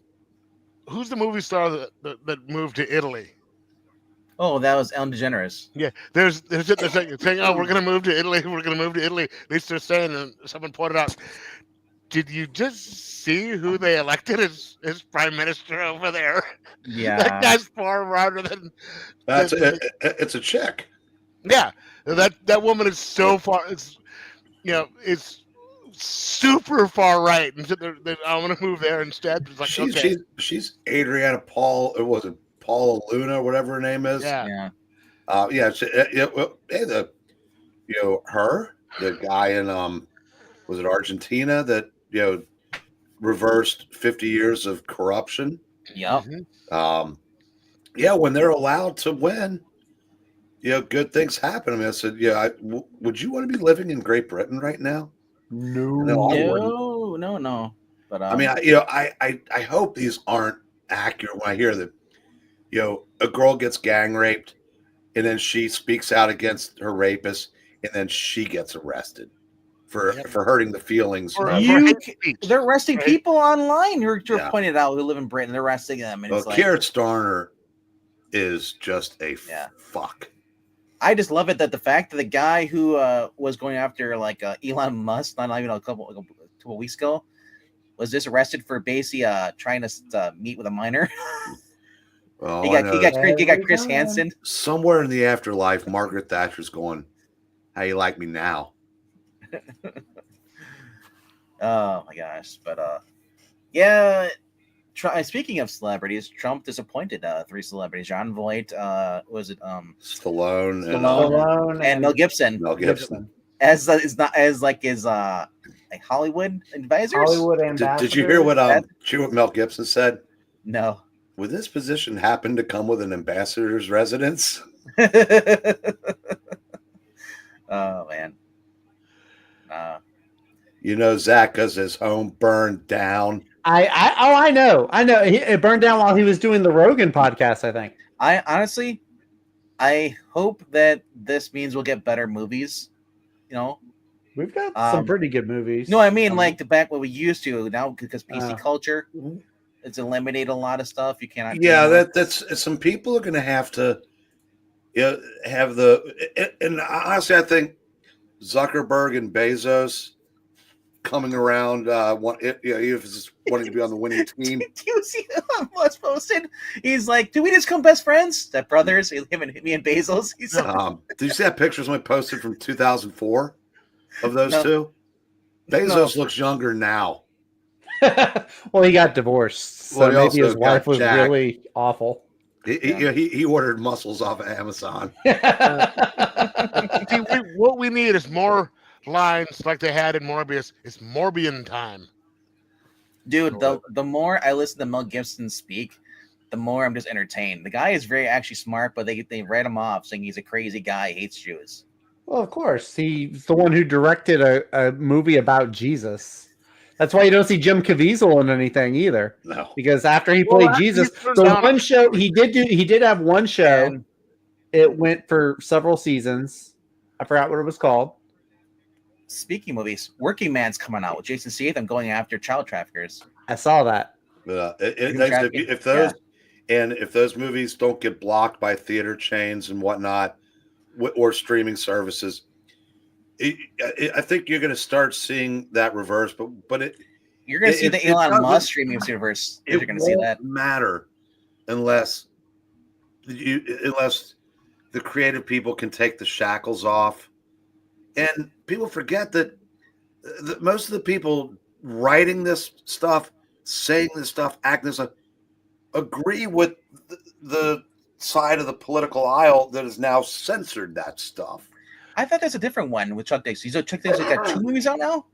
Speaker 3: Who's the movie star that moved to Italy?
Speaker 1: Oh, that was Ellen DeGeneres.
Speaker 3: Yeah, there's saying, "Oh, we're gonna move to Italy. We're gonna move to Italy." At least they're saying, and someone pointed out, "Did you just see who they elected as prime minister over there?"
Speaker 1: Yeah,
Speaker 3: that guy's far rounder than.
Speaker 2: It's a chick.
Speaker 3: Yeah, that woman is so far. It's super far right, and so I'm gonna move there instead. It's like
Speaker 2: she's Adriana Paul. It wasn't Paula Luna, whatever her name is.
Speaker 3: Yeah.
Speaker 2: Her, the guy in was it Argentina that reversed 50 years of corruption.
Speaker 1: Yeah.
Speaker 2: When they're allowed to win, good things happen. I mean, I said, would you want to be living in Great Britain right now? No, I wouldn't.
Speaker 1: No. But
Speaker 2: I mean, I hope these aren't accurate when I hear that, a girl gets gang raped and then she speaks out against her rapist and then she gets arrested for hurting the feelings.
Speaker 1: They're arresting people online who are
Speaker 2: Yeah.
Speaker 1: pointed out who live in Britain. They're arresting them. And
Speaker 2: Well, Keir Starmer is just a fuck.
Speaker 1: I just love it that the fact that the guy who was going after Elon Musk, not even a couple weeks ago, was just arrested for basically trying to meet with a minor.
Speaker 2: Well,
Speaker 1: he got Chris Hansen.
Speaker 2: Somewhere in the afterlife, Margaret Thatcher's going, "How you like me now?"
Speaker 1: Oh my gosh! But yeah. Speaking of celebrities, Trump disappointed 3 celebrities: John Voight, was it
Speaker 2: Stallone
Speaker 1: and Mel Gibson. As his Hollywood advisors.
Speaker 4: Hollywood ambassadors.
Speaker 2: Did you hear what Mel Gibson said?
Speaker 1: No.
Speaker 2: Would this position happen to come with an ambassador's residence?
Speaker 1: Oh man.
Speaker 2: Zach, because his home burned down.
Speaker 4: I know. It burned down while he was doing the Rogan podcast, I think.
Speaker 1: I honestly, I hope that this means we'll get better movies.
Speaker 4: We've got some pretty good movies.
Speaker 1: No, I mean like back what we used to now because PC culture, it's eliminated a lot of stuff. You cannot.
Speaker 2: Yeah, that's some people are going to have to, have and honestly, I think Zuckerberg and Bezos coming around, if it's wanting to be on the winning team.
Speaker 1: Do you see Musk posted? He's like, "Do we just become best friends?" That brothers, me and Bezos.
Speaker 2: Did you see that picture someone posted from 2004 of those two? Bezos looks younger now.
Speaker 4: Well, he got divorced, so maybe his wife was really awful.
Speaker 2: He ordered muscles off of Amazon.
Speaker 3: What we need is more lines like they had in Morbius. It's Morbian time.
Speaker 1: Dude, the more I listen to Mel Gibson speak, the more I'm just entertained. The guy is very actually smart, but they write him off saying he's a crazy guy, hates Jews.
Speaker 4: Well, of course. He's the one who directed a movie about Jesus. That's why you don't see Jim Caviezel in anything either.
Speaker 2: No.
Speaker 4: Because after he played Jesus, the one show he did have one show. And it went for several seasons. I forgot what it was called.
Speaker 1: Speaking of movies, Working Man's coming out with Jason Statham going after child traffickers.
Speaker 4: I saw that.
Speaker 2: If those movies don't get blocked by theater chains and whatnot, or streaming services, I think you're going to start seeing that reverse. But
Speaker 1: you're going to see the Elon Musk streaming universe. You're going to see that
Speaker 2: matter unless the creative people can take the shackles off. And people forget that most of the people writing this stuff, saying this stuff, acting this stuff, agree with the side of the political aisle that has now censored that stuff.
Speaker 1: I thought there's a different one with Chuck Dixon. Chuck Dixon got 2 movies out now?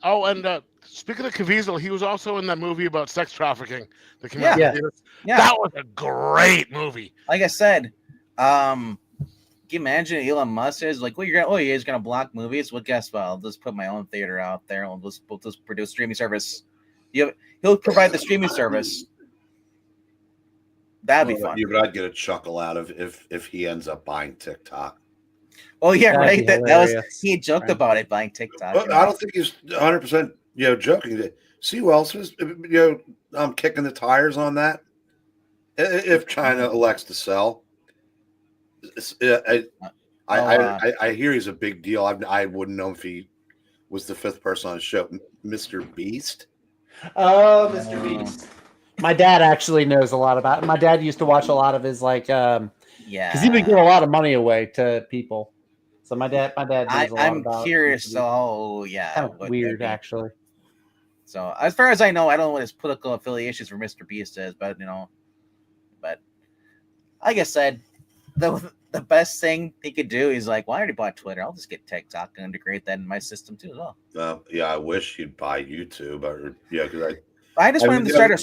Speaker 3: Oh, and speaking of Caviezel, he was also in that movie about sex trafficking that came out.
Speaker 1: Yeah.
Speaker 3: That was a great movie.
Speaker 1: Like I said, can you imagine Elon Musk is like, well, you're guys gonna block movies? Well, guess what? I'll just put my own theater out there and we'll just produce streaming service. He'll provide the streaming service. That'd be fun.
Speaker 2: But I'd get a chuckle out of if he ends up buying TikTok.
Speaker 1: Oh yeah, right. That was he joked about it buying TikTok.
Speaker 2: But I don't think he's 100% joking. See who else is I'm kicking the tires on that. If China elects to sell. I hear he's a big deal. I wouldn't know if he was the 5th person on the show. Mr. Beast.
Speaker 4: Oh, Mr. Beast. My dad actually knows a lot about it. My dad used to watch a lot of his because he would give a lot of money away to people. So my dad knows a lot
Speaker 1: I'm
Speaker 4: about
Speaker 1: curious. Kind
Speaker 4: of weird, actually.
Speaker 1: So as far as I know, I don't know what his political affiliations for Mr. Beast is, but like I said, the best thing he could do is like, well, I already bought Twitter. I'll just get TikTok and integrate that in my system too as well.
Speaker 2: I wish he'd buy YouTube, because
Speaker 1: I just want him to start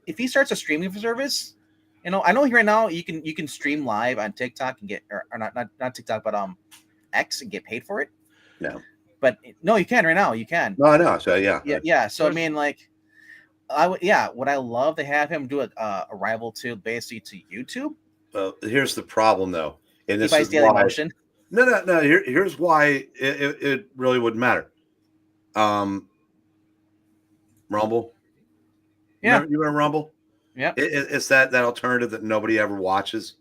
Speaker 1: if he starts a streaming service, You know, I know right now you can stream live on TikTok and get or not TikTok, but X and get paid for it.
Speaker 2: No.
Speaker 1: But no, you can right now. You can.
Speaker 2: No, I know. So yeah.
Speaker 1: Yeah. So I mean, like, would I love to have him do a rival to basically to YouTube?
Speaker 2: Well, here's the problem though, and this
Speaker 1: By
Speaker 2: is
Speaker 1: Daily
Speaker 2: why.
Speaker 1: Motion.
Speaker 2: No. Here's why it really wouldn't matter. Rumble.
Speaker 1: Yeah.
Speaker 2: You remember Rumble?
Speaker 1: Yeah.
Speaker 2: It's that alternative that nobody ever watches.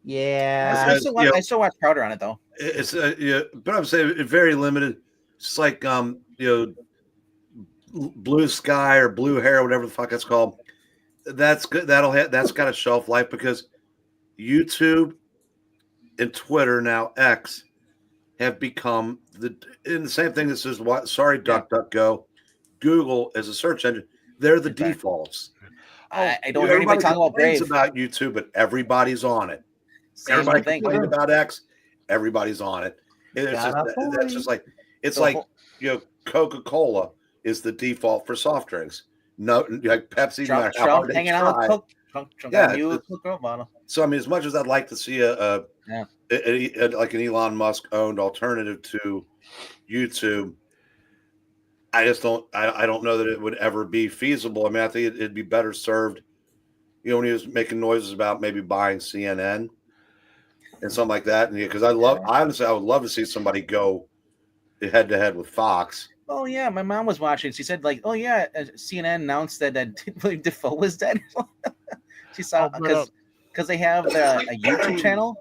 Speaker 4: Yeah.
Speaker 1: I still watch Crowder on it though.
Speaker 2: It's but I'm saying it's very limited. It's like Blue Sky or Blue Hair, whatever the fuck it's called. That's good. That's got a shelf life because YouTube and Twitter, now X, have become the same thing. This is what. Sorry, DuckDuckGo. Google as a search engine. They're the defaults.
Speaker 1: I don't hear anybody talk about Brave.
Speaker 2: About YouTube, but everybody's on it.
Speaker 1: Same
Speaker 2: Everybody
Speaker 1: thing.
Speaker 2: complained about X. Everybody's on it. That's just like it's like Coca-Cola is the default for soft drinks. No, like Pepsi.
Speaker 1: Trump hanging out with Coke. So
Speaker 2: I mean, as much as I'd like to see like an Elon Musk owned alternative to YouTube, I just don't. I don't know that it would ever be feasible. I mean, I think it'd be better served. You know, when he was making noises about maybe buying CNN and something like that, and because honestly, I would love to see somebody go head to head with Fox.
Speaker 1: Oh yeah, my mom was watching. She said like, "Oh yeah, CNN announced that William Dafoe was dead." She saw because they have a YouTube channel,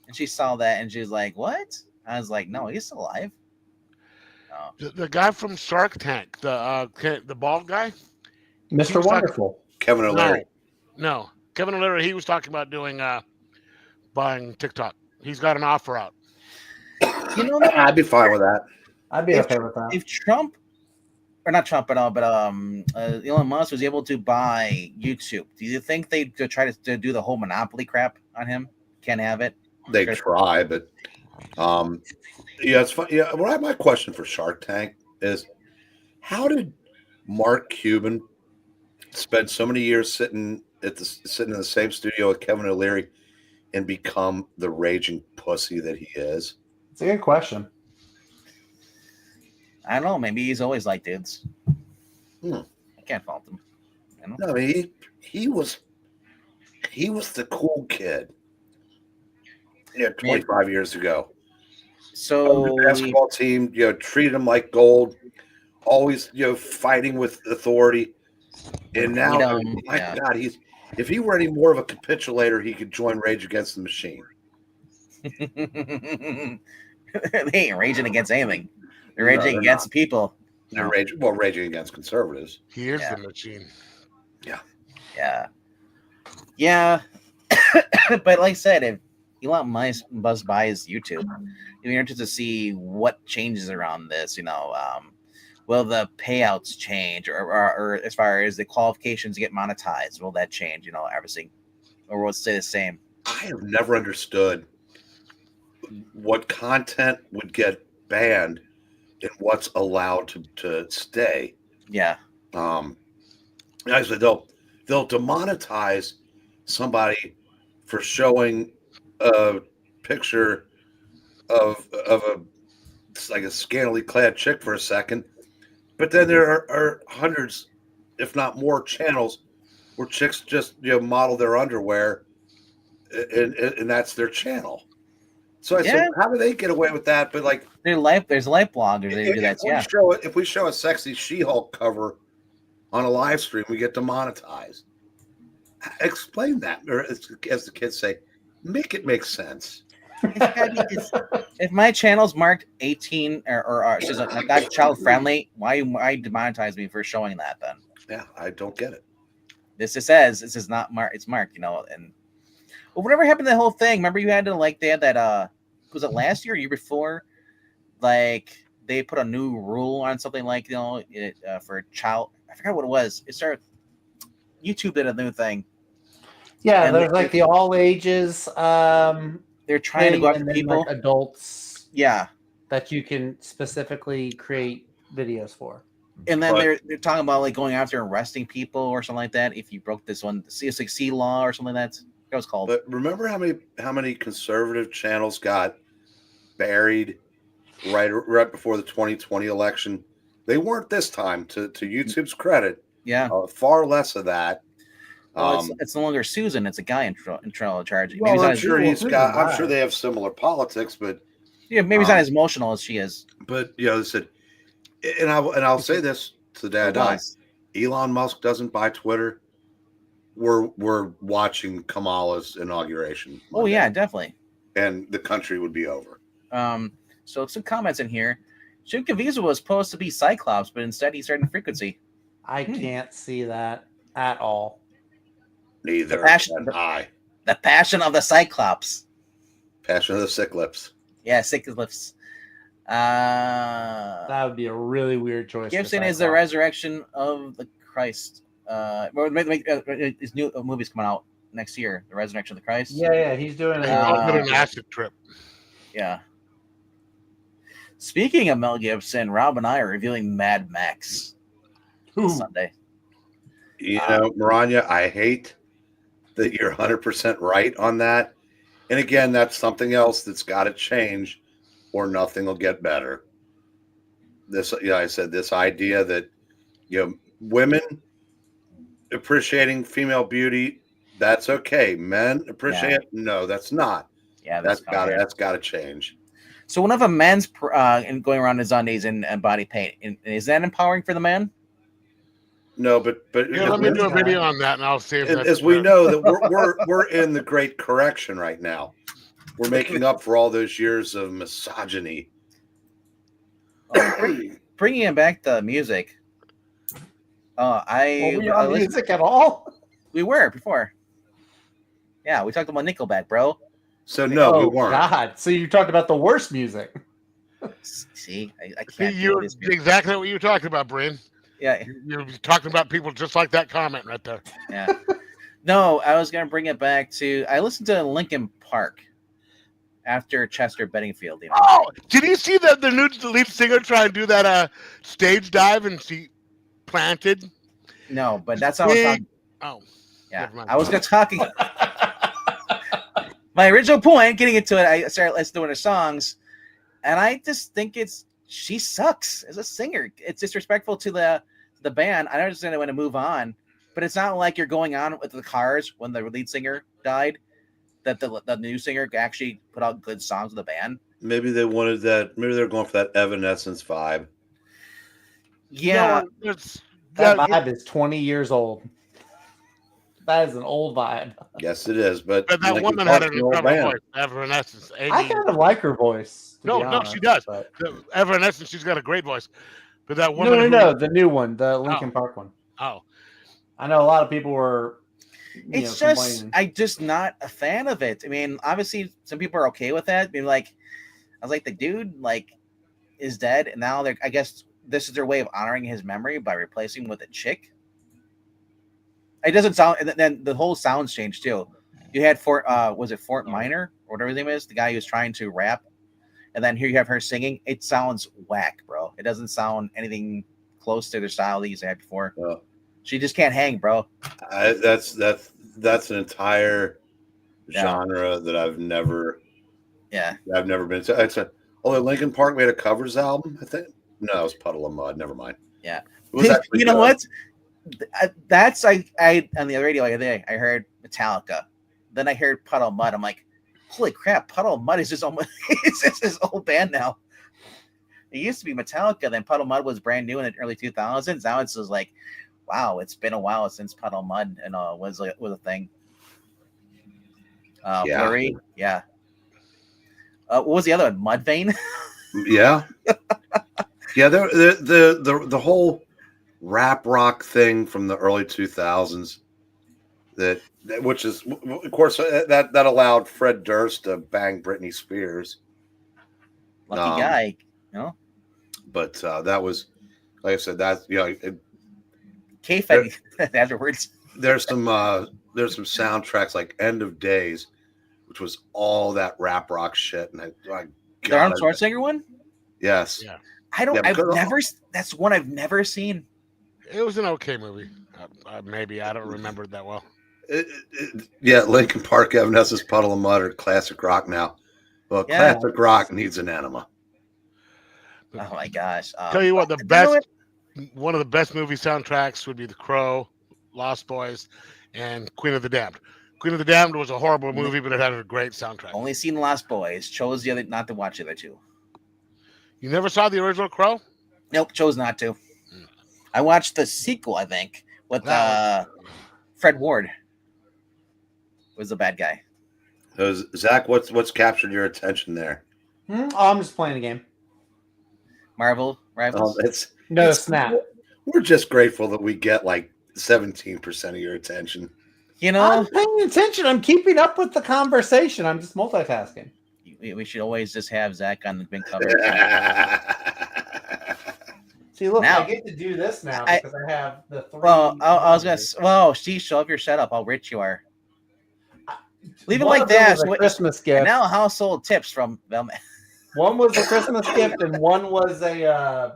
Speaker 1: and she saw that, and she was like, "What?" I was like, "No, he's still alive."
Speaker 3: The guy from Shark Tank, the bald guy,
Speaker 4: Mr. Wonderful,
Speaker 2: Kevin O'Leary.
Speaker 3: No, Kevin O'Leary. He was talking about doing buying TikTok. He's got an offer out.
Speaker 1: You know,
Speaker 2: I'd be fine with that.
Speaker 4: I'd be okay with that.
Speaker 1: If Trump, or not Trump at all, but Elon Musk was able to buy YouTube, do you think they try to do the whole monopoly crap on him? Can't have it.
Speaker 2: They try, but yeah, it's fun. Yeah, my question for Shark Tank is, how did Mark Cuban spend so many years sitting in the same studio with Kevin O'Leary and become the raging pussy that he is?
Speaker 4: It's a good question.
Speaker 1: I don't know. Maybe he's always like dudes. I can't fault him.
Speaker 2: No, he was the cool kid. Yeah, 25 years ago.
Speaker 1: So
Speaker 2: the basketball team, treated him like gold. Always, fighting with authority. And now, God, if he were any more of a capitulator, he could join Rage Against the Machine.
Speaker 1: They ain't raging against anything. They're raging against people.
Speaker 2: They're raging against conservatives.
Speaker 3: He is the machine.
Speaker 1: Yeah. But like I said, if Elon Musk buys YouTube, you're interested to see what changes around this. Will the payouts change, or as far as the qualifications to get monetized, will that change? Everything, or will it stay the same?
Speaker 2: I have never understood what content would get banned and what's allowed to stay.
Speaker 1: Yeah.
Speaker 2: Actually, they'll demonetize somebody for showing a picture of a scantily clad chick for a second, but then there are hundreds, if not more, channels where chicks just model their underwear, and that's their channel. So I said, how do they get away with that? But like,
Speaker 1: there's life bloggers that do that.
Speaker 2: If we show a sexy She-Hulk cover on a live stream, we get demonetized. Explain that, or as the kids say, make it make sense.
Speaker 1: If my channel's marked 18 or says not child friendly, why demonetize me for showing that then?
Speaker 2: Yeah, I don't get it.
Speaker 1: This is not marked. It's marked, and whatever happened to the whole thing. Remember, you had to they had that was it last year or year before? Like they put a new rule on something like for child. I forgot what it was. It started. YouTube did a new thing.
Speaker 4: Yeah, there's like the all ages.
Speaker 1: They're trying to go after people,
Speaker 4: adults.
Speaker 1: Yeah,
Speaker 4: that you can specifically create videos for.
Speaker 1: And then
Speaker 2: But-
Speaker 1: they're talking about like going after and arresting people or something like that if you broke this one CSC law or something like that. That was called.
Speaker 2: But remember how many conservative channels got buried right before the 2020 election? They weren't this time. To YouTube's credit,
Speaker 1: Yeah.
Speaker 2: far less of that.
Speaker 1: Well, it's no longer Susan; it's a guy in charge.
Speaker 2: Well, I'm
Speaker 1: not
Speaker 2: sure I'm sure
Speaker 4: right.
Speaker 2: they have similar politics, but
Speaker 1: maybe he's not as emotional as she is.
Speaker 2: But they said, and I'll say this to the day I die: Elon Musk doesn't buy Twitter. We're watching Kamala's inauguration.
Speaker 1: Monday. Oh yeah, definitely.
Speaker 2: And the country would be over.
Speaker 1: So some comments in here. Geekeasy was supposed to be Cyclops, but instead he's starting frequency.
Speaker 4: I can't see that at all.
Speaker 2: Neither can I.
Speaker 1: The passion of the Cyclops.
Speaker 2: Passion of the sick lips.
Speaker 1: Yeah, sick lips.
Speaker 4: That would be a really weird choice.
Speaker 1: Gibson is the resurrection of the Christ. His new movie's coming out next year. The Resurrection of the Christ.
Speaker 4: Yeah, he's doing
Speaker 3: an acid trip.
Speaker 1: Yeah. Speaking of Mel Gibson, Rob and I are reviewing Mad Max Sunday.
Speaker 2: You know, Maranya, I hate that you're 100% right on that. And again, that's something else that's got to change, or nothing will get better. I said this idea that women appreciating female beauty, that's okay. Men appreciate it. No, that's not.
Speaker 1: Yeah,
Speaker 2: that's got to change.
Speaker 1: So one of a man's and going around his undies and body paint, is that empowering for the man?
Speaker 2: No, but
Speaker 3: let me do a video on that, and I'll see if
Speaker 2: as we know that we're in the great correction right now. We're making up for all those years of misogyny.
Speaker 1: Bringing it back to music.
Speaker 4: Were we on music at all?
Speaker 1: We were before. Yeah, we talked about Nickelback, bro.
Speaker 2: So no, we weren't.
Speaker 4: God, so you talked about the worst music.
Speaker 1: See, I can't.
Speaker 3: You're exactly what you talked about, Brian.
Speaker 1: Yeah,
Speaker 3: you're talking about people just like that comment right there.
Speaker 1: Yeah. No, I was gonna bring it back to. I listened to Linkin Park after Chester Benningfield.
Speaker 3: Oh, did you see the new lead singer try and do that stage dive and she planted?
Speaker 1: No, but that's how I was talking.
Speaker 3: Oh,
Speaker 1: yeah, I was gonna talking. My original point, getting into it, I started listening to her songs, and I just think she sucks as a singer. It's disrespectful to the band. I understand they want to move on, but it's not like you're going on with the Cars when the lead singer died, that the new singer actually put out good songs with the band.
Speaker 2: Maybe they wanted that. Maybe they're going for that Evanescence vibe.
Speaker 1: Yeah,
Speaker 4: that vibe is 20 years old. That is an old vibe.
Speaker 2: Yes, it is. But
Speaker 3: that woman had an incredible voice. Evanescence.
Speaker 4: I kind of like her voice.
Speaker 3: No, she does. But... Evanescence, she's got a great voice. But that
Speaker 4: woman. No, the new one, the Linkin Park one.
Speaker 3: Oh,
Speaker 4: I know a lot of people were.
Speaker 1: It's just I'm just not a fan of it. I mean, obviously, some people are okay with that. I mean, I was like, the dude is dead, and now I guess this is their way of honoring his memory by replacing him with a chick. It doesn't sound, and then the whole sounds changed too. You had Fort Minor or whatever his name is, the guy who's trying to rap, and then here you have her singing. It sounds whack, bro. It doesn't sound anything close to the style that you had before.
Speaker 2: Well,
Speaker 1: she just can't hang, bro.
Speaker 2: That's an entire genre that I've never.
Speaker 1: Yeah,
Speaker 2: I've never been to. Linkin Park made a covers album, I think. No, it was Puddle of Mud. Never mind.
Speaker 1: Yeah, you know what? That's I on the radio the other day. I heard Metallica, then I heard Puddle of Mud. I'm like, holy crap! Puddle of Mud is his own. It's just his old band now. It used to be Metallica, then Puddle of Mud was brand new in the early 2000s. Now it's just like, wow, it's been a while since Puddle of Mud and was a thing. Blurry, yeah. What was the other one? Mudvayne.
Speaker 2: Yeah, yeah. The whole rap rock thing from the early 2000s which is of course that allowed Fred Durst to bang Britney Spears.
Speaker 1: Lucky guy, you know.
Speaker 2: But that was, like I said, that's
Speaker 1: K-Fed afterwards.
Speaker 2: There's some soundtracks like End of Days, which was all that rap rock shit, and
Speaker 1: the Arnold Schwarzenegger one.
Speaker 2: Yes.
Speaker 3: Yeah.
Speaker 1: I don't.
Speaker 2: Yeah,
Speaker 1: I've
Speaker 2: because-
Speaker 1: never. That's one I've never seen.
Speaker 3: It was an okay movie. Maybe I don't remember it that well.
Speaker 2: Yeah, Lincoln Park Evanescence Puddle of Mud are classic rock now. Well,
Speaker 1: Yeah.
Speaker 2: classic rock needs an enema.
Speaker 1: Oh my gosh!
Speaker 3: Tell you what,
Speaker 1: you know what?
Speaker 3: one of the best movie soundtracks would be The Crow, Lost Boys, and Queen of the Damned. Queen of the Damned was a horrible movie, but it had a great soundtrack.
Speaker 1: Only seen Lost Boys. Chose the other not to watch the other two.
Speaker 3: You never saw the original Crow?
Speaker 1: Nope, chose not to. I watched the sequel, I think, with
Speaker 3: That
Speaker 1: Fred Ward. Was the bad guy.
Speaker 2: So, Zach, what's captured your attention there?
Speaker 4: Oh, I'm just playing a game.
Speaker 1: Marvel Rivals.
Speaker 4: No snap.
Speaker 2: We're just grateful that we get like 17% of your attention.
Speaker 1: You know,
Speaker 4: I'm paying attention. I'm keeping up with the conversation. I'm just multitasking.
Speaker 1: we should always just have Zach on the big cover.
Speaker 4: See, look,
Speaker 1: Now-
Speaker 4: I get to do this now
Speaker 1: I-
Speaker 4: because I have the three.
Speaker 1: Well, I was gonna. Well, Steve, show up your setup. How rich you are. Leave it
Speaker 4: One
Speaker 1: like
Speaker 4: of them
Speaker 1: that.
Speaker 4: was a
Speaker 1: So
Speaker 4: Christmas gift.
Speaker 1: now, household tips from Velma.
Speaker 4: One was a Christmas gift, and one was a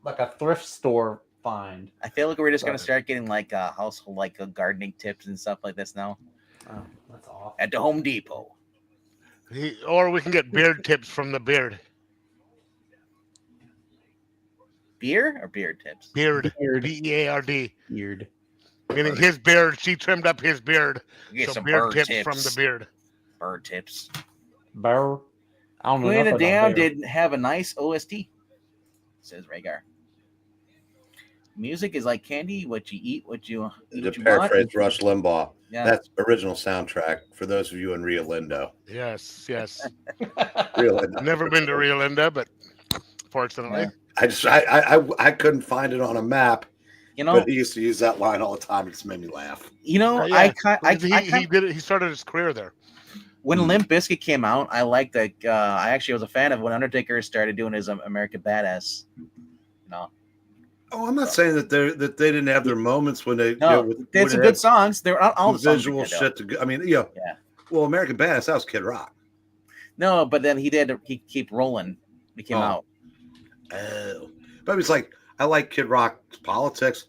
Speaker 4: like a thrift store find.
Speaker 1: I feel like we're just gonna
Speaker 4: Sorry.
Speaker 1: start getting like household, like gardening tips and stuff like this now
Speaker 4: Oh, that's awful.
Speaker 1: at the Home Depot.
Speaker 3: Or we can get beard tips from the beard.
Speaker 1: Beer or beard tips?
Speaker 3: Beard.
Speaker 4: Beard.
Speaker 3: B-E-A-R-D.
Speaker 4: Weird.
Speaker 3: Meaning his beard. She trimmed up his beard.
Speaker 1: Get
Speaker 3: So
Speaker 1: some
Speaker 3: beard
Speaker 1: bird
Speaker 3: tips,
Speaker 1: tips
Speaker 3: from the beard.
Speaker 1: Bird tips.
Speaker 4: Burr. I don't know.
Speaker 1: Queen
Speaker 4: nothing
Speaker 1: of
Speaker 4: about
Speaker 1: Damned
Speaker 4: bear.
Speaker 1: did have a nice OST, says Rhaegar. Music is like candy. What you eat, what you
Speaker 2: To
Speaker 1: want.
Speaker 2: paraphrase Rush Limbaugh,
Speaker 1: Yeah.
Speaker 2: that's original soundtrack for those of you in Rio Lindo.
Speaker 3: Yes, yes.
Speaker 2: Rio Lindo.
Speaker 3: Never been to Rio Linda, but fortunately.
Speaker 1: Yeah.
Speaker 2: I couldn't find it on a map,
Speaker 1: You know,
Speaker 2: but he used to use that line all the time. It just made me laugh.
Speaker 1: I
Speaker 3: He did it. He started his career there.
Speaker 1: when Limp Bizkit came out, I liked that. I actually was a fan of when Undertaker started doing his American Badass. No,
Speaker 2: Oh, I'm not saying that they didn't have their moments when they
Speaker 1: no, they had some good songs. They were not all the songs
Speaker 2: visual
Speaker 1: were good, though.
Speaker 2: shit. I mean, yeah. Well, American Badass, that was Kid Rock.
Speaker 1: No, but then he keep rolling. He came out.
Speaker 2: Oh, but it's like I like Kid Rock's politics.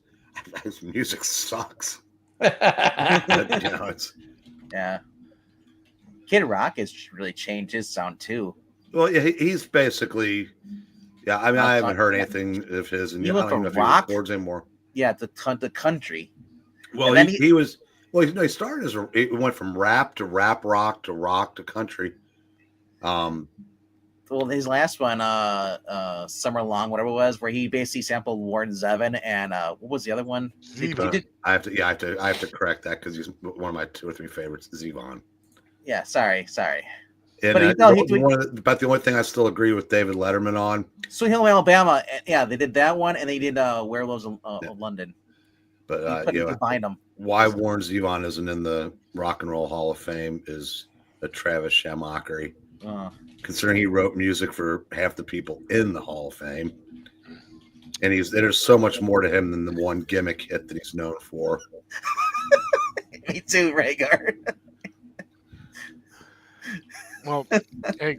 Speaker 2: His music sucks. But, it's
Speaker 1: Yeah. Kid Rock has really changed his sound too.
Speaker 2: well, yeah, he's basically. Yeah, I mean,
Speaker 1: Not
Speaker 2: I haven't
Speaker 1: country.
Speaker 2: heard anything of his, and
Speaker 1: He
Speaker 2: I
Speaker 1: went
Speaker 2: don't even
Speaker 1: from
Speaker 2: know if
Speaker 1: rock-
Speaker 2: he records anymore.
Speaker 1: Yeah, the country.
Speaker 2: Well,
Speaker 1: And then
Speaker 2: he was. Well, he started as he went from rap to rap rock to rock to country.
Speaker 1: Well, his last one, Summer Long, whatever it was, where he basically sampled Warren Zevon and what was the other one? He
Speaker 3: Zevon.
Speaker 1: did-
Speaker 2: I have to correct that because he's one of my 2 or 3 favorites, Zevon.
Speaker 1: yeah, sorry.
Speaker 2: And
Speaker 1: But
Speaker 2: but the only thing I still agree with David Letterman on.
Speaker 1: Sweet Hill, Alabama. Yeah, they did that one, and they did Werewolves of London.
Speaker 2: But
Speaker 1: You combined them.
Speaker 2: why Warren Zevon isn't in the Rock and Roll Hall of Fame is a Travis Shamockery, considering he wrote music for half the people in the Hall of Fame. And there's so much more to him than the one gimmick hit that he's known for.
Speaker 1: Me too, Rhaegar.
Speaker 3: Well, hey,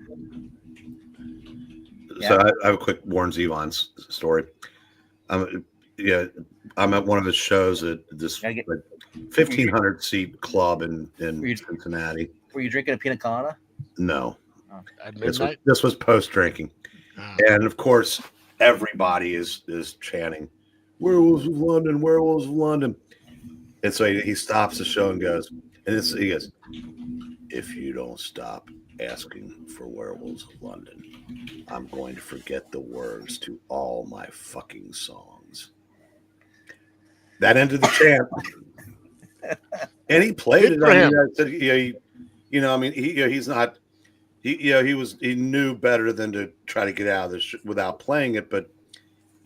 Speaker 2: So I have a quick Warren Zevon story. I'm at one of his shows at this
Speaker 1: Gotta get-
Speaker 2: 1,500 seat club in Cincinnati.
Speaker 1: Were you drinking a pina colada?
Speaker 2: No,
Speaker 3: at
Speaker 2: this
Speaker 3: midnight.
Speaker 2: was post drinking, and of course everybody is chanting "Werewolves of London, Werewolves of London," and so he stops the show and goes, he goes, "If you don't stop asking for Werewolves of London, I'm going to forget the words to all my fucking songs." That ended the chant. And he played
Speaker 3: Good
Speaker 2: it.
Speaker 3: for
Speaker 2: I mean,
Speaker 3: him.
Speaker 2: I said, he's not. He knew better than to try to get out of this without playing it. But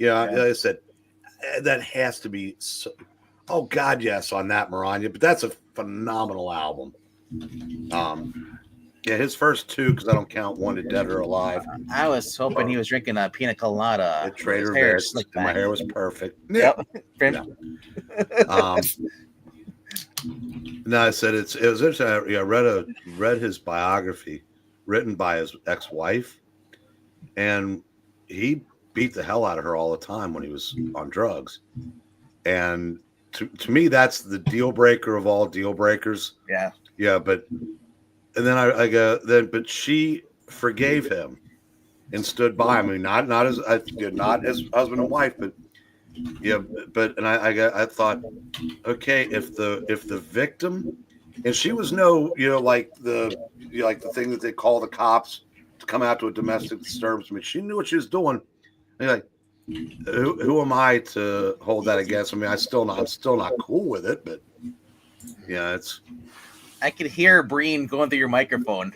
Speaker 2: I said that has to be. So, oh God, yes, on that Maranya. But that's a phenomenal album. His first 2, because I don't count one to Dead or Alive.
Speaker 1: I was hoping he was drinking a pina colada.
Speaker 2: At Trader
Speaker 1: His hair
Speaker 2: Vic's,
Speaker 1: slicked
Speaker 2: and my
Speaker 1: back.
Speaker 2: hair was perfect.
Speaker 1: Yep.
Speaker 2: Yeah. No, I said it was interesting. I read his biography, written by his ex-wife, and he beat the hell out of her all the time when he was on drugs. And to me, that's the deal breaker of all deal breakers.
Speaker 1: Yeah.
Speaker 2: Yeah, but and then I go then, but she forgave him and stood by him. I mean, not as husband and wife, but yeah, but and I thought, okay, if the victim, and she was no, like the thing that they call the cops to come out to a domestic disturbance. I mean, she knew what she was doing. And like, who am I to hold that against? I mean, I'm still not cool with it, but yeah, it's.
Speaker 1: I can hear Breen going through your microphone.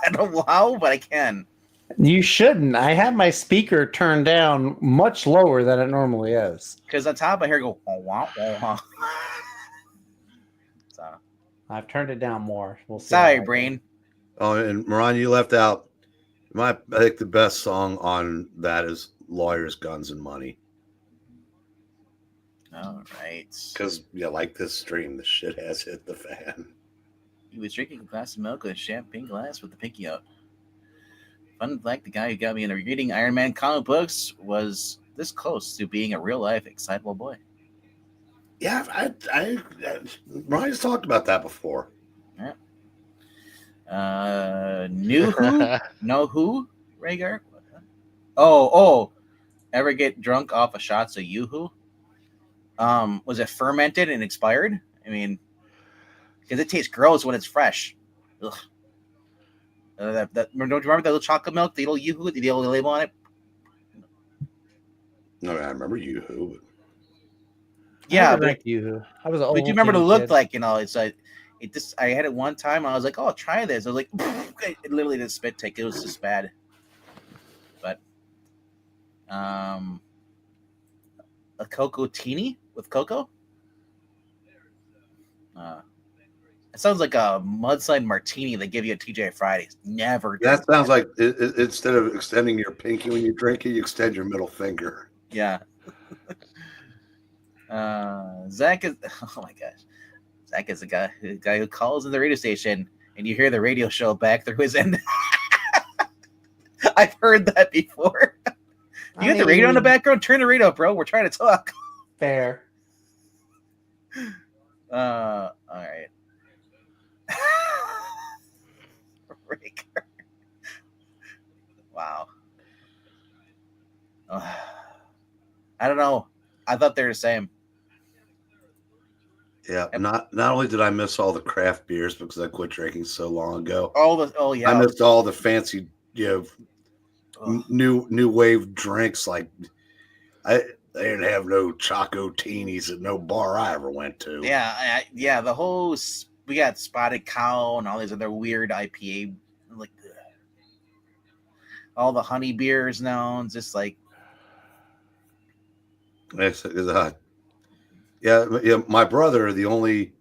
Speaker 1: I don't know how, but I can.
Speaker 4: You shouldn't. I have my speaker turned down much lower than it normally is.
Speaker 1: Because on top I hear go, oh, wow, oh, wow. So
Speaker 4: I've turned it down more. We'll see.
Speaker 1: Sorry, Breen.
Speaker 2: Oh, and Moran, you left out. I think the best song on that is "Lawyers, Guns, and Money."
Speaker 1: All right.
Speaker 2: Because like this stream, the shit has hit the fan.
Speaker 1: He was drinking a glass of milk with a champagne glass with the pinky out. Fun fact: the guy who got me into reading Iron Man comic books was this close to being a real life excitable boy.
Speaker 2: Yeah, Ryan's talked about that before.
Speaker 1: Yeah. New who? No who? Rhaegar? Oh. Ever get drunk off of shots of Yoo-hoo? Was it fermented and expired? I mean, because it tastes gross when it's fresh. Ugh. Don't you remember that little chocolate milk, the little Yoo-hoo, the little label on it?
Speaker 2: No, I remember Yoo-hoo.
Speaker 1: Yeah,
Speaker 4: I like you. I was.
Speaker 1: But you remember what it looked like? It's like it. Just I had it one time. I was like, "Oh, try this." I was like, it literally did spit take. It was just bad. But, a cocoa teeny with cocoa. It sounds like a mudslide martini they give you at TJ Fridays. Never.
Speaker 2: That sounds like instead of extending your pinky when you drink it, you extend your middle finger.
Speaker 1: Yeah. Zach is. Oh my gosh. Zach is a guy who calls in the radio station, and you hear the radio show back through his end. I've heard that before. You got the radio in the background? Turn the radio up, bro. We're trying to talk.
Speaker 4: Fair.
Speaker 1: All right. Wow. I don't know. I thought they were the same.
Speaker 2: Yeah, not only did I miss all the craft beers because I quit drinking so long ago.
Speaker 1: Yeah.
Speaker 2: I missed all the fancy, new wave drinks. Like they didn't have no chocotinis at no bar I ever went to.
Speaker 1: Yeah. The whole we got Spotted Cow and all these other weird IPA, like all the honey beers now. It's just like.
Speaker 2: Yeah. My brother, the only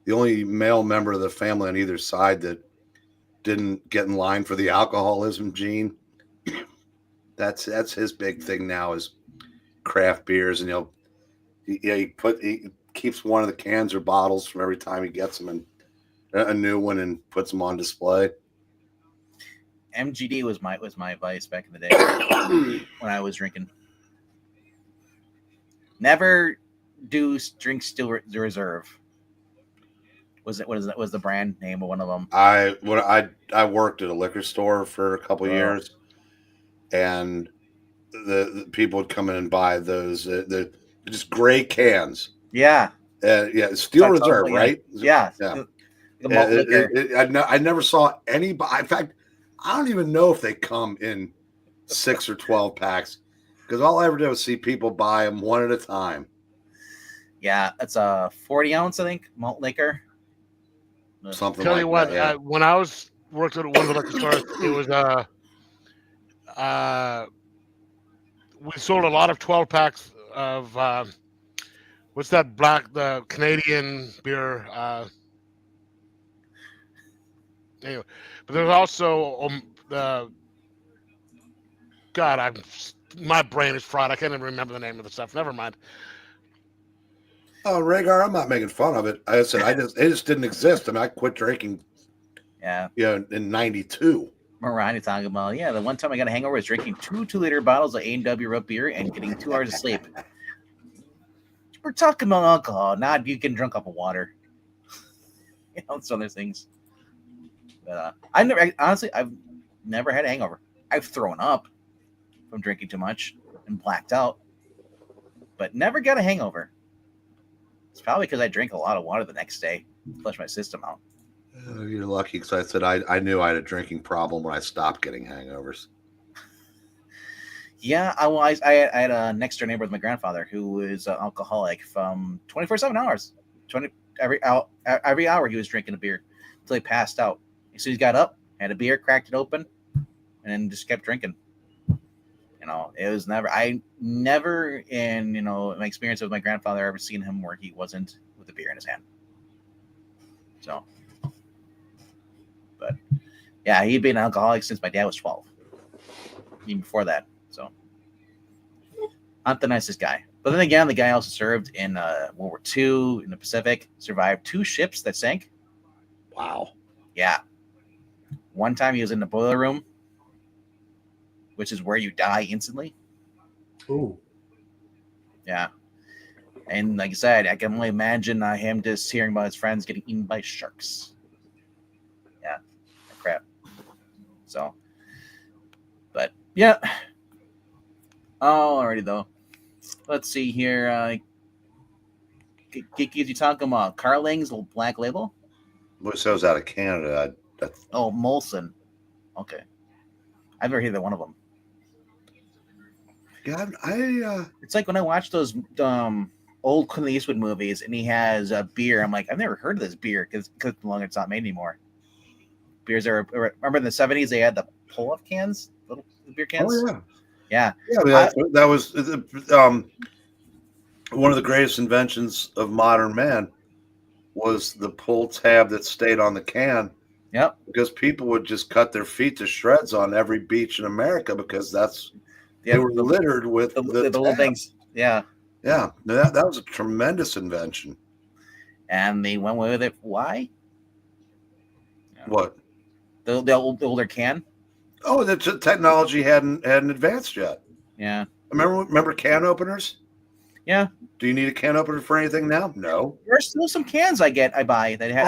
Speaker 2: male member of the family on either side that didn't get in line for the alcoholism gene. That's his big thing now is craft beers, and he keeps one of the cans or bottles from every time he gets them and a new one and puts them on display.
Speaker 1: MGD was my vice back in the day when I was drinking. Never do drink Still Reserve. Was the brand name of one of them?
Speaker 2: I worked at a liquor store for a couple of years, and the people would come in and buy those the just gray cans.
Speaker 1: Yeah.
Speaker 2: Still Reserve, right?
Speaker 1: Yeah.
Speaker 2: Yeah.
Speaker 1: The malt liquor.
Speaker 2: I never saw anybody. In fact, I don't even know if they come in 6 or 12 packs because all I ever did was see people buy them one at a time.
Speaker 1: Yeah, it's a 40 ounce, I think, malt liquor.
Speaker 2: Something.
Speaker 3: Tell
Speaker 2: like
Speaker 3: you what,
Speaker 2: that, yeah.
Speaker 3: when I worked at one of the liquor stores, it was we sold a lot of 12 packs of what's that the Canadian beer. Anyway, but there's also my brain is fried. I can't even remember the name of the stuff. Never mind.
Speaker 2: Oh, Rhaegar, I'm not making fun of it. I said it just didn't exist. I mean, I quit drinking.
Speaker 1: Yeah.
Speaker 2: In 92.
Speaker 1: Mariah talking about, yeah, the one time I got a hangover was drinking 2-liter bottles of A&W root beer and getting 2 hours of sleep. We're talking about alcohol, not you getting drunk off of water. Some other things. But I've never had a hangover. I've thrown up from drinking too much and blacked out, but never got a hangover. It's probably because I drank a lot of water the next day, flush my system out.
Speaker 2: You're lucky, because I said I knew I had a drinking problem when I stopped getting hangovers.
Speaker 1: Yeah, I had a next door neighbor with my grandfather who was an alcoholic from 24/7 hours. Every hour he was drinking a beer until he passed out. As soon as he got up, had a beer, cracked it open, and then just kept drinking. It was never in my experience with my grandfather ever seen him where he wasn't with a beer in his hand. So, but yeah, he'd been an alcoholic since my dad was 12, even before that. So, not the nicest guy. But then again, the guy also served in World War II in the Pacific, survived 2 ships that sank.
Speaker 2: Wow.
Speaker 1: Yeah. One time he was in the boiler room, which is where you die instantly.
Speaker 4: Ooh.
Speaker 1: Yeah. And like I said, I can only imagine him just hearing about his friends getting eaten by sharks. Yeah. Crap. So, but yeah. Alrighty though. Let's see here. Geeky, you talking about Carling's Black Label?
Speaker 2: What says out of Canada?
Speaker 1: Oh, Molson. Okay. I've never heard of one of them.
Speaker 2: God,
Speaker 1: It's like when I watch those old Clint Eastwood movies and he has a beer. I'm like, I've never heard of this beer because no longer it's not made anymore. Beers are. Remember in the 70s they had the pull-up cans, little beer cans.
Speaker 2: Oh yeah.
Speaker 1: Yeah.
Speaker 2: Yeah, that was one of the greatest inventions of modern man was the pull tab that stayed on the can.
Speaker 1: Yep.
Speaker 2: Because people would just cut their feet to shreds on every beach in America because they were littered with the
Speaker 1: little things. Yeah.
Speaker 2: Yeah. That was a tremendous invention.
Speaker 1: And they went with it. Why? Yeah.
Speaker 2: What?
Speaker 1: The older can.
Speaker 2: Oh, the technology hadn't advanced yet.
Speaker 1: Yeah.
Speaker 2: Remember can openers?
Speaker 1: Yeah.
Speaker 2: Do you need a can opener for anything now? No.
Speaker 1: There's still some cans I buy that have.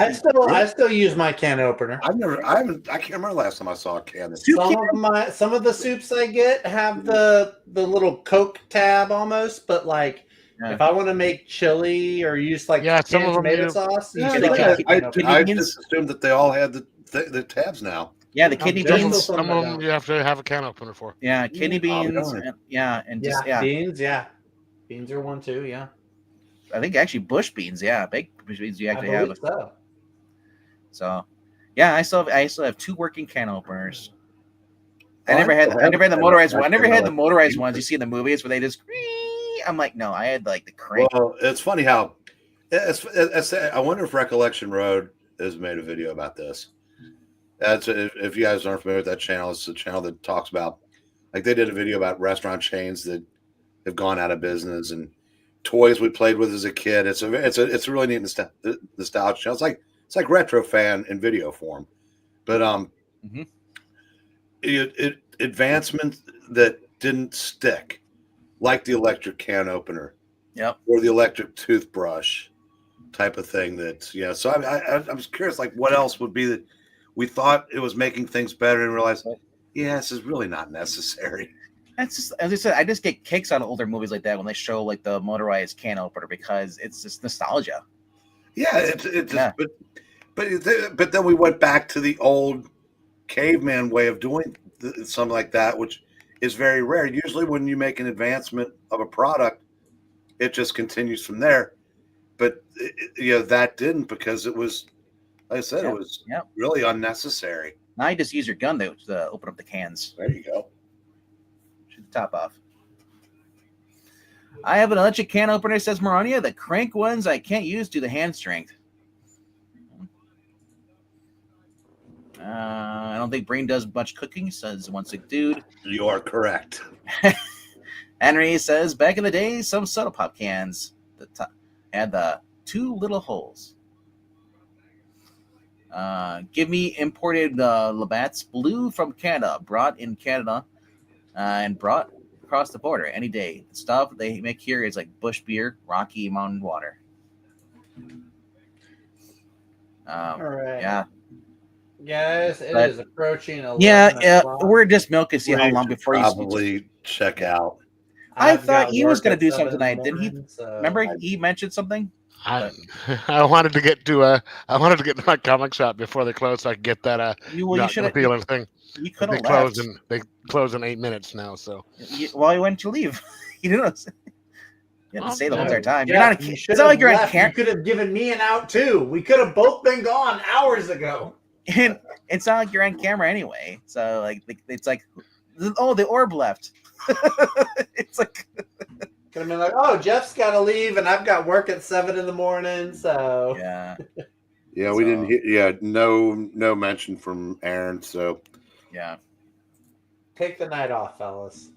Speaker 4: I still use my can opener.
Speaker 2: I can't remember last time I saw a can.
Speaker 4: Some of the soups I get have the little Coke tab almost, but like if I want to make chili or use like
Speaker 3: some of them
Speaker 4: tomato sauce,
Speaker 2: I just assumed that they all had the tabs now.
Speaker 1: Yeah, the kidney beans.
Speaker 3: Some of them you have to have a can opener for.
Speaker 1: Yeah, kidney beans.
Speaker 4: Beans. Yeah, beans are one too. Yeah,
Speaker 1: I think actually bush beans. Yeah, baked bush beans. You actually have. So, yeah, I still have 2 working can openers. I never had the motorized one. I never had the motorized ones you see in the movies where they just. I'm like, no, I had like the crank.
Speaker 2: Well, it's funny how. I wonder if Recollection Road has made a video about this. If you guys aren't familiar with that channel, it's a channel that talks about, like they did a video about restaurant chains that have gone out of business and toys we played with as a kid. It's a really neat nostalgia channel. It's like retro fan in video form, but advancements that didn't stick, like the electric can opener, or the electric toothbrush type of thing. So I was curious, like what else would be that we thought it was making things better and realized, this is really not necessary.
Speaker 1: That's just, as I said, I just get kicks out of older movies like that when they show like the motorized can opener because it's just nostalgia.
Speaker 2: Yeah, but then we went back to the old caveman way of doing something like that, which is very rare. Usually, when you make an advancement of a product, it just continues from there. But that didn't, because it was, like I said, it was really unnecessary.
Speaker 1: Now you just use your gun to open up the cans.
Speaker 2: There you go.
Speaker 1: Shoot the top off. I have an electric can opener, says Marania. The crank ones I can't use due to hand strength. I don't think Brain does much cooking, says one sick dude.
Speaker 2: You are correct.
Speaker 1: Henry says, back in the day, some soda pop cans had the 2 little holes. Give me imported Labatt's Blue from Canada, brought in Canada and brought across the border any day. The stuff they make here is like Bush beer, Rocky Mountain water.
Speaker 4: All right.
Speaker 1: Yeah.
Speaker 4: Guys, it
Speaker 1: But-
Speaker 4: is approaching 11
Speaker 1: Yeah,
Speaker 4: o'clock.
Speaker 1: we're just milking to see how
Speaker 2: We
Speaker 1: long
Speaker 2: should
Speaker 1: before you.
Speaker 2: probably check out.
Speaker 1: I
Speaker 4: I've
Speaker 1: thought
Speaker 4: got
Speaker 1: he was
Speaker 4: work
Speaker 1: going
Speaker 4: at
Speaker 1: to do
Speaker 4: 7
Speaker 1: something
Speaker 4: in the
Speaker 1: tonight. Didn't he?
Speaker 4: morning, so-
Speaker 1: Remember, he mentioned something.
Speaker 3: I wanted to get to my comic shop before they closed so I could get that
Speaker 1: You
Speaker 3: not
Speaker 1: should
Speaker 3: gonna
Speaker 1: have.
Speaker 3: feeling thing.
Speaker 1: You
Speaker 3: But
Speaker 1: could
Speaker 3: they
Speaker 1: have left.
Speaker 3: close in 8 minutes now, so
Speaker 1: Why wouldn't you leave? You didn't. You had to stay the whole
Speaker 3: No.
Speaker 1: entire time.
Speaker 4: Yeah,
Speaker 1: You're not.
Speaker 4: you
Speaker 1: It's
Speaker 4: should
Speaker 1: not
Speaker 4: have
Speaker 1: like you're on
Speaker 4: left. You
Speaker 1: camera.
Speaker 4: could have given me an out too. We could have both been gone hours ago.
Speaker 1: And it's not like you're on camera anyway. So like, it's like, oh, the orb left. It's like,
Speaker 4: Could have been like, oh, Jeff's got to leave, and I've got work at 7 in the morning. So
Speaker 1: yeah,
Speaker 2: Yeah, we
Speaker 1: So-
Speaker 2: didn't hear. Yeah, no mention from Aaron. So
Speaker 1: yeah.
Speaker 4: take the night off, fellas.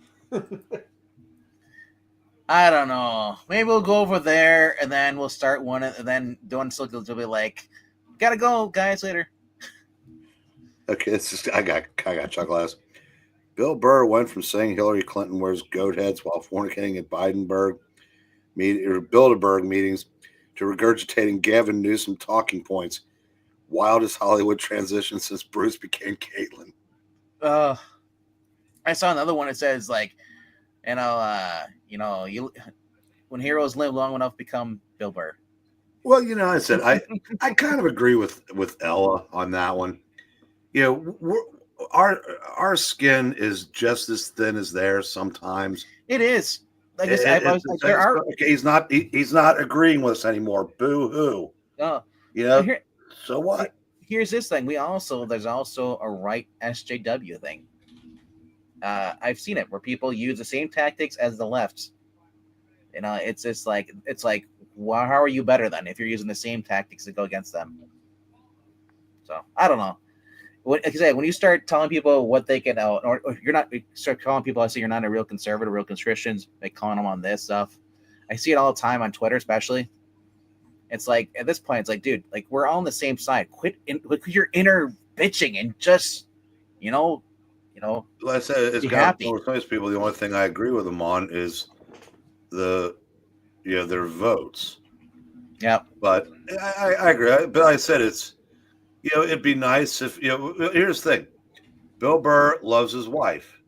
Speaker 1: I don't know. Maybe we'll go over there and then we'll start one, and then Dawn Silk will be like, "Gotta go, guys. Later."
Speaker 2: okay, it's just I got Chuck Glass. Bill Burr went from saying Hillary Clinton wears goat heads while fornicating at Bilderberg meetings to regurgitating Gavin Newsom talking points. Wildest Hollywood transition since Bruce became Caitlyn.
Speaker 1: I saw another one that says like, you when heroes live long enough, become Bill Burr.
Speaker 2: Well, I said I kind of agree with Ella on that one. Our skin is just as thin as theirs sometimes.
Speaker 1: It is. Like I said, there are.
Speaker 2: Okay, he's not agreeing with us anymore. Boo hoo. So what?
Speaker 1: Here's this thing. There's also a right SJW thing. I've seen it where people use the same tactics as the left. It's just like well, how are you better then if you're using the same tactics to go against them? So I don't know. Like I said, when you start telling people what they can, or you're not, you start calling people, I say you're not a real conservative, real Christians, like calling them on this stuff. I see it all the time on Twitter, especially. It's like at this point, it's like, dude, like we're all on the same side. Quit your inner bitching and just,
Speaker 2: Well, I said it's
Speaker 1: be
Speaker 2: got
Speaker 1: happy.
Speaker 2: with most people. The only thing I agree with them on is their votes.
Speaker 1: Yeah.
Speaker 2: But I agree. But I said it's, it'd be nice if, here's the thing. Bill Burr loves his wife.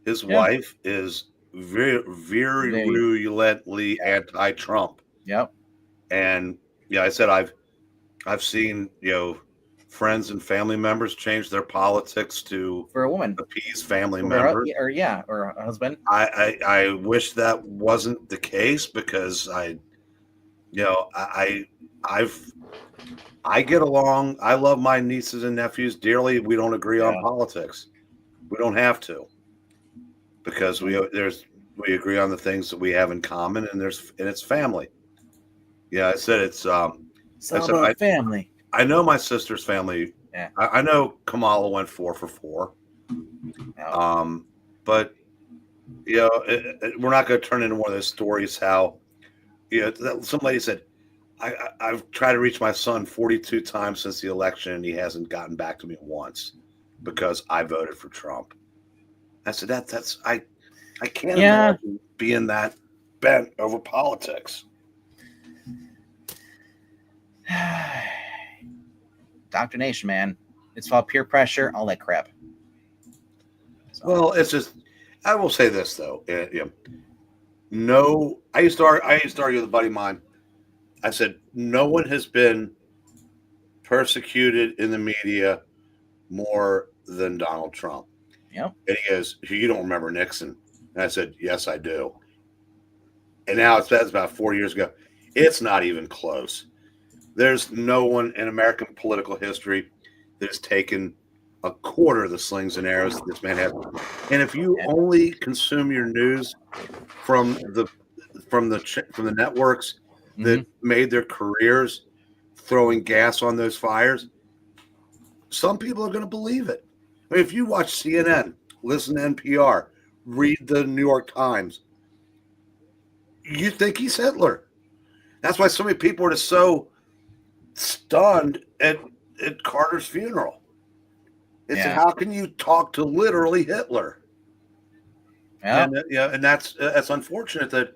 Speaker 2: His wife is very, very virulently anti-Trump.
Speaker 1: Yep.
Speaker 2: And I said I've seen, friends and family members change their politics to
Speaker 1: For a woman.
Speaker 2: appease family members.
Speaker 1: Or a husband.
Speaker 2: I wish that wasn't the case because I get along. I love my nieces and nephews dearly. We don't agree on politics. We don't have to because we agree on the things that we have in common, and it's family. Yeah, I said it's
Speaker 1: It's all about family.
Speaker 2: I know my sister's family.
Speaker 1: Yeah.
Speaker 2: I know Kamala went 4 for 4.
Speaker 1: Oh.
Speaker 2: But we're not going to turn into one of those stories how some lady said, I've tried to reach my son 42 times since the election and he hasn't gotten back to me once because I voted for Trump. I said I can't imagine being that bent over politics.
Speaker 1: Indoctrination, man. It's called peer pressure, all that crap. So.
Speaker 2: Well, it's just, I will say this though. No, I used to argue with a buddy of mine. I said, no one has been persecuted in the media more than Donald Trump.
Speaker 1: Yep.
Speaker 2: And he goes, you don't remember Nixon? And I said, yes, I do. And now that's about 4 years ago. It's not even close. There's no one in American political history that has taken a quarter of the slings and arrows that this man had. And if you only consume your news from the networks that made their careers throwing gas on those fires, some people are going to believe it. I mean, if you watch CNN, listen to NPR, read the New York Times, you think he's Hitler. That's why so many people are just so stunned at at Carter's funeral. It's
Speaker 1: Yeah.
Speaker 2: how can you talk to literally Hitler?
Speaker 1: Yeah.
Speaker 2: And that's unfortunate that,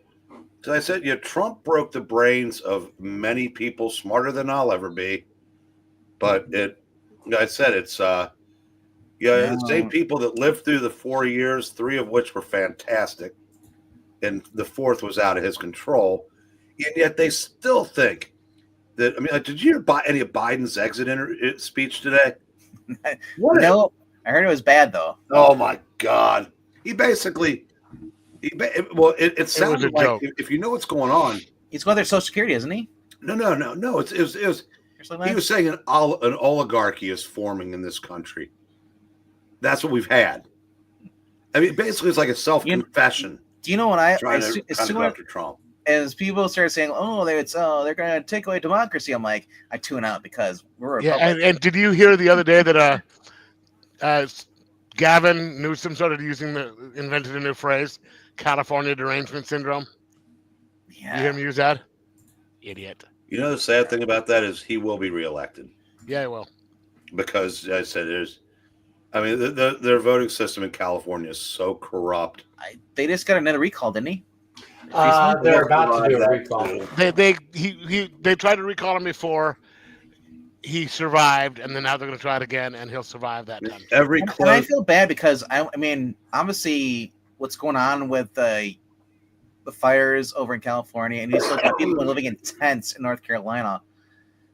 Speaker 2: as I said, Trump broke the brains of many people smarter than I'll ever be. But I said it's the same people that lived through the 4 years, 3 of which were fantastic, and the 4th was out of his control, and yet they still think that. I mean, did you hear any of Biden's exit speech today?
Speaker 1: No, I heard it was bad though.
Speaker 2: Oh my God! It sounded like
Speaker 3: joke.
Speaker 2: if you know what's going on.
Speaker 1: He's going through Social Security, isn't he?
Speaker 2: No. He was saying an oligarchy is forming in this country. That's what we've had. I mean, basically, it's like a self-confession.
Speaker 1: Do you know what I
Speaker 2: trying
Speaker 1: as
Speaker 2: to
Speaker 1: soon
Speaker 2: go after Trump.
Speaker 1: as people start saying, "Oh, they're going to take away democracy," I'm like, I tune out because we're a republic.
Speaker 3: And did you hear the other day that Gavin Newsom invented a new phrase, California derangement syndrome?
Speaker 1: Yeah.
Speaker 3: You hear him use that? Idiot.
Speaker 2: You know, the sad thing about that is he will be reelected.
Speaker 3: Yeah, he will.
Speaker 2: Because I said their voting system in California is so corrupt.
Speaker 1: They just got another recall, didn't he?
Speaker 4: They're about to do a recall.
Speaker 3: They tried to recall him before. He survived, and then now they're going to try it again, and he'll survive that time.
Speaker 1: And I feel bad because I mean, obviously, what's going on with the fires over in California, and you still got people living in tents in North Carolina.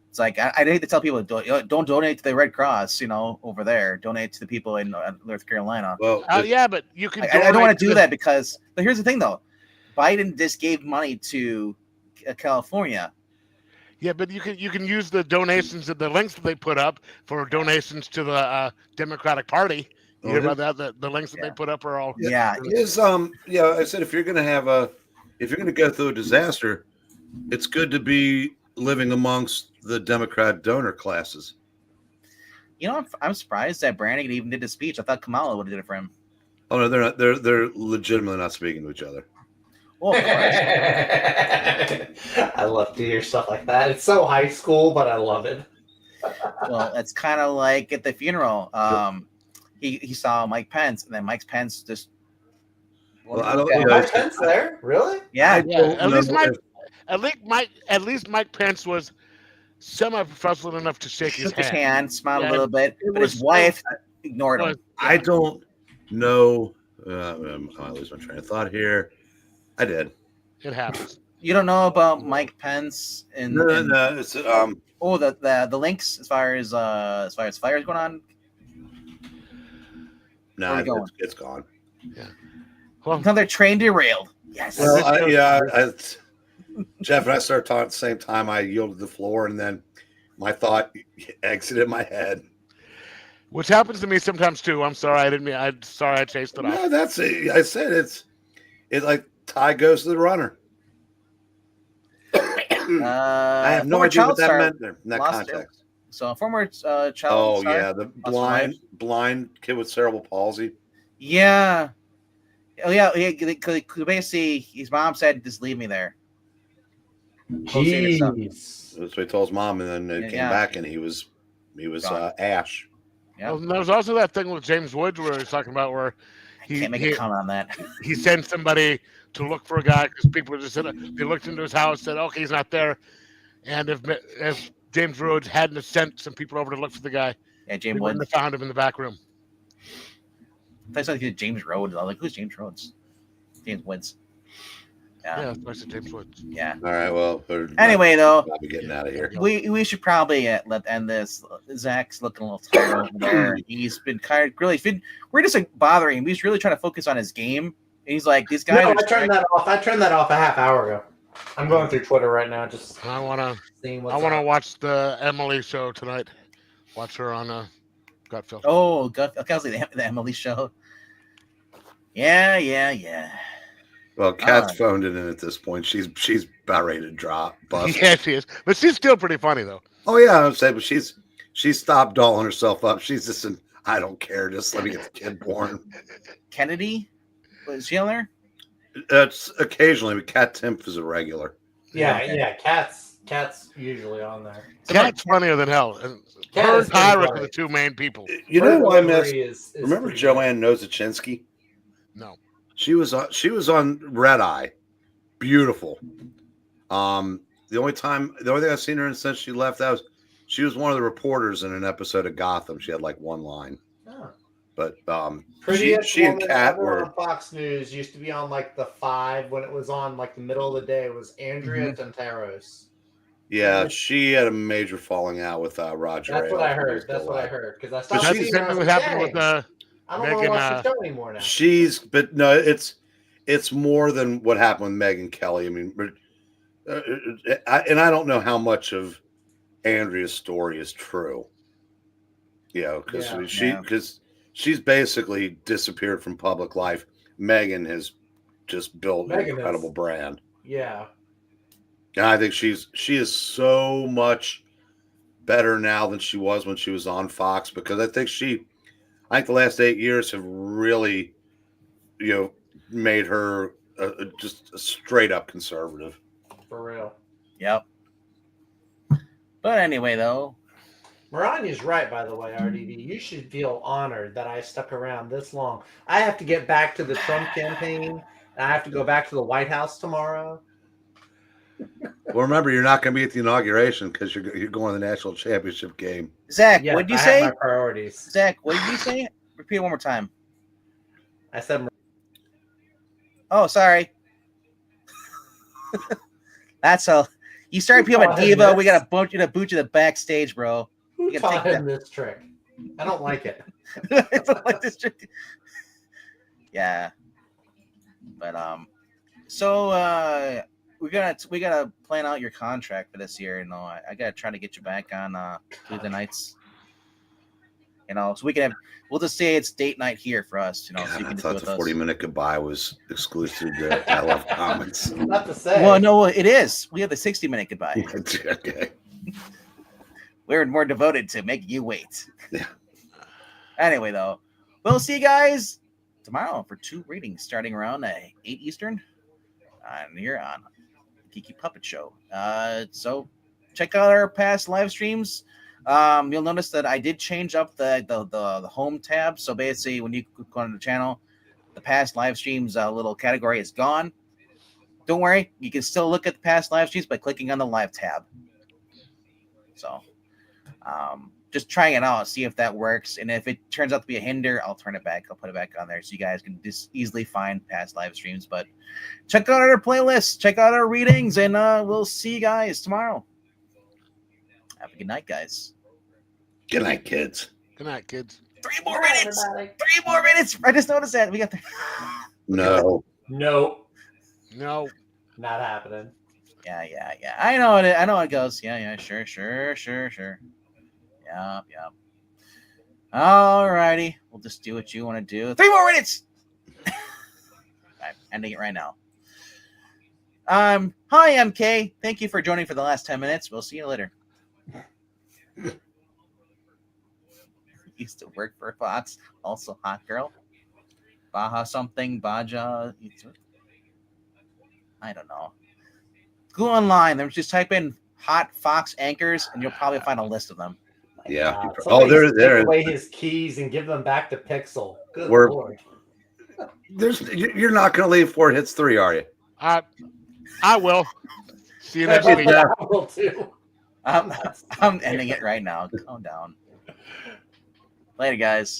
Speaker 1: It's like I'd hate to tell people don't donate to the Red Cross, over there. Donate to the people in North Carolina.
Speaker 2: Well,
Speaker 3: yeah, but you can.
Speaker 1: I don't want to do that because. But here's the thing, though. Biden just gave money to California.
Speaker 3: Yeah, but you can use the donations, the links that they put up for donations to the Democratic Party. You hear about that? The links that they put up are all.
Speaker 1: Yeah.
Speaker 2: I said if you're going to go through a disaster, it's good to be living amongst the Democrat donor classes.
Speaker 1: I'm surprised that Brannigan even did the speech. I thought Kamala would have did it for him.
Speaker 2: Oh no, they're not. They're legitimately not speaking to each other.
Speaker 1: Well, of course.
Speaker 4: I love to hear stuff like that. It's so high school, but I love it.
Speaker 1: Well, it's kind of like at the funeral. He saw Mike Pence, and then Mike Pence just.
Speaker 2: Well, I don't.
Speaker 4: Mike Pence there, really?
Speaker 1: Yeah.
Speaker 3: At least Mike Pence was semi-professional enough to shake his hand,
Speaker 1: smiled a little bit, but his wife ignored him.
Speaker 2: I don't know. I might lose my train of thought here. I did.
Speaker 3: It happens.
Speaker 1: You don't know about Mike Pence and
Speaker 2: no. It's
Speaker 1: the links as far as fires going on.
Speaker 2: No, it's gone.
Speaker 3: Yeah. Well,
Speaker 1: another train derailed. Yes.
Speaker 2: Well, Jeff and I started talking at the same time. I yielded the floor, and then my thought exited my head.
Speaker 3: Which happens to me sometimes too. I'm sorry, I didn't mean. I'm sorry, I chased it off.
Speaker 2: No, that's it. I said it's like tie goes to the runner. I have no idea what that meant there in that context.
Speaker 1: So former child.
Speaker 2: Oh yeah, the blind kid with cerebral palsy.
Speaker 1: Yeah. Oh yeah. Basically, his mom said, "Just leave me there."
Speaker 4: Jeez.
Speaker 2: That's what he told his mom, and then it came back, and he was ash.
Speaker 1: Yeah.
Speaker 3: Well, there was also that thing with James Woods where he was talking about where
Speaker 1: I can't make a comment on that.
Speaker 3: He sent somebody to look for a guy because people just said they looked into his house, said, "Okay, he's not there." And if James Woods hadn't sent some people over to look for the guy,
Speaker 1: James Woods
Speaker 3: found him in the back room.
Speaker 1: I thought it was James Rhodes. I was like, "Who's James Rhodes?" James Woods.
Speaker 3: Yeah, I said James Woods.
Speaker 1: Yeah.
Speaker 2: All right. Well.
Speaker 1: Anyway, though,
Speaker 2: I'll be getting out of here.
Speaker 1: We should probably end this. Zach's looking a little tired over there. He's been kind of really. We're just like bothering him. He's really trying to focus on his game. And he's like, these guys.
Speaker 4: No, I turned that off. I turned that off a half hour ago. I'm going through Twitter right now. Just
Speaker 3: I want to watch the Emily show tonight. Watch her on Gutfeld.
Speaker 1: Oh, Gutfeld, the Emily show. Yeah.
Speaker 2: Well, Kat's phoned it in at this point. She's about ready to drop. Bust.
Speaker 3: Yeah, she is, but she's still pretty funny though.
Speaker 2: Oh yeah, I'm saying, but she's stopped dolling herself up. She's just I don't care. Just let me get the kid born.
Speaker 1: Kennedy, was she on there?
Speaker 2: It's occasionally, but Kat Timpf is a regular.
Speaker 4: yeah. Kat's Cat's usually on there.
Speaker 3: Cat's funnier than hell. And
Speaker 4: Cat
Speaker 3: her
Speaker 4: is
Speaker 3: and Tyra
Speaker 4: funny.
Speaker 3: are the two main people.
Speaker 2: You know who I
Speaker 4: Delivery
Speaker 2: missed?
Speaker 4: is
Speaker 2: Remember
Speaker 4: pretty
Speaker 2: Joanne Nozachinsky?
Speaker 3: No.
Speaker 2: She was on Red Eye. Beautiful. The only thing I've seen her in since she left, she was one of the reporters in an episode of Gotham. She had like one line.
Speaker 4: good. Oh.
Speaker 2: But
Speaker 4: Prettiest
Speaker 2: she and
Speaker 4: woman
Speaker 2: Kat
Speaker 4: ever
Speaker 2: were
Speaker 4: on Fox News used to be on like the 5 when it was on like the middle of the day. It was Andrea Tantaros.
Speaker 2: yeah, she had a major falling out with Roger.
Speaker 4: That's what
Speaker 2: Ailes
Speaker 4: I
Speaker 2: when he
Speaker 4: heard.
Speaker 2: was
Speaker 4: That's
Speaker 2: still
Speaker 4: what I
Speaker 2: alive.
Speaker 4: heard because I
Speaker 3: But
Speaker 4: stopped
Speaker 3: that's
Speaker 4: seeing
Speaker 3: the
Speaker 4: her.
Speaker 3: same
Speaker 4: I
Speaker 3: thing
Speaker 4: was
Speaker 3: that
Speaker 4: like,
Speaker 3: happened with
Speaker 4: "Dang, I don't want to
Speaker 3: Megan,
Speaker 4: watch the show anymore now."
Speaker 2: But no, it's more than what happened with Megyn Kelly. I mean, and I don't know how much of Andrea's story is true. Because she's basically disappeared from public life. Megan has just built an incredible brand.
Speaker 4: Yeah.
Speaker 2: And I think she is so much better now than she was when she was on Fox, because I think the last 8 years have really, made her just a straight up conservative.
Speaker 4: For real.
Speaker 1: Yep. But anyway, though,
Speaker 4: Mariah's right, by the way, RDD. You should feel honored that I stuck around this long. I have to get back to the Trump campaign, and I have to go back to the White House tomorrow.
Speaker 2: Well, remember, you're not going to be at the inauguration because you're going to the national championship game.
Speaker 1: Zach,
Speaker 4: Yes,
Speaker 1: what did you
Speaker 4: I
Speaker 1: say?
Speaker 4: have my priorities.
Speaker 1: Zach, what did you say? Repeat it one more time.
Speaker 4: I said,
Speaker 1: Oh, sorry. That's all. You started
Speaker 4: Who
Speaker 1: becoming a
Speaker 4: taught him
Speaker 1: diva.
Speaker 4: this?
Speaker 1: We gotta boot you to the backstage, bro.
Speaker 4: who
Speaker 1: You
Speaker 4: taught
Speaker 1: gotta
Speaker 4: him this trick? I don't like it.
Speaker 1: It's not like this trick. Yeah. But so we gotta plan out your contract for this year. I gotta try to get you back on Tuesday nights. So we'll just say it's date night here for us. So you
Speaker 2: I
Speaker 1: can
Speaker 2: thought
Speaker 1: just
Speaker 2: the
Speaker 1: do with
Speaker 2: 40-minute goodbye was exclusive to I Love Comments.
Speaker 4: Not to say.
Speaker 1: Well, no, it is. We have the 60-minute goodbye.
Speaker 2: Okay.
Speaker 1: We're more devoted to making you wait.
Speaker 2: Yeah.
Speaker 1: Anyway, though, we'll see you guys tomorrow for 2 readings starting around 8 Eastern. Here on Geeky Puppet Show. So check out our past live streams. You'll notice that I did change up the home tab. So basically, when you go on the channel, the past live streams little category is gone. Don't worry, you can still look at the past live streams by clicking on the live tab. So, just trying it out, see if that works, and if it turns out to be a hinder, I'll turn it back. I'll put it back on there so you guys can just easily find past live streams. But check out our playlists, check out our readings, and we'll see you guys tomorrow. Have a good night, guys.
Speaker 2: Good night, kids.
Speaker 3: Good night, kids.
Speaker 1: 3 more minutes. 3 more minutes. I just noticed that we got the.
Speaker 2: No.
Speaker 4: Nope.
Speaker 3: No.
Speaker 4: Not happening.
Speaker 1: Yeah. I know it. I know how it goes. Yeah. Sure. Yep. All righty. We'll just do what you want to do. 3 more minutes. I'm ending it right now. Hi, MK. Thank you for joining for the last 10 minutes. We'll see you later. Used to work for Fox. Also hot girl. Baja something. Baja. I don't know. Go online. Just type in hot Fox anchors, and you'll probably find a list of them.
Speaker 2: Yeah.
Speaker 4: Somebody
Speaker 2: there.
Speaker 4: Take away his keys and give them back to Pixel. Good
Speaker 2: We're-
Speaker 4: Lord.
Speaker 2: You're not going to leave before it hits 3, are you?
Speaker 3: I will. See you next
Speaker 4: I
Speaker 3: week.
Speaker 4: will too.
Speaker 1: I'm ending it right now. Calm down. Later, guys.